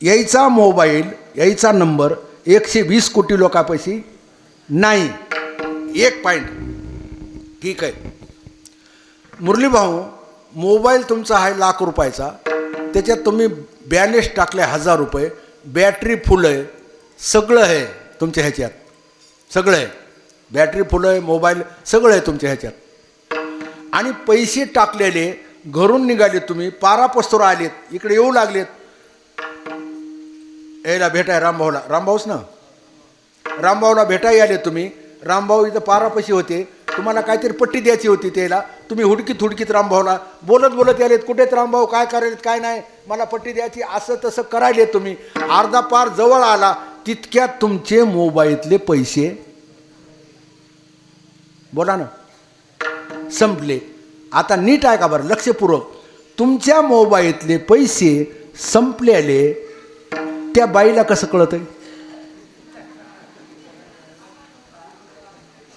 यायचा मोबाईल यायचा नंबर 120 कोटी लोकांपाशी नाही 1 पॉईंट ठीक आहे मुरली भाऊ मोबाईल तुमचा आहे लाख रुपयाचा त्याच्यात तुम्ही बॅलेन्स टाकले 1000 रुपये बॅटरी फुल आहे सगळं आहे तुमच्या ह्याच्यात सगळं आहे बॅटरी फुल आहे मोबाईल सगळं आहे तुमच्या ह्याच्यात आणि पैसे टाकलेले घरून निघाले तुम्ही पारापस्तोर आलेत इकडे येऊ लागलेत यायला भेटाय रामभाऊला रामभाऊच ना रामभाऊला भेटाय आले तुम्ही रामभाऊ इथं पारापाशी होते तुम्हाला काहीतरी पट्टी द्यायची होती त्याला तुम्ही हुडकीत रामभाऊला बोलत आलेत कुठेत रामभाऊ काय करायलेत काय नाही मला पट्टी द्यायची असं तसं करायले तुम्ही अर्धा पार जवळ आला तितक्यात तुमचे मोबाईलतले पैसे बोला ना संपले आता नीट आहे का बरं लक्षपूर्वक तुमच्या मोबाईलतले पैसे संपलेले त्या बाईला कसं कळत आहे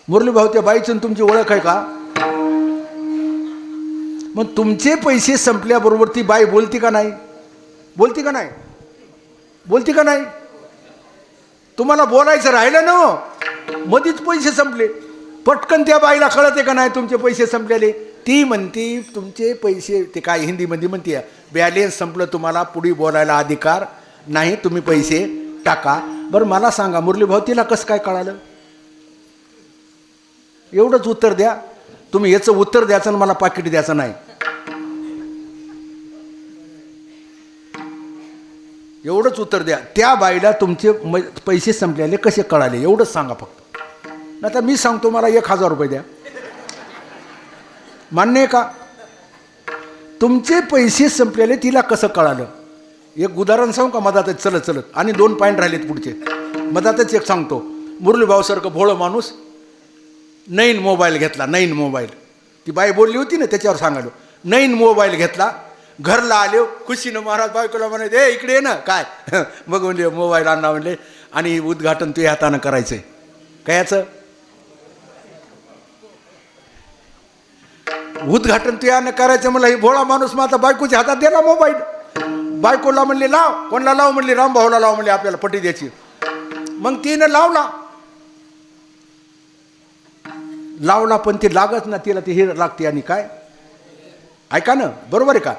मुरली भाऊ त्या बाईची तुमची ओळख आहे का मग तुमचे पैसे संपल्याबरोबर ती बाई बोलती का नाही बोलती का नाही बोलती का नाही तुम्हाला बोलायचं राहिलं ना मधीच पैसे संपले पटकन त्या बाईला कळते का नाही तुमचे पैसे संपलेले ती म्हणती तुमचे पैसे ते काय हिंदीमध्ये म्हणते बॅलेन्स संपलं तुम्हाला पुढे बोलायला अधिकार नाही तुम्ही पैसे टाका बरं मला सांगा मुरली भाऊ तिला कसं काय कळालं एवढंच उत्तर द्या तुम्ही याचं उत्तर द्यायचं आणि मला पाकिट द्यायचं नाही एवढंच उत्तर द्या त्या बाईला तुमचे पैसे संपलेले कसे कळाले एवढंच सांगा फक्त नाही तर मी सांगतो मला 1000 रुपये द्या मान्य आहे का तुमचे पैसे संपलेले तिला कसं कळालं एक उदाहरण सांगू का मधातच चलत आणि 2 पॉईंट राहिलेत पुढचे मधातच एक सांगतो मुरली भाऊसारखं भोळं माणूस नवीन मोबाईल घेतला नवीन मोबाईल ती बाई बोलली होती ना त्याच्यावर सांगालो नवीन मोबाईल घेतला घरला आले खुशीनं महाराज बायकोला म्हणे ए इकडे ये ना काय मग म्हणजे मोबाईल आणला म्हणले आणि उद्घाटन तुझ्या हातानं करायचंय कायचं उद्घाटन तुझ्यानं करायचं मला ही भोळा माणूस माझा बायकोच्या हातात दिला मोबाईल बायकोला म्हणले लाव कोणाला लाव म्हणले रामभाऊला लाव म्हणले आपल्याला पट्टी द्यायची मग तिनं लावला पण ती लागत ना तिला ती हे लागते आणि काय ऐका ना बरोबर आहे का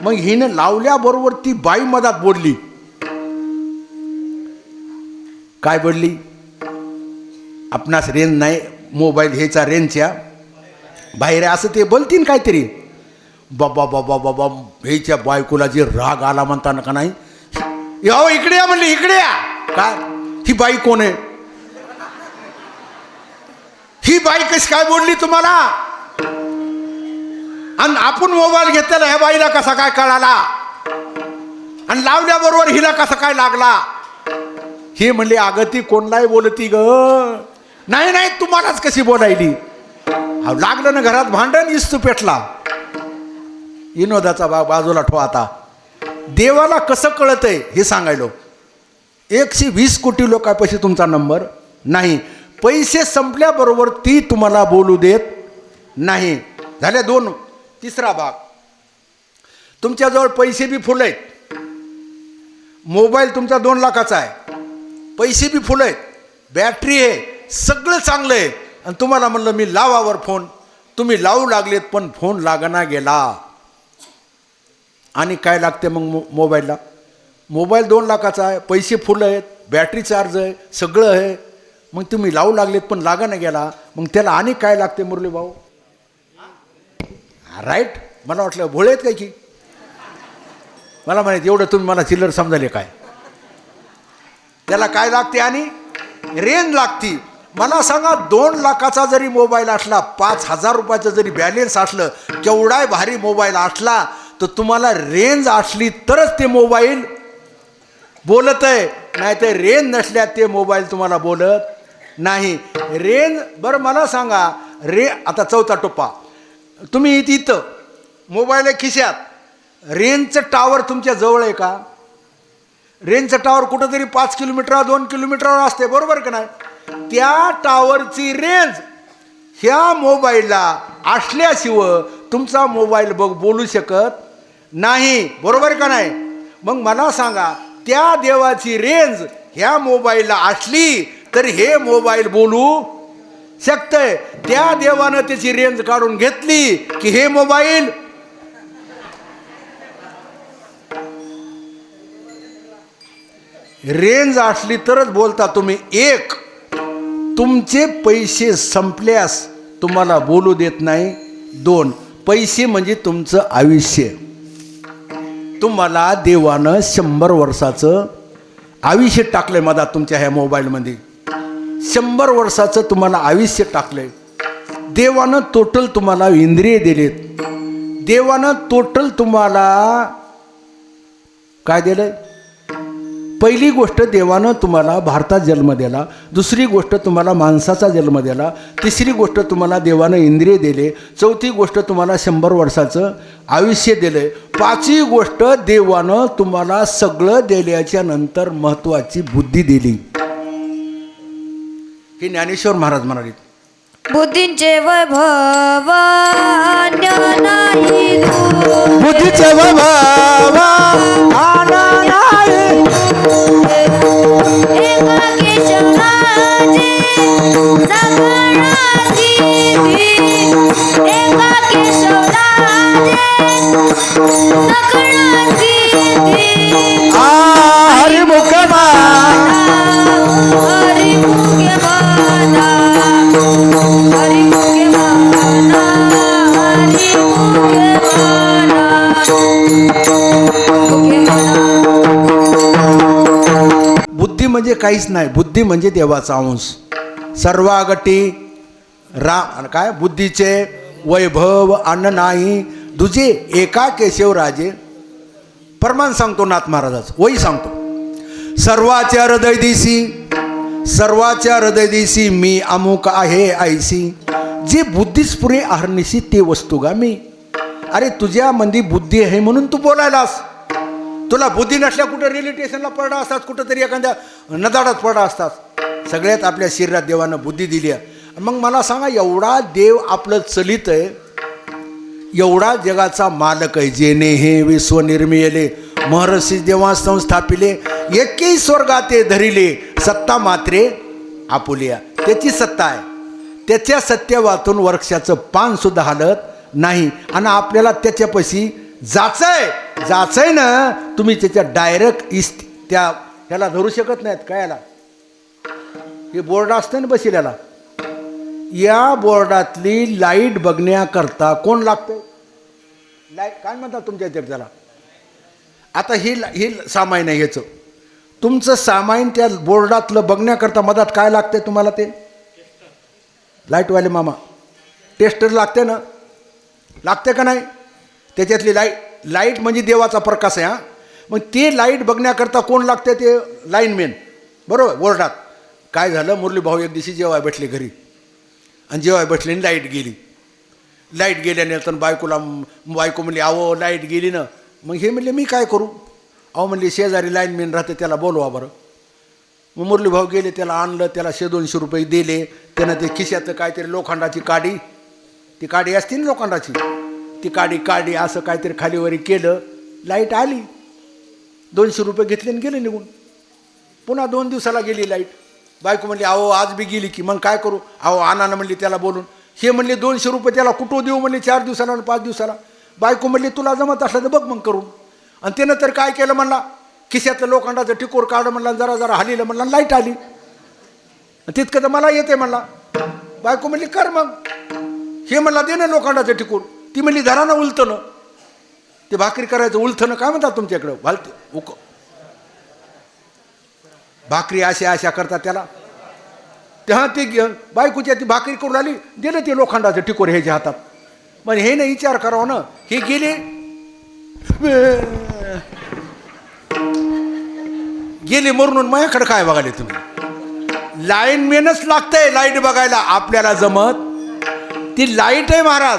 मग हिनं लावल्याबरोबर ती बाई मधात बोलली काय बोलली आपणास रेंज नाही मोबाईल ह्याचा रेंजच्या बाहेर असं ते बोलतीन काहीतरी बाबा बाबा बाबा ह्याच्या बायकोला जे राग आला म्हणताना का नाही यावं इकडे या म्हणले इकडे या काय ही बाई कोण आहे ही बाई कशी काय बोलली तुम्हाला आणि आपण मोबाईल घेतलेला ह्या बाईला कसा काय कळाला आणि लावल्याबरोबर हिला कसा काय लागला. हे म्हणले अगं ती कोणलाही बोलती ग. नाही नाही तुम्हालाच कशी बोलायली. लागलं ना घरात भांडण इस्तू पेटला. विनोदाचा भाग बाजूला ठेवा. आता देवाला कसं कळतंय हे सांगायलो. 120 कोटी लोकांपाशी तुमचा नंबर नाही. पैसे संपल्याबरोबर ती तुम्हाला बोलू देत नाही. झाले 2. तिसरा भाग, तुमच्याजवळ पैसे बी फुल आहेत. मोबाईल तुमचा 2 लाखाचा आहे. पैसे बी फुल आहेत. बॅटरी आहे. सगळं चांगलं आहे. आणि तुम्हाला म्हणलं मी लावावर फोन. तुम्ही लावू लागलेत पण फोन लागना गेला. आणि काय लागते मग मोबाईलला? मोबाईल 2 लाखाचा आहे. पैसे फुल आहेत. बॅटरी चार्ज आहे. सगळं आहे. मग तुम्ही लावू लागलेत पण लागना गेला. मग त्याला आणि काय लागते मुरली भाऊ? राईट. मला वाटलं भोळे आहेत काय की. मला माहिती एवढं तुम्ही मला चिल्लर समजाले काय. त्याला काय लागते? आणि रेंज लागती. मला सांगा 2 लाखाचा जरी मोबाईल असला, 5,000 रुपयाचं जरी बॅलेन्स असलं, केवढाही भारी मोबाईल असला तर तुम्हाला रेंज असली तरच ते मोबाईल बोलत आहे. नाही तर रेंज नसल्या ते मोबाईल तुम्हाला बोलत नाही. रेंज बरं मला सांगा आता 4था टप्पा. तुम्ही इथं मोबाईल आहे खिशात. रेंजचं टावर तुमच्या जवळ आहे का? रेंजचं टावर कुठंतरी 5 किलोमीटर 2 किलोमीटरवर असते, बरोबर का नाही? त्या टावरची रेंज ह्या मोबाईलला असल्याशिवाय तुमचा मोबाईल बोलू शकत नाही, बरोबर का नाही? मग मला सांगा त्या देवाची रेंज ह्या मोबाईलला असली तर हे मोबाईल बोलू शकतंय. त्या देवानं त्याची रेंज काढून घेतली की हे मोबाईल रेंज असली तरच बोलता तुम्ही. 1 तुमचे पैसे संपल्यास तुम्हाला बोलू देत नाही. 2 पैसे म्हणजे तुमचं आयुष्य. तुम्हाला देवानं 100 वर्षाचं आयुष्य टाकलंय मधात तुमच्या ह्या मोबाईलमध्ये. 100 वर्षाचं तुम्हाला आयुष्य टाकलंय. देवानं टोटल तुम्हाला इंद्रिय दिलेत. देवानं टोटल तुम्हाला काय दिलंय? पहिली गोष्ट देवानं तुम्हाला भारतात जन्म दिला. दुसरी गोष्ट तुम्हाला माणसाचा जन्म दिला. तिसरी गोष्ट तुम्हाला देवानं इंद्रिय दिले. चौथी गोष्ट तुम्हाला 100 वर्षाचं आयुष्य दिले. 5वी गोष्ट देवानं तुम्हाला सगळं दिल्याच्या नंतर महत्त्वाची बुद्धी दिली. हे ज्ञानेश्वर महाराज म्हणाले. बुद्धींचे वैभव अन्य नाही दूर. बुद्धीचे वैभव एका केशवराजे सगळाची एका केशवराजे सगळाची हरिमुख हरिमुखे माना हरिमुखे माना हरिमुखे माना. बुद्धी म्हणजे काहीच नाही. बुद्धी म्हणजे देवाचा अंश. सर्वागटी काय बुद्धीचे वैभव अन्न नाही तुझे एका केशवराजे. परमान सांगतो नाथ महाराजाचं वही सांगतो. सर्वाच्या हृदय दिसी मी अमुक आहे ऐसी. जे बुद्धीस्पुरे अहर्निशी ते वस्तू गा मी. अरे तुझ्यामध्ये बुद्धी आहे म्हणून तू बोलायलास. तुला बुद्धी नसल्या कुठं रेल्वे स्टेशनला पडा असतात, कुठंतरी एखाद्या नदाडात पडा असतात. सगळ्यात आपल्या शरीरात देवानं बुद्धी दिली आहे. मग मला सांगा एवढा देव आपलं चलित आहे, एवढा जगाचा मालक आहे. जेने हे विश्व निर्मिले महर्षी देवा संस्थापिले एके स्वर्गाते धरिले सत्ता मात्रे आपुलिया. त्याची सत्ता आहे. त्याच्या सत्तेवातून वृक्षाचं पान सुद्धा हलत नाही. आणि आपल्याला त्याच्यापाशी जाचंय ना. तुम्ही त्याच्या डायरेक्ट ह्याला धरू शकत नाहीत. काय याला हे बोर्ड असतं ना बसिल्याला. या बोर्डातली लाईट बघण्याकरता कोण लागतं? लाईट काय म्हणतात तुमच्या इथे त्याला? आता ही सामाईन आहे. ह्याचं तुमचं सामाईन त्या बोर्डातलं बघण्याकरता मधात काय लागतंय तुम्हाला? ते लाईटवाले मामा टेस्टर लागते ना, लागते का नाही? त्याच्यातली लाईट म्हणजे देवाचा प्रकाश आहे. हां, मग ते लाईट बघण्याकरता कोण लागते? ते लाईनमॅन, बरोबर. बोर्डात काय झालं, मुरली भाऊ एक दिवशी जेवाय भेटले घरी, आणि जेवाय भेटले आणि लाईट गेली. लाईट गेल्यानंतर बायको म्हणली अहो लाईट गेली ना. मग हे म्हणले मी काय करू? अहो म्हणले शेजारी लाईनमॅन राहते त्याला बोलवा बरं. मग मुरली भाऊ गेले, त्याला आणलं, त्याला 100-200 रुपये दिले. त्यानं ते खिशाचं काहीतरी लोखंडाची काडी, ती काडी असते ना लोखंडाची, ती काडी असं काहीतरी खालीवरी केलं, लाईट आली. 200 रुपये घेतले आणि गेले निघून. पुन्हा 2 दिवसाला गेली लाईट. बायको म्हणली अहो आज बी गेली की. मग काय करू? अहो आणानं म्हणली त्याला बोलून. हे म्हणले 200 रुपये त्याला कुठं देऊ म्हणले, 4 दिवसाला आणि 5 दिवसाला. बायको म्हणली तुला जमत असलं तर बघ मग करून. आणि त्यानं तर काय केलं म्हणला, खिशातलं लोखंडाचं टिकोर काढलं म्हणला, जरा हलीलं म्हणला, लाईट आली. तितकं तर मला येते म्हणला. बायको म्हणली कर मग. हे म्हणला दे ना लोखंडाचं टिकोर. ती म्हणली धरा ना उलथनं. ते भाकरी करायचं उलथनं काय म्हणतात तुमच्याकडं? भालते भाकरी अशा करतात त्याला. तेव्हा ते बायकोच्या ती भाकरी करून आली, दिलं ते लोखंडाचं टिकोर ह्याच्या हातात. पण हे नाही विचार करावं ना, हे गेले मरून. माझ्याकडे काय बघाले तुम्ही? लाईनमॅनच लागतंय लाईट बघायला. आपल्याला जमत ती लाईट आहे महाराज.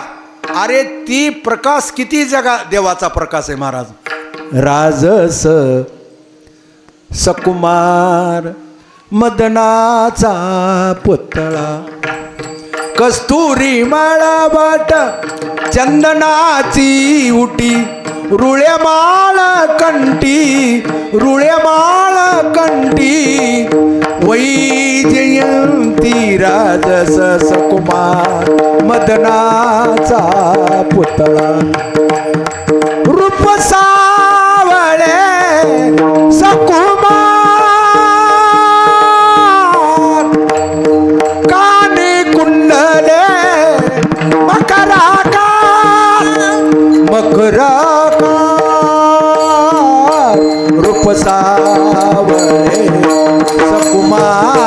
अरे ती प्रकाश किती जगा देवाचा प्रकाश आहे महाराज. राजस सकुमार मदनाचा पुतळा, कस्तुरी माळा वाट चंदनाची उटी, रुळ्या माळ कंठी वैजयंती राजस सकुमार मदनाचा पुतळा. रूप सावळे सकुमार, काने कुंडले मकराकार रूप सावळे सकुमार.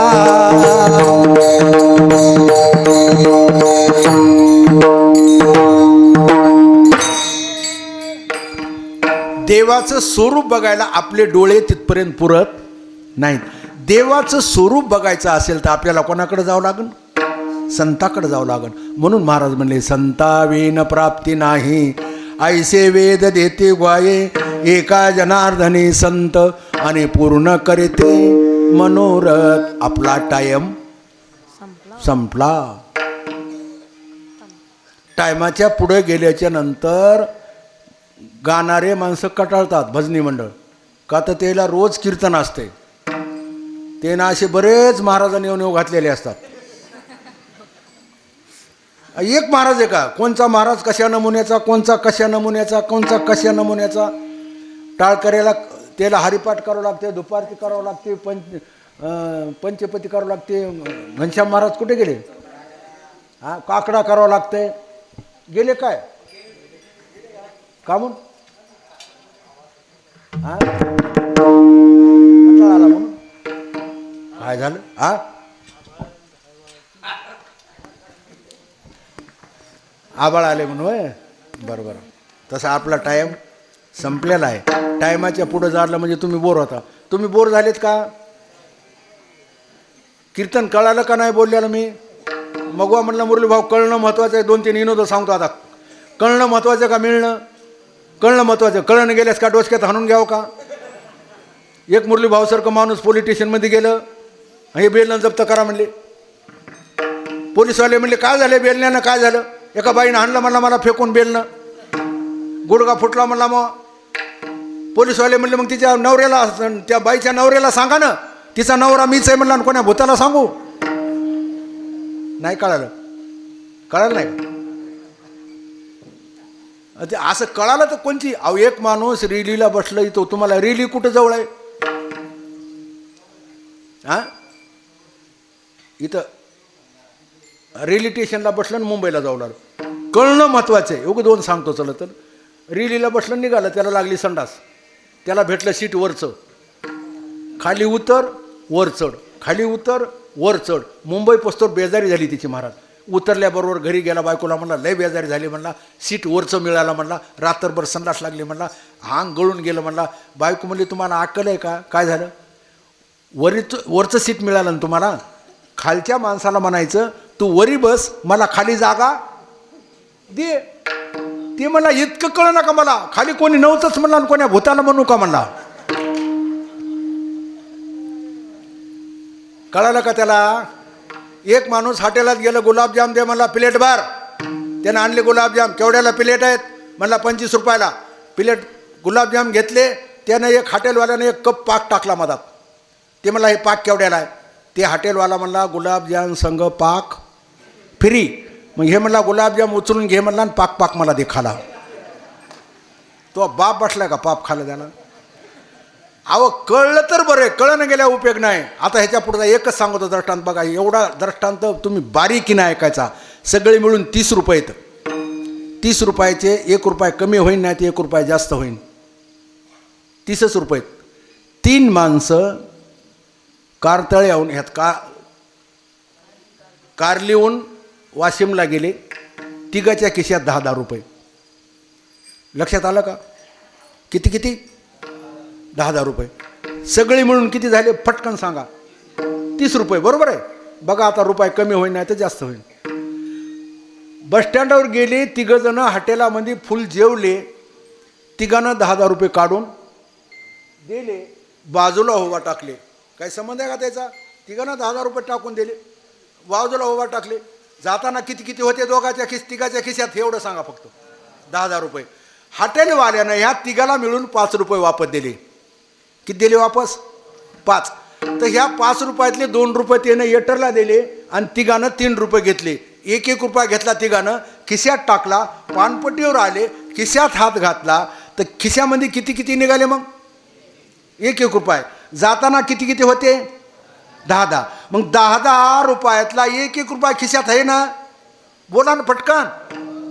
देवाचं स्वरूप बघायला आपले डोळे तिथपर्यंत पुरत नाहीत. देवाचं स्वरूप बघायचं असेल तर आपल्याला कोणाकडे जावं लागेल? संताकडे जावं लागेल. म्हणून महाराज म्हणले संतावेन प्राप्ती नाही, ऐसे वेद देते ग्वाये, एका जनार्दनी संत आणि पूर्ण करते मनोरथ. आपला टाइम संपला. टायमाच्या पुढे गेल्याच्या नंतर गाणारे माणसं कटाळतात. भजनी मंडळ का तर त्याला रोज कीर्तन असते. ते ना असे बरेच महाराजांनी येऊन घातलेले असतात. एक महाराज आहे का? कोणचा महाराज कशा नमुन्याचा, कोणचा कशा नमुन्याचा, कोणचा कशा नमुन्याचा. टाळकऱ्याला त्याला हरिपाठ करावं लागते, दुपारती करावं लागते, पंचपती करावं लागते. घनश्याम महाराज कुठे गेले? हा, काकडा करावं लागते. गेले काय का म्हणून? हा आला म्हणून काय झालं? हा आबाळ आले म्हणून होय. बरोबर. तसा आपला टाईम संपलेला आहे. टायमाच्या पुढं झालं म्हणजे तुम्ही बोर होता. तुम्ही बोर झालेत का? कीर्तन कळालं का नाही बोललेलं मी? मगवा म्हणलं मुरली भाऊ कळणं महत्त्वाचं आहे. 2-3 विनोद सांगतो आता. कळणं महत्त्वाचं का मिळणं? कळणं महत्त्वाचं. कळणं गेल्यास का डोसक्यात हाणून घ्यावं का? एक मुरली भाऊसारखं माणूस पोलीस स्टेशनमध्ये गेलं, हे बेलनं जप्त करा म्हणले. पोलीसवाले म्हणले काय झाले बेलण्यानं? काय झालं? एका बाईनं हाणलं म्हणला मला फेकून बेलनं, गुडगा फुटला म्हणला. मग पोलीसवाले म्हणले मग तिच्या नवऱ्याला, त्या बाईच्या नवऱ्याला सांगा ना, तिचा नवरा मीच आहे म्हणला. आणि कोणा भूताला सांगू? नाही कळालं. कळालं नाही ते असं कळालं तर कोणची? अहो एक माणूस रेलीला बसलं इथं. तुम्हाला रेली कुठं जवळ आहे? हा इथं रेल्वे स्टेशनला बसलं आणि मुंबईला जाऊ लागलं. कळणं महत्त्वाचं आहे. एवढं 2 सांगतो चला. तर रेल्वेला बसलं निघालं, त्याला लागली संडास. त्याला भेटलं सीट वरचं. खाली उतर वर चढ, खाली उतर वर चढ. मुंबई पोचतो बेजारी झाली तिची महाराज. उतरल्याबरोबर घरी गेला, बायकोला म्हणला लय बेजारी झाली, म्हणला सीट वरचं मिळालं, म्हणला रात्रभर संडास लागली, म्हणला अंग गळून गेलं, म्हणला. बायको म्हणली तुम्हाला अक्कल आहे का, काय झालं, वरचं सीट मिळालं ना तुम्हाला. खालच्या माणसाला म्हणायचं तू वरी बस, मला खाली जागा दे. ते म्हणला इतकं कळ नका मला, खाली कोणी नव्हतंच म्हणला, कोण्या भूताला म्हणू का म्हणला. कळालं का त्याला. एक माणूस हॉटेलात गेलं, गुलाबजाम दे म्हणला, प्लेट भर. त्यानं आणले गुलाबजाम, केवढ्याला प्लेट आहेत म्हणला 25 रुपयाला. प्लेट गुलाबजाम घेतले. त्यानं एक हॉटेलवाल्यानं एक कप पाक टाकला मधात. ते म्हणला हे पाक केवढ्याला आहे. ते हॉटेलवाला म्हणला गुलाबजाम संग पाक फ्री. मग हे म्हणला गुलाबजाम उचलून घे म्हणला आणि पाक मला दे खाला. तो बाप बसलाय का पाप खाला त्याला. अहो कळलं तर बरं, कळणं गेल्या उपयोग नाही. आता ह्याच्या पुढचा एकच सांगतो दृष्टांत बघा. एवढा दृष्टांत तुम्ही बारीकीनं ऐकायचा. सगळे मिळून 30 रुपये आहेत. 30 रुपयाचे 1 रुपये कमी होईन, नाही ते 1 रुपये जास्त होईन. 30च रुपये. 3 माणसं कारतळ्याहून ह्यात कार्लीहून वाशिमला गेले. तिघाच्या खिशात 10 रुपये. लक्षात आलं का. किती 10 रुपये. सगळे मिळून किती झाले फटकन सांगा. 30 रुपये बरोबर आहे. बघा आता रुपये कमी होईन नाही तर जास्त होईल. बसस्टँडावर गेले तिघंजणं, हॉटेलामध्ये फुल जेवले. तिघांना 10 रुपये काढून दिले, बाजूला उभा टाकले. काही संबंध आहे का त्याचा. तिघांना 10 रुपये टाकून दिले, बाजूला उभा टाकले. जाताना किती होते दोघाच्या तिघाच्या खिशात एवढं सांगा फक्त 10 रुपये. हॉटेलवाल्यानं ह्या तिघाला मिळून 5 रुपये वापस दिले. किती दिले वापस 5. तर ह्या 5 रुपयातले 2 रुपये त्यानं एटरला दिले आणि तिघानं 3 रुपये घेतले. 1 रुपया घेतला तिघानं, खिशात टाकला. पानपट्टीवर आले, खिशात हात घातला तर खिशामध्ये किती निघाले मग 1 रुपये. जाताना किती होते 10. मग 10 रुपयातला 1 रुपया खिशात आहे ना. बोला ना पटकन.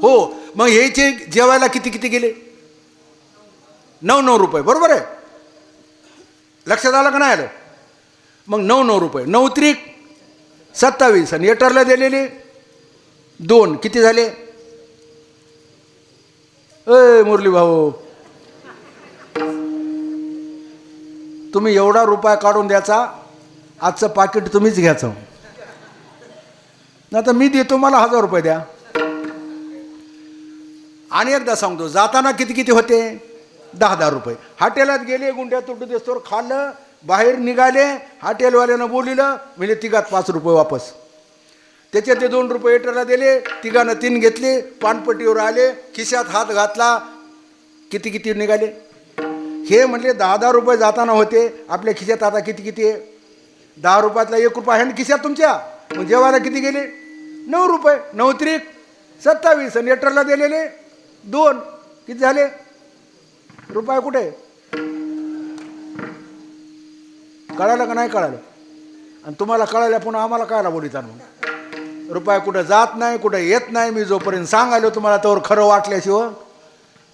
हो. मग ह्याचे जेवायला किती गेले 9 रुपये बरोबर आहे. लक्षात आलं का नाही आलं. मग 9 रुपये. 9 त्रिक 27 आणि एटरला दिलेले 2 किती झाले. ए मुरली भाऊ, तुम्ही एवढा रुपया काढून द्याचा, आजचं पाकिट तुम्हीच घ्यायचं. नाही तर मी देतो, मला 1000 रुपये द्या. आणि एकदा सांगतो, जाताना किती होते 10 रुपये. हॉटेलात गेले, गुंड्या तुटू देस्तोर खाल्लं, बाहेर निघाले. हॉटेलवाल्यानं बोलिलं, म्हणजे तिघात 5 रुपये वापस. त्याच्यात ते 2 रुपये एटरला दिले. तिघानं 3 घेतले. पानपट्टीवर आले, खिशात हात घातला. किती निघाले. हे म्हणले 10 रुपये जाताना होते. आपल्या खिशात आता किती आहे 10 रुपयातला 1 रुपया आहे ना खिशात तुमच्या. मग जेवायला किती गेले 9 रुपये. 9 त्रिक 27 आणि एटरला दिलेले 2 किती झाले. रुपये कुठे. कळालं का नाही कळालं. आणि तुम्हाला कळालं पुन्हा आम्हाला कळायला बोलिता मग. रुपये कुठं जात नाही, कुठं येत नाही. मी जोपर्यंत सांगायलो तुम्हाला तोवर खरं वाटल्याशिवाय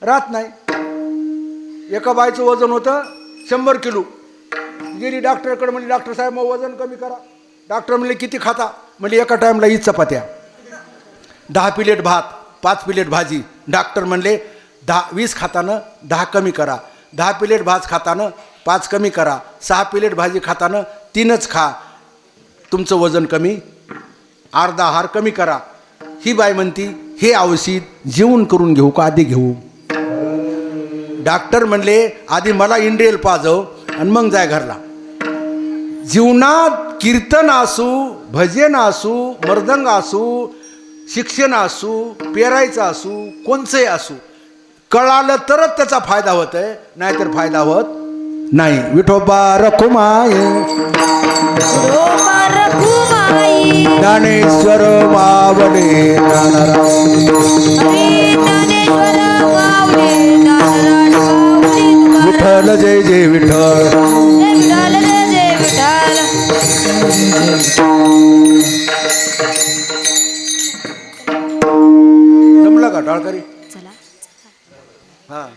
राहत नाही. एका बाईचं वजन होतं 100 किलो. गेली डॉक्टरकडे, म्हणली डॉक्टर साहेब मग वजन कमी करा. डॉक्टर म्हणले किती खाता. म्हणजे एका टाईमला 20 चपात्या, 10 प्लेट भात, 5 प्लेट भाजी. डॉक्टर म्हणले 20 खातानं 10 कमी करा. 10 प्लेट भात खातानं 5 कमी करा. 6 प्लेट भाजी खातानं 3च खा. तुमचं वजन कमी, अर्धा आहार कमी करा. ही बाई म्हणती हे औषध जेवण करून घेऊ का आधी घेऊ. डॉक्टर म्हणले आधी मला इंड्रेल पाजव आणि मग जाय घरला. जीवनात कीर्तन असू, भजन असू, मर्दंग असू, शिक्षण असू, पेरायचं असू, कोणचंही असू, कळालं तरच त्याचा फायदा होत आहे, नाहीतर फायदा होत नाही. विठोबा रखुमाई ज्ञानेश्वर मावळे विठ्ठल जय जय विठ्ठल. जमलं का टाळकरी. हां